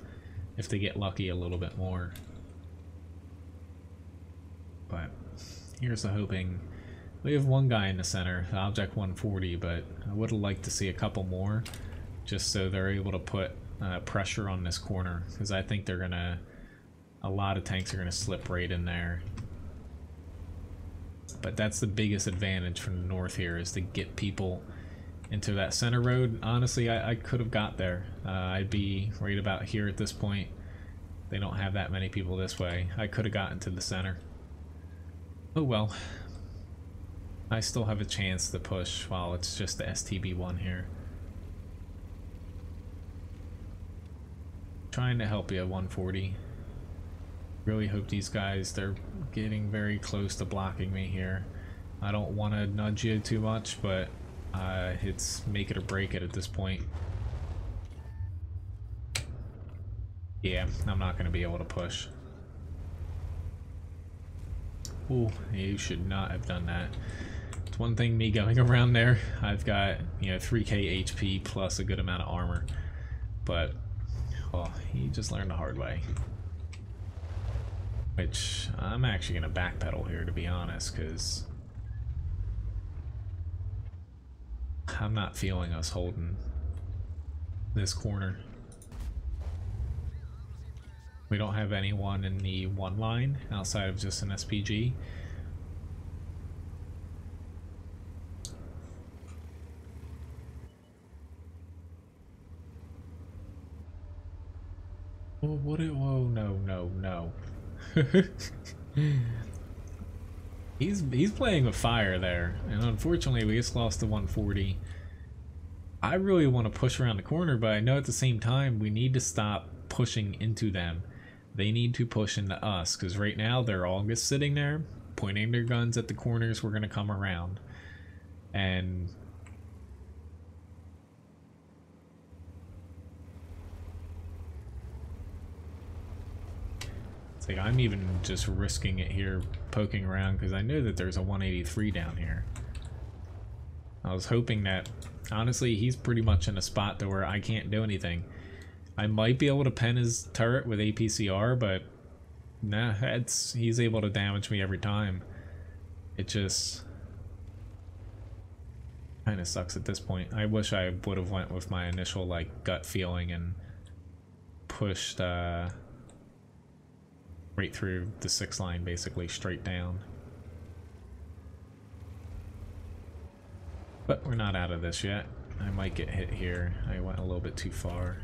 if they get lucky a little bit more. But here's the hoping. We have one guy in the center, Object 140, but I would have liked to see a couple more, just so they're able to put pressure on this corner, because I think they're gonna, a lot of tanks are gonna slip right in there. But that's the biggest advantage from the north here, is to get people into that center road. Honestly, I could have got there. I'd be right about here at this point. They don't have that many people this way. I could have gotten to the center. Oh well. I still have a chance to push while it's just the STB1 here. Trying to help you at 140. Really hope these guys, they're getting very close to blocking me here. I don't want to nudge you too much, but it's make it or break it at this point. Yeah, I'm not going to be able to push. Ooh, you should not have done that. It's one thing me going around there. I've got, you know, 3k HP plus a good amount of armor. But, oh, he just learned the hard way. Which, I'm actually going to backpedal here, to be honest, because I'm not feeling us holding this corner. We don't have anyone in the one line outside of just an SPG. Oh, what? Oh, no. He's playing with fire there, and unfortunately we just lost to 140. I really want to push around the corner, but I know at the same time we need to stop pushing into them. They need to push into us, because right now they're all just sitting there pointing their guns at the corners we're going to come around. And it's like I'm even just risking it here, poking around, because I know that there's a 183 down here. I was hoping that, honestly, he's pretty much in a spot to where I can't do anything. I might be able to pen his turret with APCR, but Nah, he's able to damage me every time. It just kind of sucks at this point. I wish I would have went with my initial like gut feeling and pushed right through the 6 line, basically straight down. But we're not out of this yet. I might get hit here. I went a little bit too far.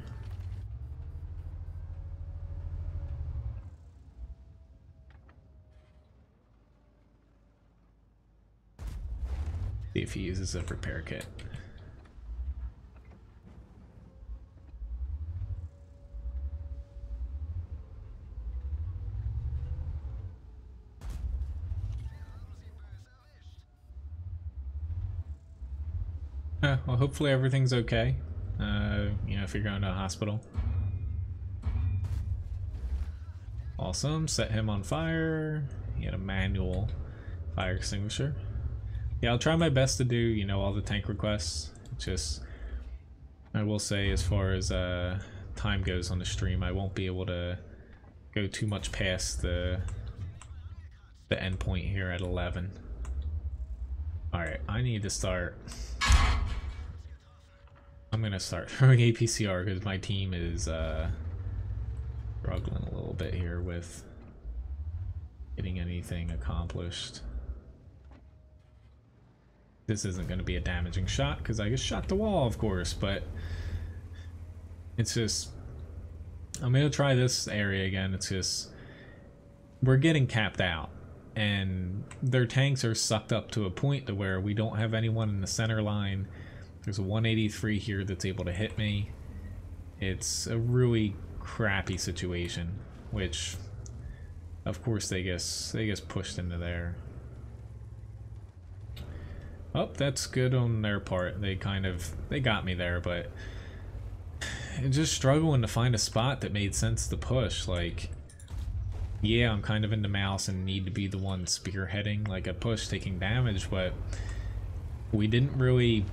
See if he uses a repair kit. Well, hopefully everything's okay. You know, if you're going to a hospital. Awesome. Set him on fire. He had a manual fire extinguisher. Yeah, I'll try my best to do, you know, all the tank requests. Just, I will say, as far as time goes on the stream, I won't be able to go too much past the end point here at 11. Alright, I need to start. I'm gonna start throwing APCR because my team is struggling a little bit here with getting anything accomplished. This isn't going to be a damaging shot because I just shot the wall, of course, but it's just, I'm going to try this area again. It's just, we're getting capped out and their tanks are sucked up to a point to where we don't have anyone in the center line. There's a 183 here that's able to hit me. It's a really crappy situation, which of course they get pushed into there. Oh, that's good on their part. They got me there, but just struggling to find a spot that made sense to push. Like, yeah, I'm kind of into mouse and need to be the one spearheading like a push, taking damage, but we didn't really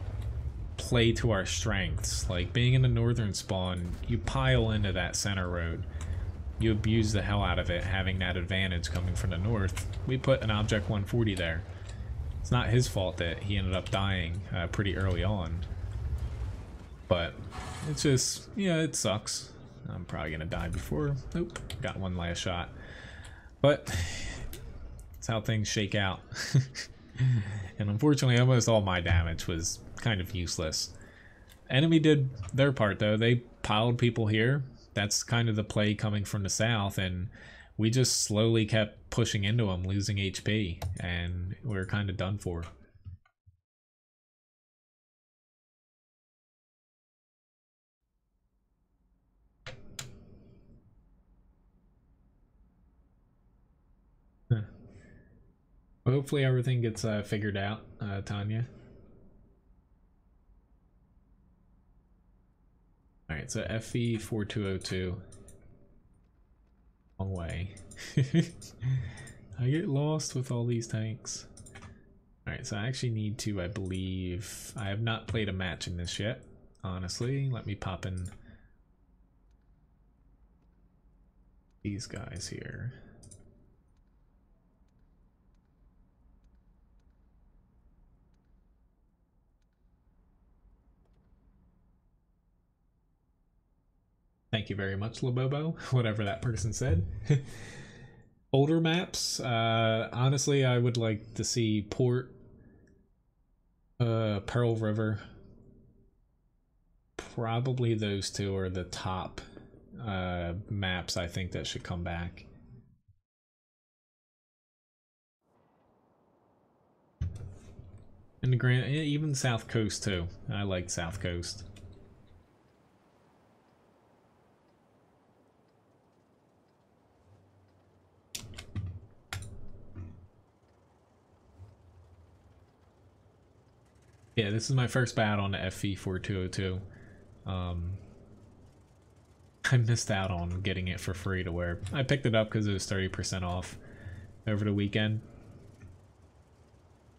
play to our strengths. Like, being in the northern spawn, you pile into that center road. You abuse the hell out of it, having that advantage coming from the north. We put an Object 140 there. It's not his fault that he ended up dying pretty early on. But it's just, yeah, it sucks. I'm probably gonna die before. Nope, got one last shot. But it's how things shake out. And unfortunately, almost all my damage was kind of useless. Enemy did their part though. They piled people here. That's kind of the play coming from the south, and we just slowly kept pushing into them, losing HP, and we were kind of done for. Huh. Well, hopefully everything gets figured out, Tanya. Alright, so FE4202. Long way. I get lost with all these tanks. Alright, so I actually need to, I believe, I have not played a match in this yet, honestly. Let me pop in these guys here. Thank you very much, Labobo, whatever that person said. Older maps, honestly, I would like to see Port, Pearl River. Probably those two are the top maps I think that should come back. And the Grand, even South Coast too. I like South Coast. Yeah, this is my first battle on the FE4202. I missed out on getting it for free to where I picked it up because it was 30% off over the weekend.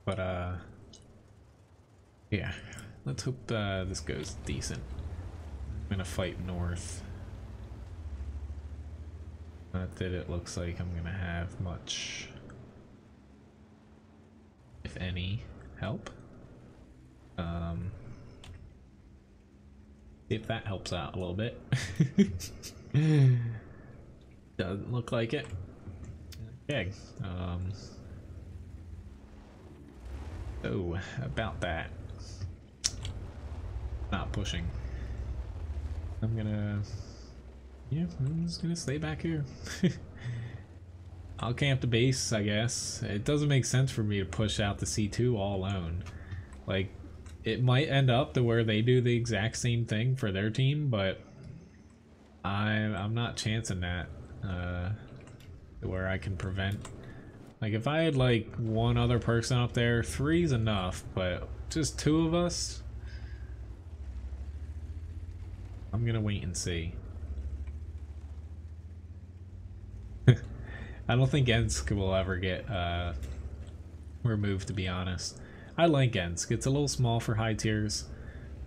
But yeah, let's hope this goes decent. I'm gonna fight north. Not that it looks like I'm gonna have much, if any, help. If that helps out a little bit. Doesn't look like it. Okay. Oh, about that. Not pushing. I'm gonna... Yeah, I'm just gonna stay back here. I'll camp the base, I guess. It doesn't make sense for me to push out the C2 all alone. Like, it might end up to where they do the exact same thing for their team, but I'm not chancing that. Where I can prevent. Like, if I had like one other person up there, 3's enough, but just 2 of us, I'm gonna wait and see. I don't think Ensk will ever get removed, to be honest. I like Ensk. It's a little small for high tiers,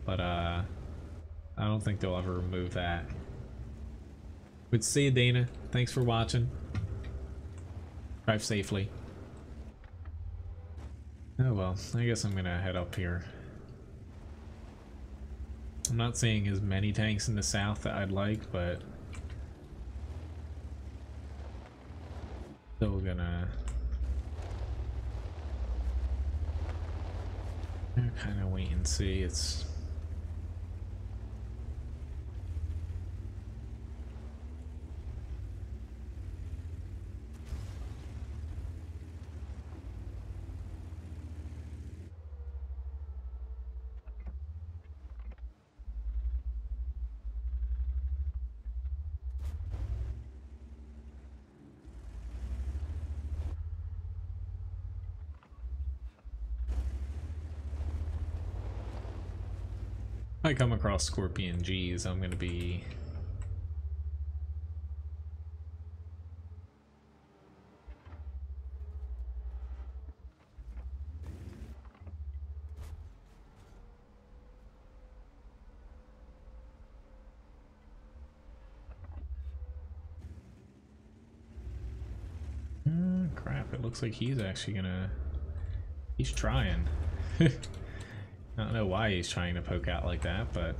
but I don't think they'll ever remove that. But see you, Dana. Thanks for watching. Drive safely. Oh well, I guess I'm gonna head up here. I'm not seeing as many tanks in the south that I'd like, but still gonna kind of wait and see. It's if I come across Scorpion G's, I'm gonna be crap, it looks like he's actually gonna... He's trying. I don't know why he's trying to poke out like that, but...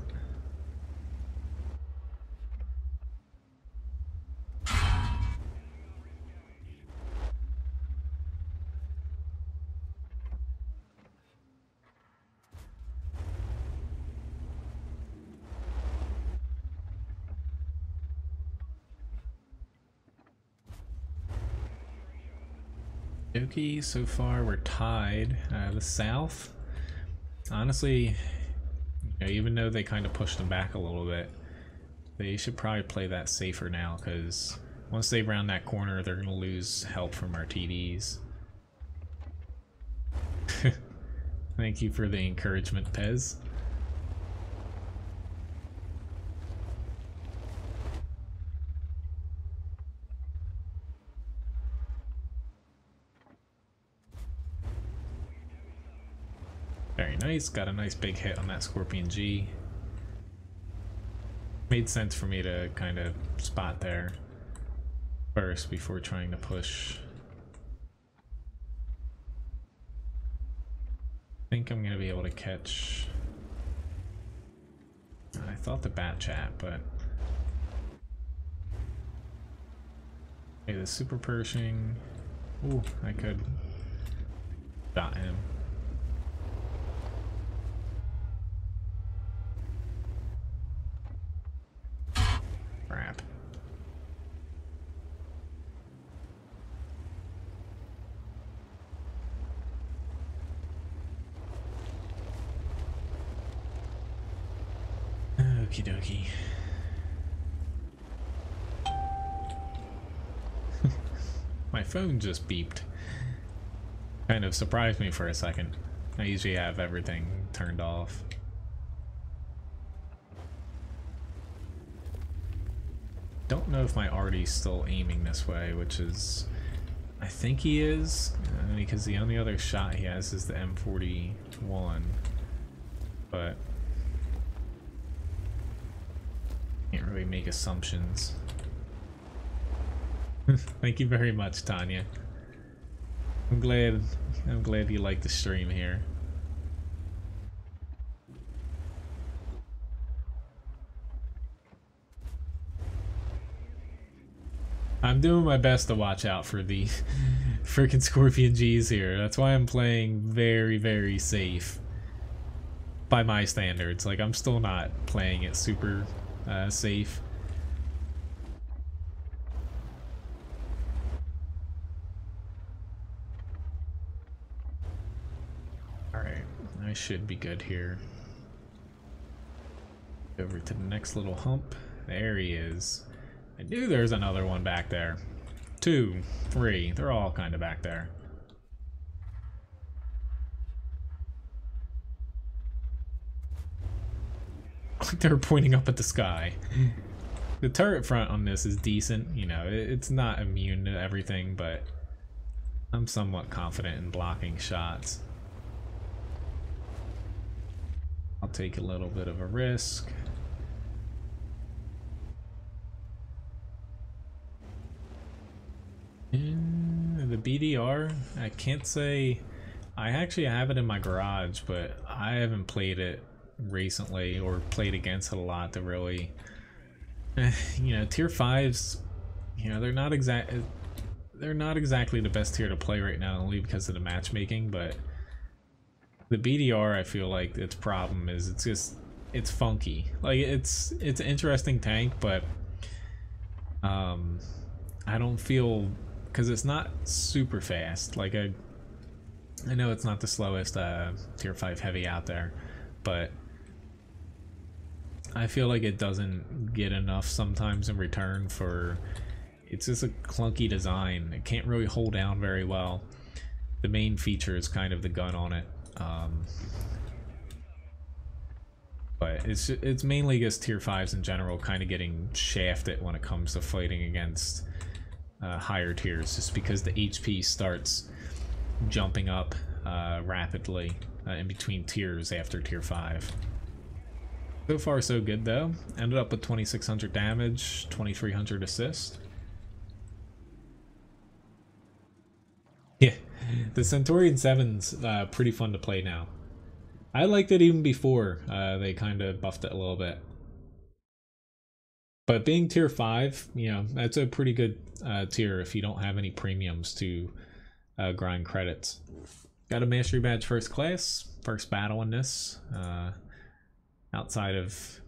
Okay, so far we're tied. The South, honestly, you know, even though they kind of pushed them back a little bit, they should probably play that safer now, because once they round that corner, they're going to lose help from our TDs. Thank you for the encouragement, Pez. Very nice, got a nice big hit on that Scorpion G. Made sense for me to kind of spot there first before trying to push. I think I'm gonna be able to catch... I thought the Bat Chat, but... Okay, the Super Pershing... Ooh, I could... dot him. Crap. Okie dokie. My phone just beeped. Kind of surprised me for a second. I usually have everything turned off. Don't know if my Artie's still aiming this way, which is... I think he is, because the only other shot he has is the M41. But... can't really make assumptions. Thank you very much, Tanya. I'm glad you like the stream here. I'm doing my best to watch out for the freaking Scorpion G's here. That's why I'm playing very, very safe. By my standards. Like, I'm still not playing it super safe. Alright, I should be good here. Over to the next little hump. There he is. I knew there's another one back there. 2, 3, they're all kind of back there. Like they're pointing up at the sky. The turret front on this is decent, you know, it's not immune to everything, but I'm somewhat confident in blocking shots. I'll take a little bit of a risk. And the BDR, I can't say. I actually have it in my garage, but I haven't played it recently or played against it a lot to really. You know, tier 5s, you know, they're not exactly the best tier to play right now, only because of the matchmaking, but the BDR, I feel like its problem is it's funky. Like it's an interesting tank, but I don't feel, because it's not super fast. Like I know it's not the slowest tier 5 heavy out there, but I feel like it doesn't get enough sometimes in return for, it's just a clunky design. It can't really hold down very well. The main feature is kind of the gun on it. But it's mainly just tier 5s in general kind of getting shafted when it comes to fighting against higher tiers, just because the HP starts jumping up rapidly in between tiers after tier 5. So far so good though. Ended up with 2600 damage, 2300 assist. Yeah, the Centaurian 7's pretty fun to play now. I liked it even before they kind of buffed it a little bit. But being tier 5, you know, that's a pretty good tier if you don't have any premiums to grind credits. Got a mastery badge first class, first battle in this. Outside of,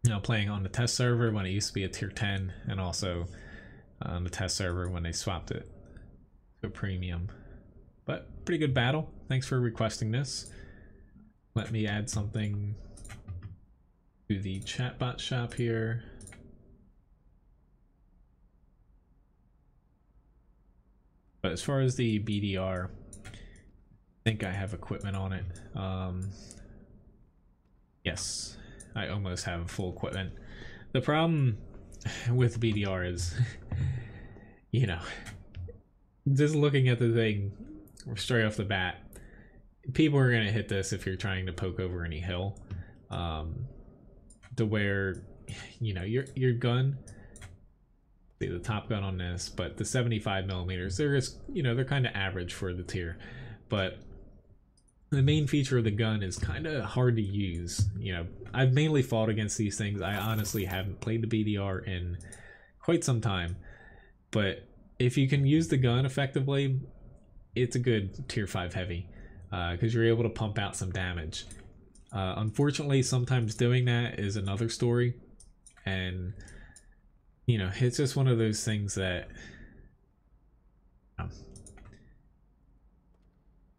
you know, playing on the test server when it used to be a tier 10, and also on the test server when they swapped it to a premium. But pretty good battle. Thanks for requesting this. Let me add something to the chatbot shop here. But as far as the BDR, I think I have equipment on it. Yes, I almost have full equipment. The problem with BDR is, you know, just looking at the thing straight off the bat, people are going to hit this if you're trying to poke over any hill. To where, you know, your gun, see the top gun on this, but the 75 millimeters, they're just, you know, they're kind of average for the tier. But the main feature of the gun is kind of hard to use. You know, I've mainly fought against these things. I honestly haven't played the BDR in quite some time. But if you can use the gun effectively, it's a good tier 5 heavy. Because you're able to pump out some damage. Unfortunately, sometimes doing that is another story. And, you know, it's just one of those things that...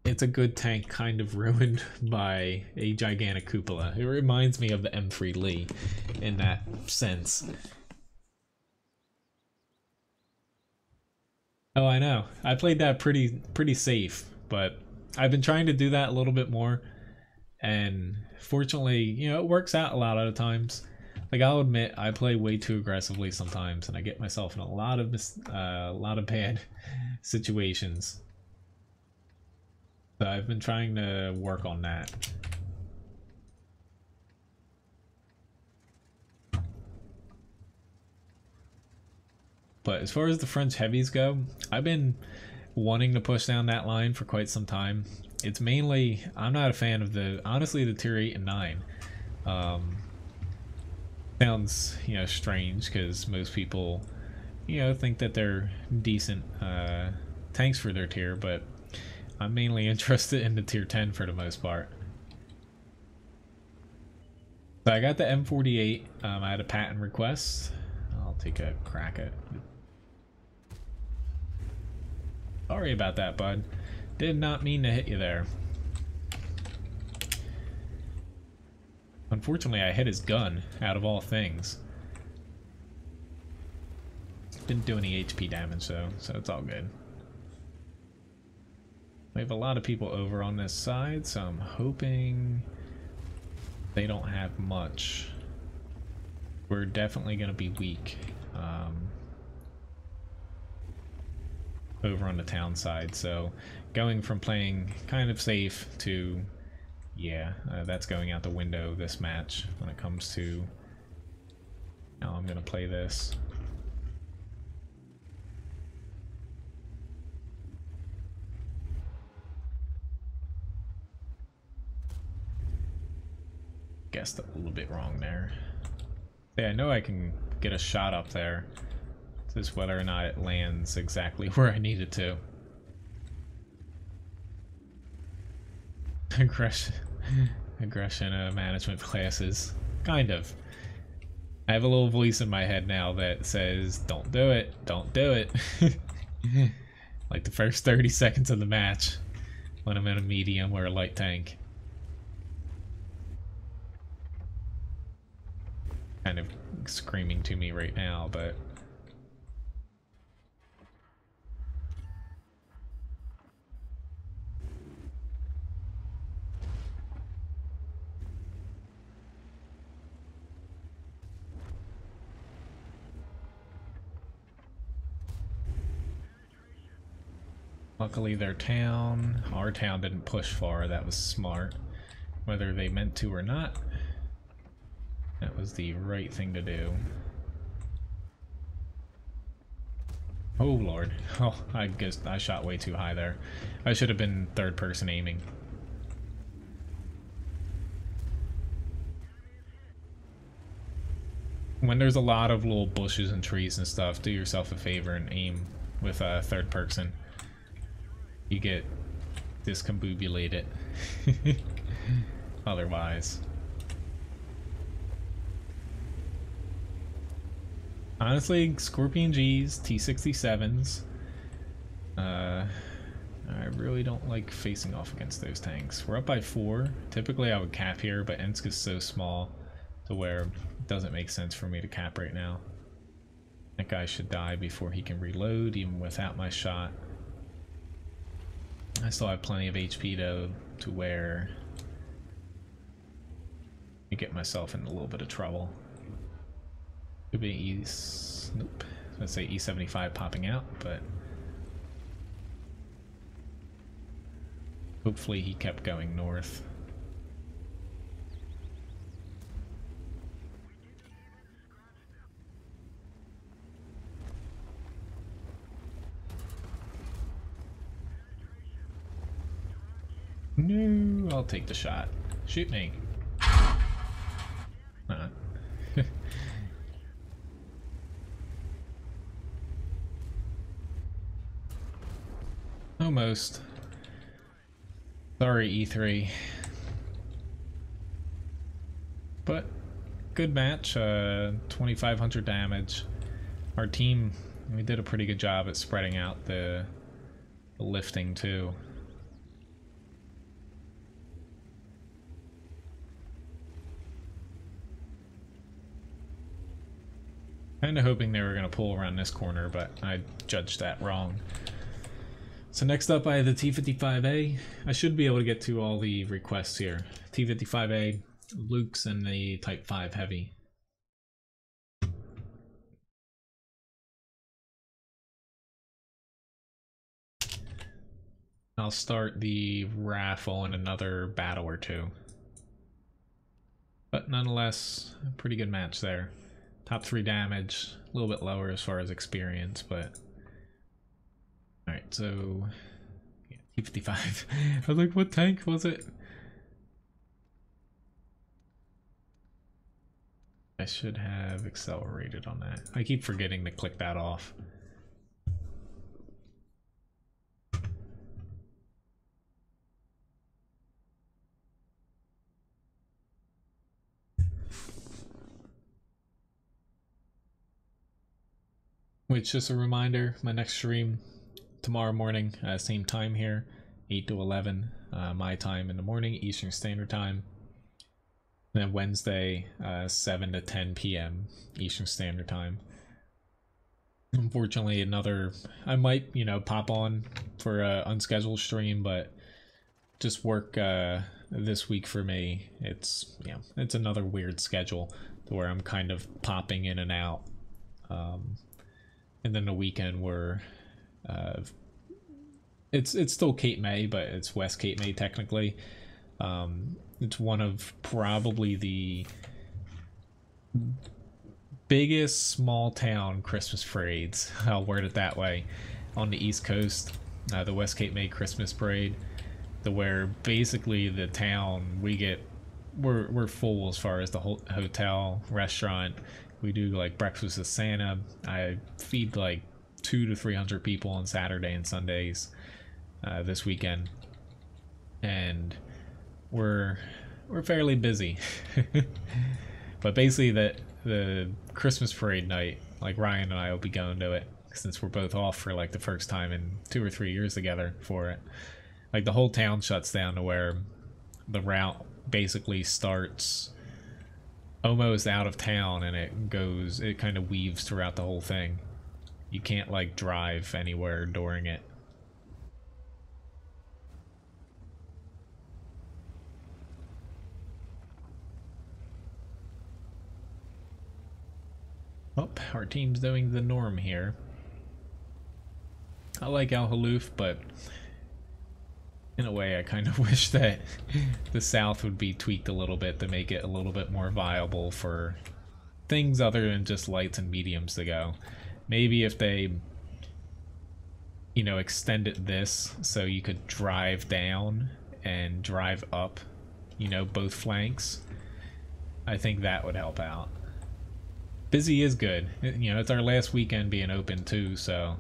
it's a good tank kind of ruined by a gigantic cupola. It reminds me of the M3 Lee in that sense. Oh, I know. I played that pretty safe, but I've been trying to do that a little bit more, and fortunately, you know, it works out a lot of the times. Like, I'll admit, I play way too aggressively sometimes, and I get myself in a lot of bad situations. So I've been trying to work on that. But as far as the French heavies go, I've been wanting to push down that line for quite some time. It's mainly, I'm not a fan of honestly, the tier 8 and 9. Sounds, strange because most people, think that they're decent tanks for their tier, but I'm mainly interested in the tier 10 for the most part. So I got the M48. I had a patent request. I'll take a crack at it. Sorry about that, bud. Did not mean to hit you there. Unfortunately, I hit his gun, out of all things. Didn't do any HP damage though, so it's all good. We have a lot of people over on this side, so I'm hoping they don't have much. We're definitely going to be weak over on the town side, so going from playing kind of safe to, yeah, that's going out the window this match when it comes to how I'm going to play this. Guessed a little bit wrong there. Yeah, I know I can get a shot up there. It's just whether or not it lands exactly where I need it to. Aggression management classes. Kind of. I have a little voice in my head now that says, don't do it, don't do it. Like the first 30 seconds of the match when I'm in a medium or a light tank. Kind of screaming to me right now, but luckily our town didn't push far. That was smart. Whether they meant to or not, that was the right thing to do. Oh lord. Oh, I guess I shot way too high there. I should have been third person aiming. When there's a lot of little bushes and trees and stuff, do yourself a favor and aim with a third person. You get discombobulated otherwise. Honestly, Scorpion Gs, T-67s, I really don't like facing off against those tanks. We're up by 4. Typically I would cap here, but Ensk is so small to where it doesn't make sense for me to cap right now. That guy should die before he can reload, even without my shot. I still have plenty of HP though, to where I get myself in a little bit of trouble. Could be nope. Let's say E75 popping out, but hopefully he kept going north. No, I'll take the shot. Shoot me. Almost. Sorry, E3. But good match. 2,500 damage. Our team, we did a pretty good job at spreading out the lifting too. Kinda hoping they were gonna pull around this corner, but I judged that wrong. So next up I have the T55A. I should be able to get to all the requests here. T55A, Luke's, and the Type 5 Heavy. I'll start the raffle in another battle or two. But nonetheless, a pretty good match there. Top 3 damage, a little bit lower as far as experience, but alright, so yeah, T55. I was like, what tank was it? I should have accelerated on that. I keep forgetting to click that off. Which, just a reminder, my next stream tomorrow morning, same time here, 8 to 11, my time in the morning, Eastern Standard Time. And then Wednesday, 7 to 10 p.m. Eastern Standard Time. Unfortunately, I might, you know, pop on for an unscheduled stream, but just work this week for me. It's another weird schedule to where I'm kind of popping in and out. And then the weekend where it's still Cape May, but it's West Cape May technically. It's one of probably the biggest small town Christmas parades, I'll word it that way, on the East Coast. The West Cape May Christmas Parade, where basically the town, we're full as far as the hotel, restaurant. We do like breakfast with Santa. I feed like 200 to 300 people on Saturday and Sundays this weekend, and we're fairly busy. But basically, the Christmas parade night, like Ryan and I will be going to it since we're both off for like the first time in 2 or 3 years together for it. Like the whole town shuts down to where the route basically starts almost out of town, and it kind of weaves throughout the whole thing. You can't like drive anywhere during it. Oh, our team's doing the norm here. I like Al Haloof, but in a way I kind of wish that the South would be tweaked a little bit to make it a little bit more viable for things other than just lights and mediums to go. Maybe if they, you know, extended this so you could drive down and drive up, you know, both flanks, I think that would help out. Busy is good. You know, it's our last weekend being open too, so.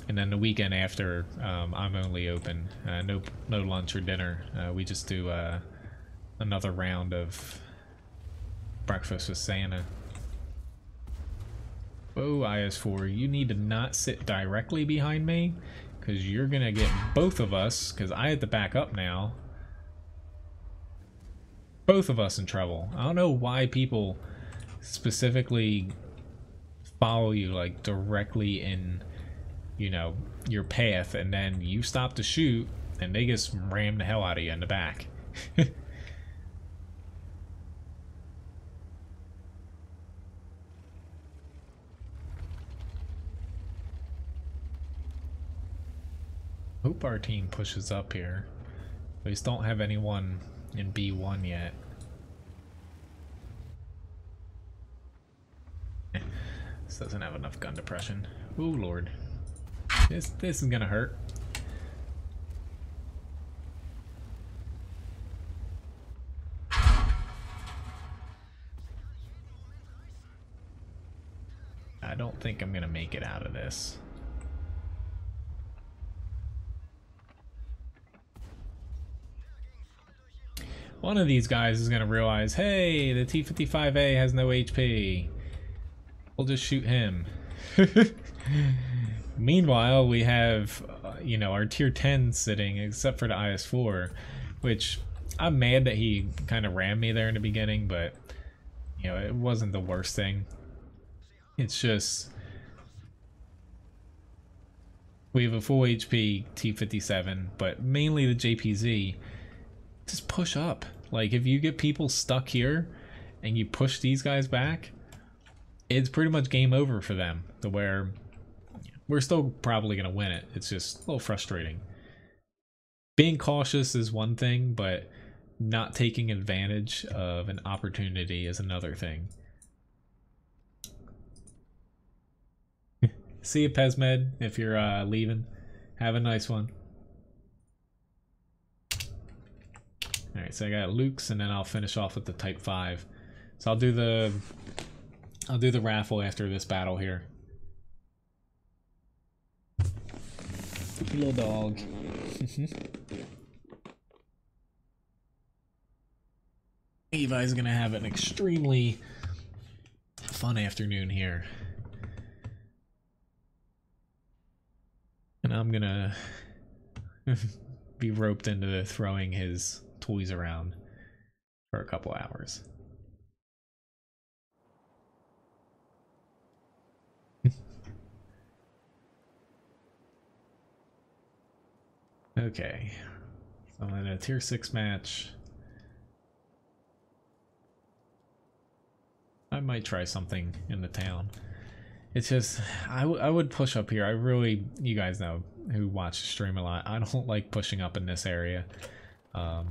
And then the weekend after, I'm only open. No lunch or dinner. We just do another round of breakfast with Santa. Whoa, IS4, you need to not sit directly behind me, because you're going to get both of us, because I had to back up now. Both of us in trouble. I don't know why people specifically follow you like directly in, you know, your path, and then you stop to shoot and they just ram the hell out of you in the back. Hope our team pushes up here. We just don't have anyone in B1 yet. This doesn't have enough gun depression. Ooh, Lord. This is gonna hurt. I don't think I'm gonna make it out of this. One of these guys is gonna realize, hey, the T-55A has no HP. We'll just shoot him. Meanwhile, we have, you know, our tier 10 sitting, except for the IS-4, which I'm mad that he kind of rammed me there in the beginning, but, you know, it wasn't the worst thing. It's just, we have a full HP T-57, but mainly the JPZ. Just push up. Like, if you get people stuck here and you push these guys back, it's pretty much game over for them, to where we're still probably going to win it. It's just a little frustrating. Being cautious is one thing, but not taking advantage of an opportunity is another thing. See you, Pesmed, if you're leaving. Have a nice one. Alright, so I got Luke's, and then I'll finish off with the Type 5. So I'll do the raffle after this battle here. Little dog. Levi's gonna have an extremely fun afternoon here. And I'm gonna be roped into throwing his toys around for a couple hours. Okay, so I'm in a tier 6 match. I might try something in the town. It's just, I would push up here. I really, you guys know who watch the stream a lot, I don't like pushing up in this area. The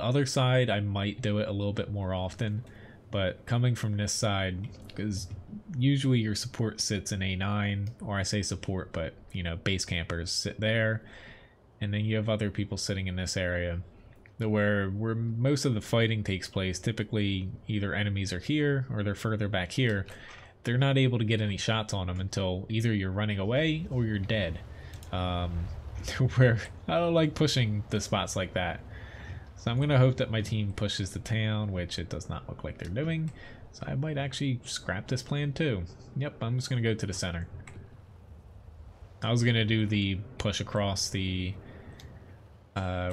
other side, I might do it a little bit more often, but coming from this side, because usually your support sits in A9, or I say support, but you know, base campers sit there, and then you have other people sitting in this area. Where most of the fighting takes place, typically either enemies are here or they're further back here. They're not able to get any shots on them until either you're running away or you're dead. Where I don't like pushing the spots like that. So I'm going to hope that my team pushes the town, which it does not look like they're doing. So I might actually scrap this plan too. Yep, I'm just going to go to the center. I was going to do the push across the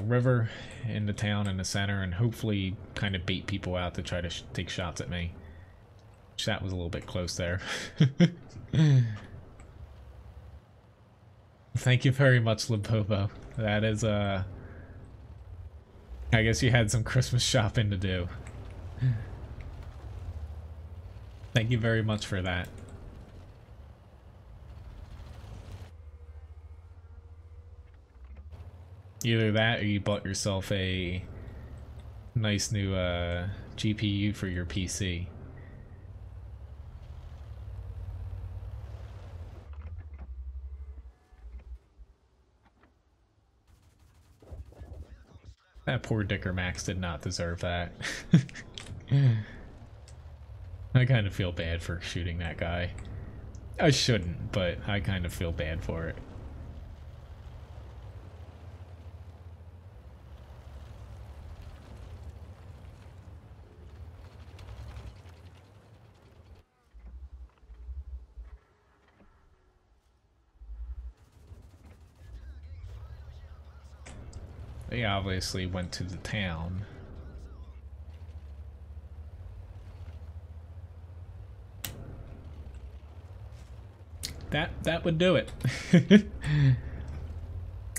river in the town in the center and hopefully kind of bait people out to try to take shots at me. That was a little bit close there. Thank you very much, Limpopo. That is I guess you had some Christmas shopping to do. Thank you very much for that. Either that or you bought yourself a nice new GPU for your PC. That poor Dicker Max did not deserve that. I kind of feel bad for shooting that guy. I shouldn't, but I kind of feel bad for it. They obviously went to the town. That would do it.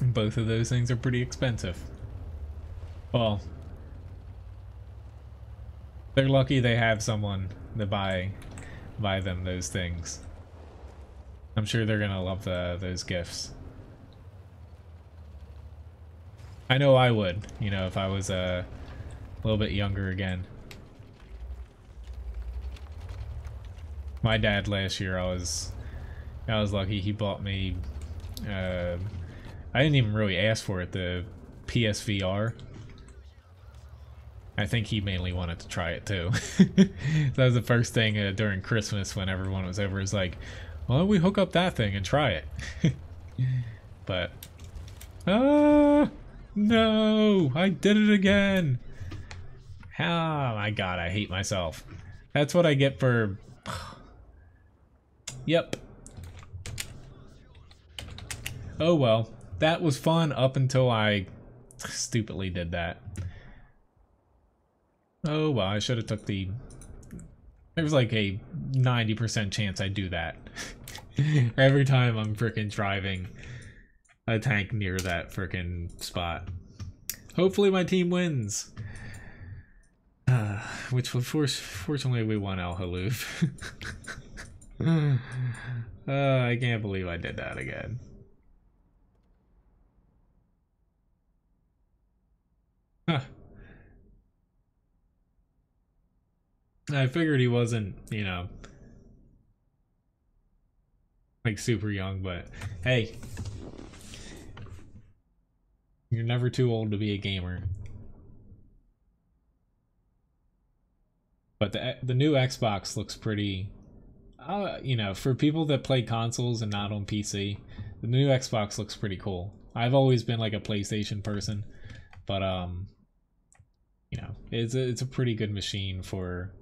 Both of those things are pretty expensive. Well, they're lucky they have someone to buy them those things. I'm sure they're gonna love those gifts. I know I would, you know, if I was a little bit younger again. My dad last year, I was lucky. He bought me, I didn't even really ask for it, the PSVR. I think he mainly wanted to try it too. That was the first thing during Christmas when everyone was over, is like, why don't we hook up that thing and try it? But, no, I did it again. Oh my god, I hate myself. That's what I get for... Yep. Oh well, that was fun up until I stupidly did that. Oh well, I should have took the... There was like a 90% chance I do that. Every time I'm freaking driving a tank near that freaking spot. Hopefully my team wins. Which fortunately we won Al Haloof. I can't believe I did that again. Huh. I figured he wasn't, you know, like super young, but hey, you're never too old to be a gamer. But the new Xbox looks pretty, you know, for people that play consoles and not on PC, the new Xbox looks pretty cool. I've always been like a PlayStation person, but you know, it's a pretty good machine for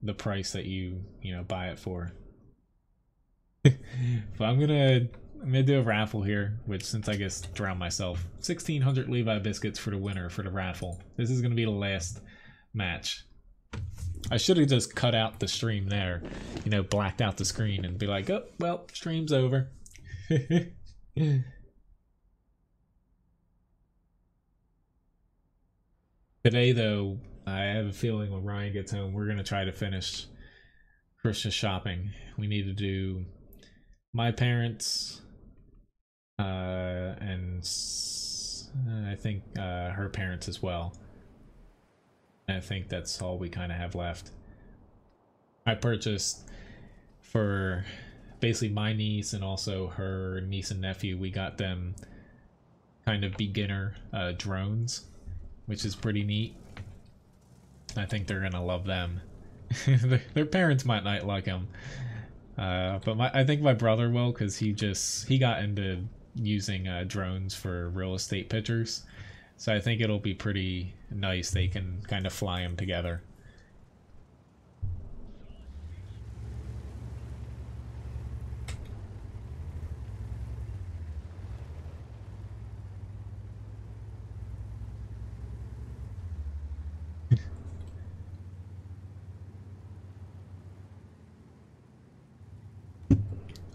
the price that you know buy it for. But I'm gonna do a raffle here, which since I guess drowned myself, 1,600 Levi biscuits for the winner for the raffle. This is gonna be the last match. I should have just cut out the stream there, you know, blacked out the screen and be like, oh, well, stream's over. Today, though, I have a feeling when Ryan gets home, we're going to try to finish Christmas shopping. We need to do my parents, and I think her parents as well. I think that's all we kind of have left. I purchased for basically my niece and also her niece and nephew, we got them kind of beginner drones, which is pretty neat. I think they're gonna love them. Their parents might not like them, but I think my brother will, because he got into using drones for real estate pictures. So I think it'll be pretty nice. They can kind of fly them together.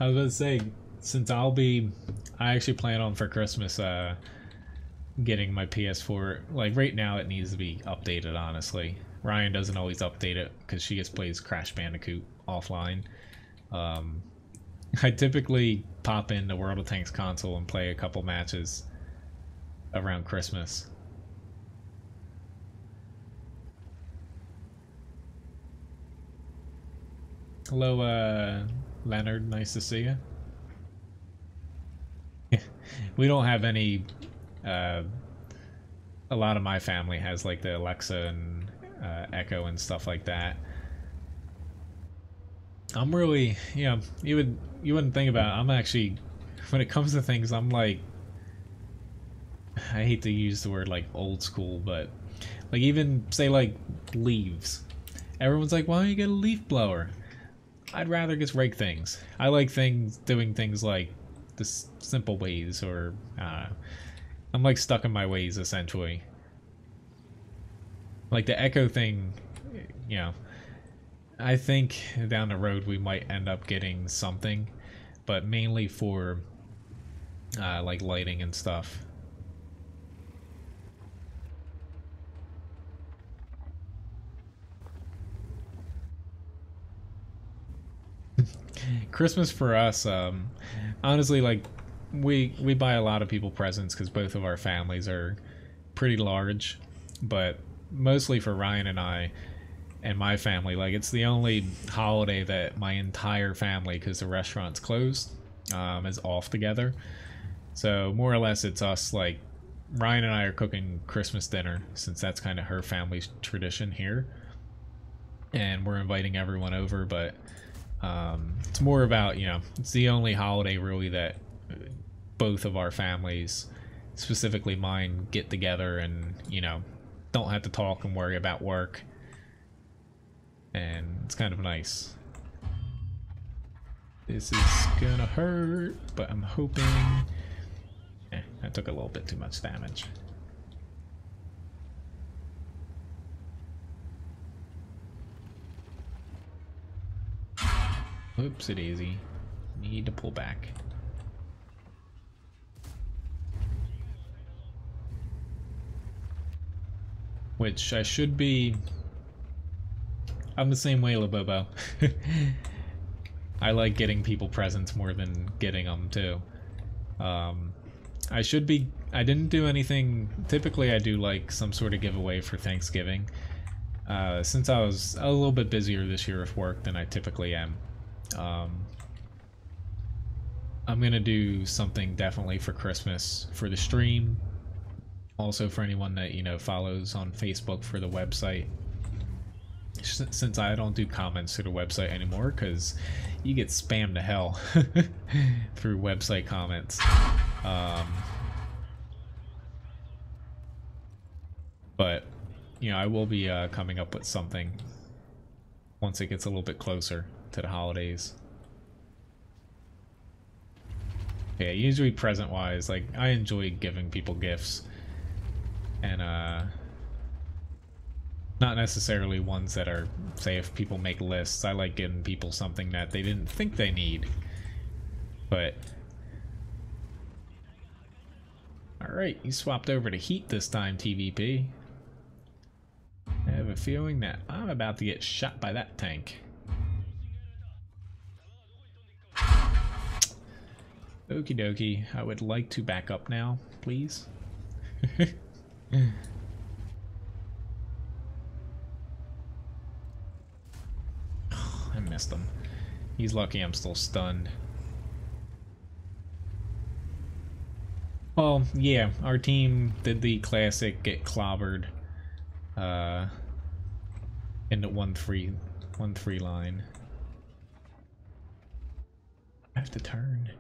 I was going to say, since I actually plan on for Christmas getting my PS4. Like right now it needs to be updated, honestly. Ryan doesn't always update it because she just plays Crash Bandicoot offline. I typically pop in the World of Tanks console and play a couple matches around Christmas. Hello, Leonard. Nice to see you. We don't have any. A lot of my family has like the Alexa and Echo and stuff like that. I'm really, you know, you wouldn't think about it. I'm actually, when it comes to things, I'm like, I hate to use the word like old school, but like even say like leaves. Everyone's like, why don't you get a leaf blower? I'd rather just rake things. I like doing things like the simple ways, or I'm like stuck in my ways essentially. Like the Echo thing, you know, I think down the road we might end up getting something, but mainly for like lighting and stuff. Christmas for us, honestly, like we buy a lot of people presents because both of our families are pretty large, but mostly for Ryan and I and my family, like it's the only holiday that my entire family, because the restaurant's closed, is off together. So more or less it's us, like Ryan and I are cooking Christmas dinner since that's kind of her family's tradition here, and we're inviting everyone over, but it's more about, you know, it's the only holiday really that both of our families, specifically mine, get together and, you know, don't have to talk and worry about work, and it's kind of nice. This is gonna hurt, but I'm hoping... I took a little bit too much damage. Oops, it easy. Need to pull back. Which I should be... I'm the same way, Labobo. I like getting people presents more than getting them too. I should be... I didn't do anything... Typically I do like some sort of giveaway for Thanksgiving. Since I was a little bit busier this year with work than I typically am. I'm gonna do something definitely for Christmas for the stream. Also for anyone that, you know, follows on Facebook for the website. Since I don't do comments to the website anymore, because you get spammed to hell through website comments. But, you know, I will be coming up with something once it gets a little bit closer to the holidays. Yeah, usually present-wise, like, I enjoy giving people gifts. And, not necessarily ones that are, say, if people make lists, I like giving people something that they didn't think they need. But... Alright, you swapped over to heat this time, TVP. I have a feeling that I'm about to get shot by that tank. Okie dokie, I would like to back up now, please. I missed him. He's lucky I'm still stunned. Well, yeah, our team did the classic get clobbered in the 1-3 line. I have to turn.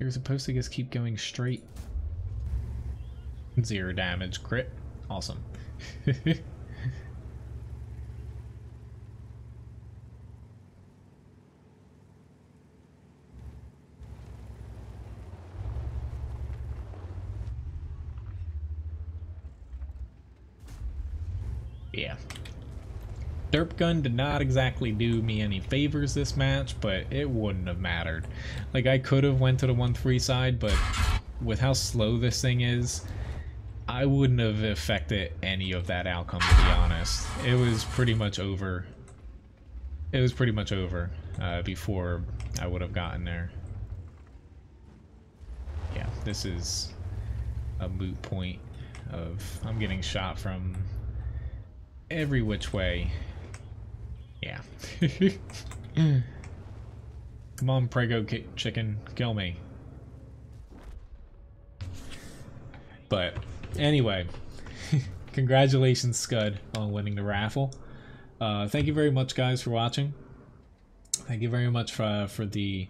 You're supposed to just keep going straight. 0 damage, crit. Awesome. Yeah. Derp gun did not exactly do me any favors this match, but it wouldn't have mattered. Like, I could have went to the 1-3 side, but with how slow this thing is, I wouldn't have affected any of that outcome, to be honest. It was pretty much over. It was pretty much over before I would have gotten there. Yeah, this is a moot point of I'm getting shot from every which way. Yeah. Come on, Prego chicken, kill me. But anyway, congratulations, Scud, on winning the raffle. Thank you very much, guys, for watching. Thank you very much for the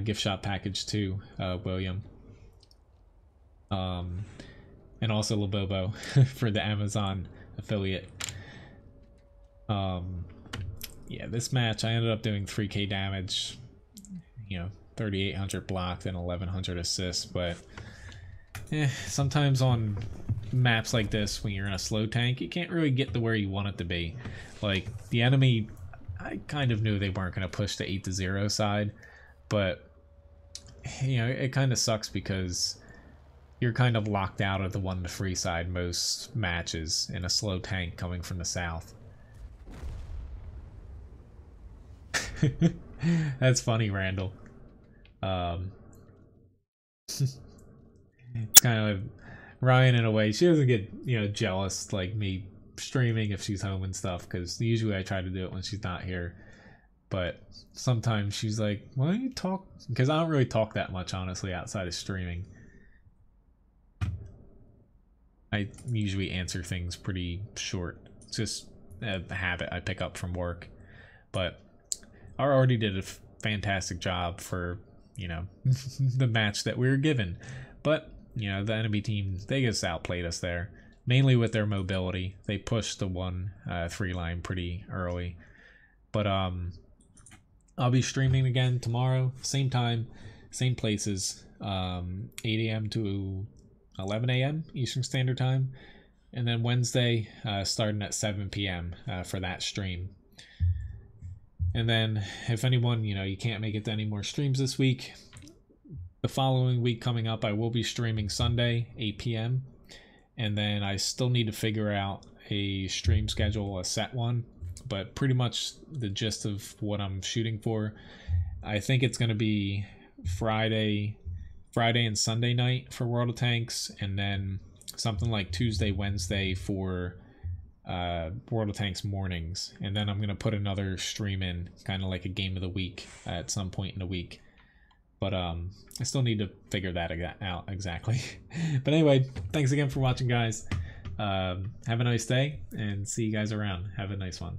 gift shop package too, William. And also Labobo for the Amazon affiliate. Yeah, this match I ended up doing 3k damage, you know, 3,800 blocked and 1,100 assists, but sometimes on maps like this, when you're in a slow tank, you can't really get to where you want it to be. Like, the enemy, I kind of knew they weren't going to push the 8-0 side, but, you know, it kind of sucks because you're kind of locked out of the 1-3 side most matches in a slow tank coming from the south. That's funny, Randall. It's kind of like Ryan in a way. She doesn't get, you know, jealous like me streaming if she's home and stuff, because usually I try to do it when she's not here. But sometimes she's like, why don't you talk? Because I don't really talk that much, honestly, outside of streaming. I usually answer things pretty short. It's just a habit I pick up from work. But I already did a fantastic job for, you know, the match that we were given. But, you know, the enemy team, they just outplayed us there. Mainly with their mobility. They pushed the 1-3 line pretty early. But I'll be streaming again tomorrow. Same time, same places. 8 a.m. to 11 a.m. Eastern Standard Time. And then Wednesday, starting at 7 p.m. For that stream. And then if anyone, you know, you can't make it to any more streams this week, the following week coming up, I will be streaming Sunday, 8 p.m. And then I still need to figure out a stream schedule, a set one, but pretty much the gist of what I'm shooting for. I think it's going to be Friday and Sunday night for World of Tanks, and then something like Tuesday, Wednesday for World of Tanks mornings, and then I'm gonna put another stream in, kind of like a game of the week at some point in the week. But I still need to figure that out exactly. But anyway, thanks again for watching, guys. Have a nice day, and see you guys around. Have a nice one.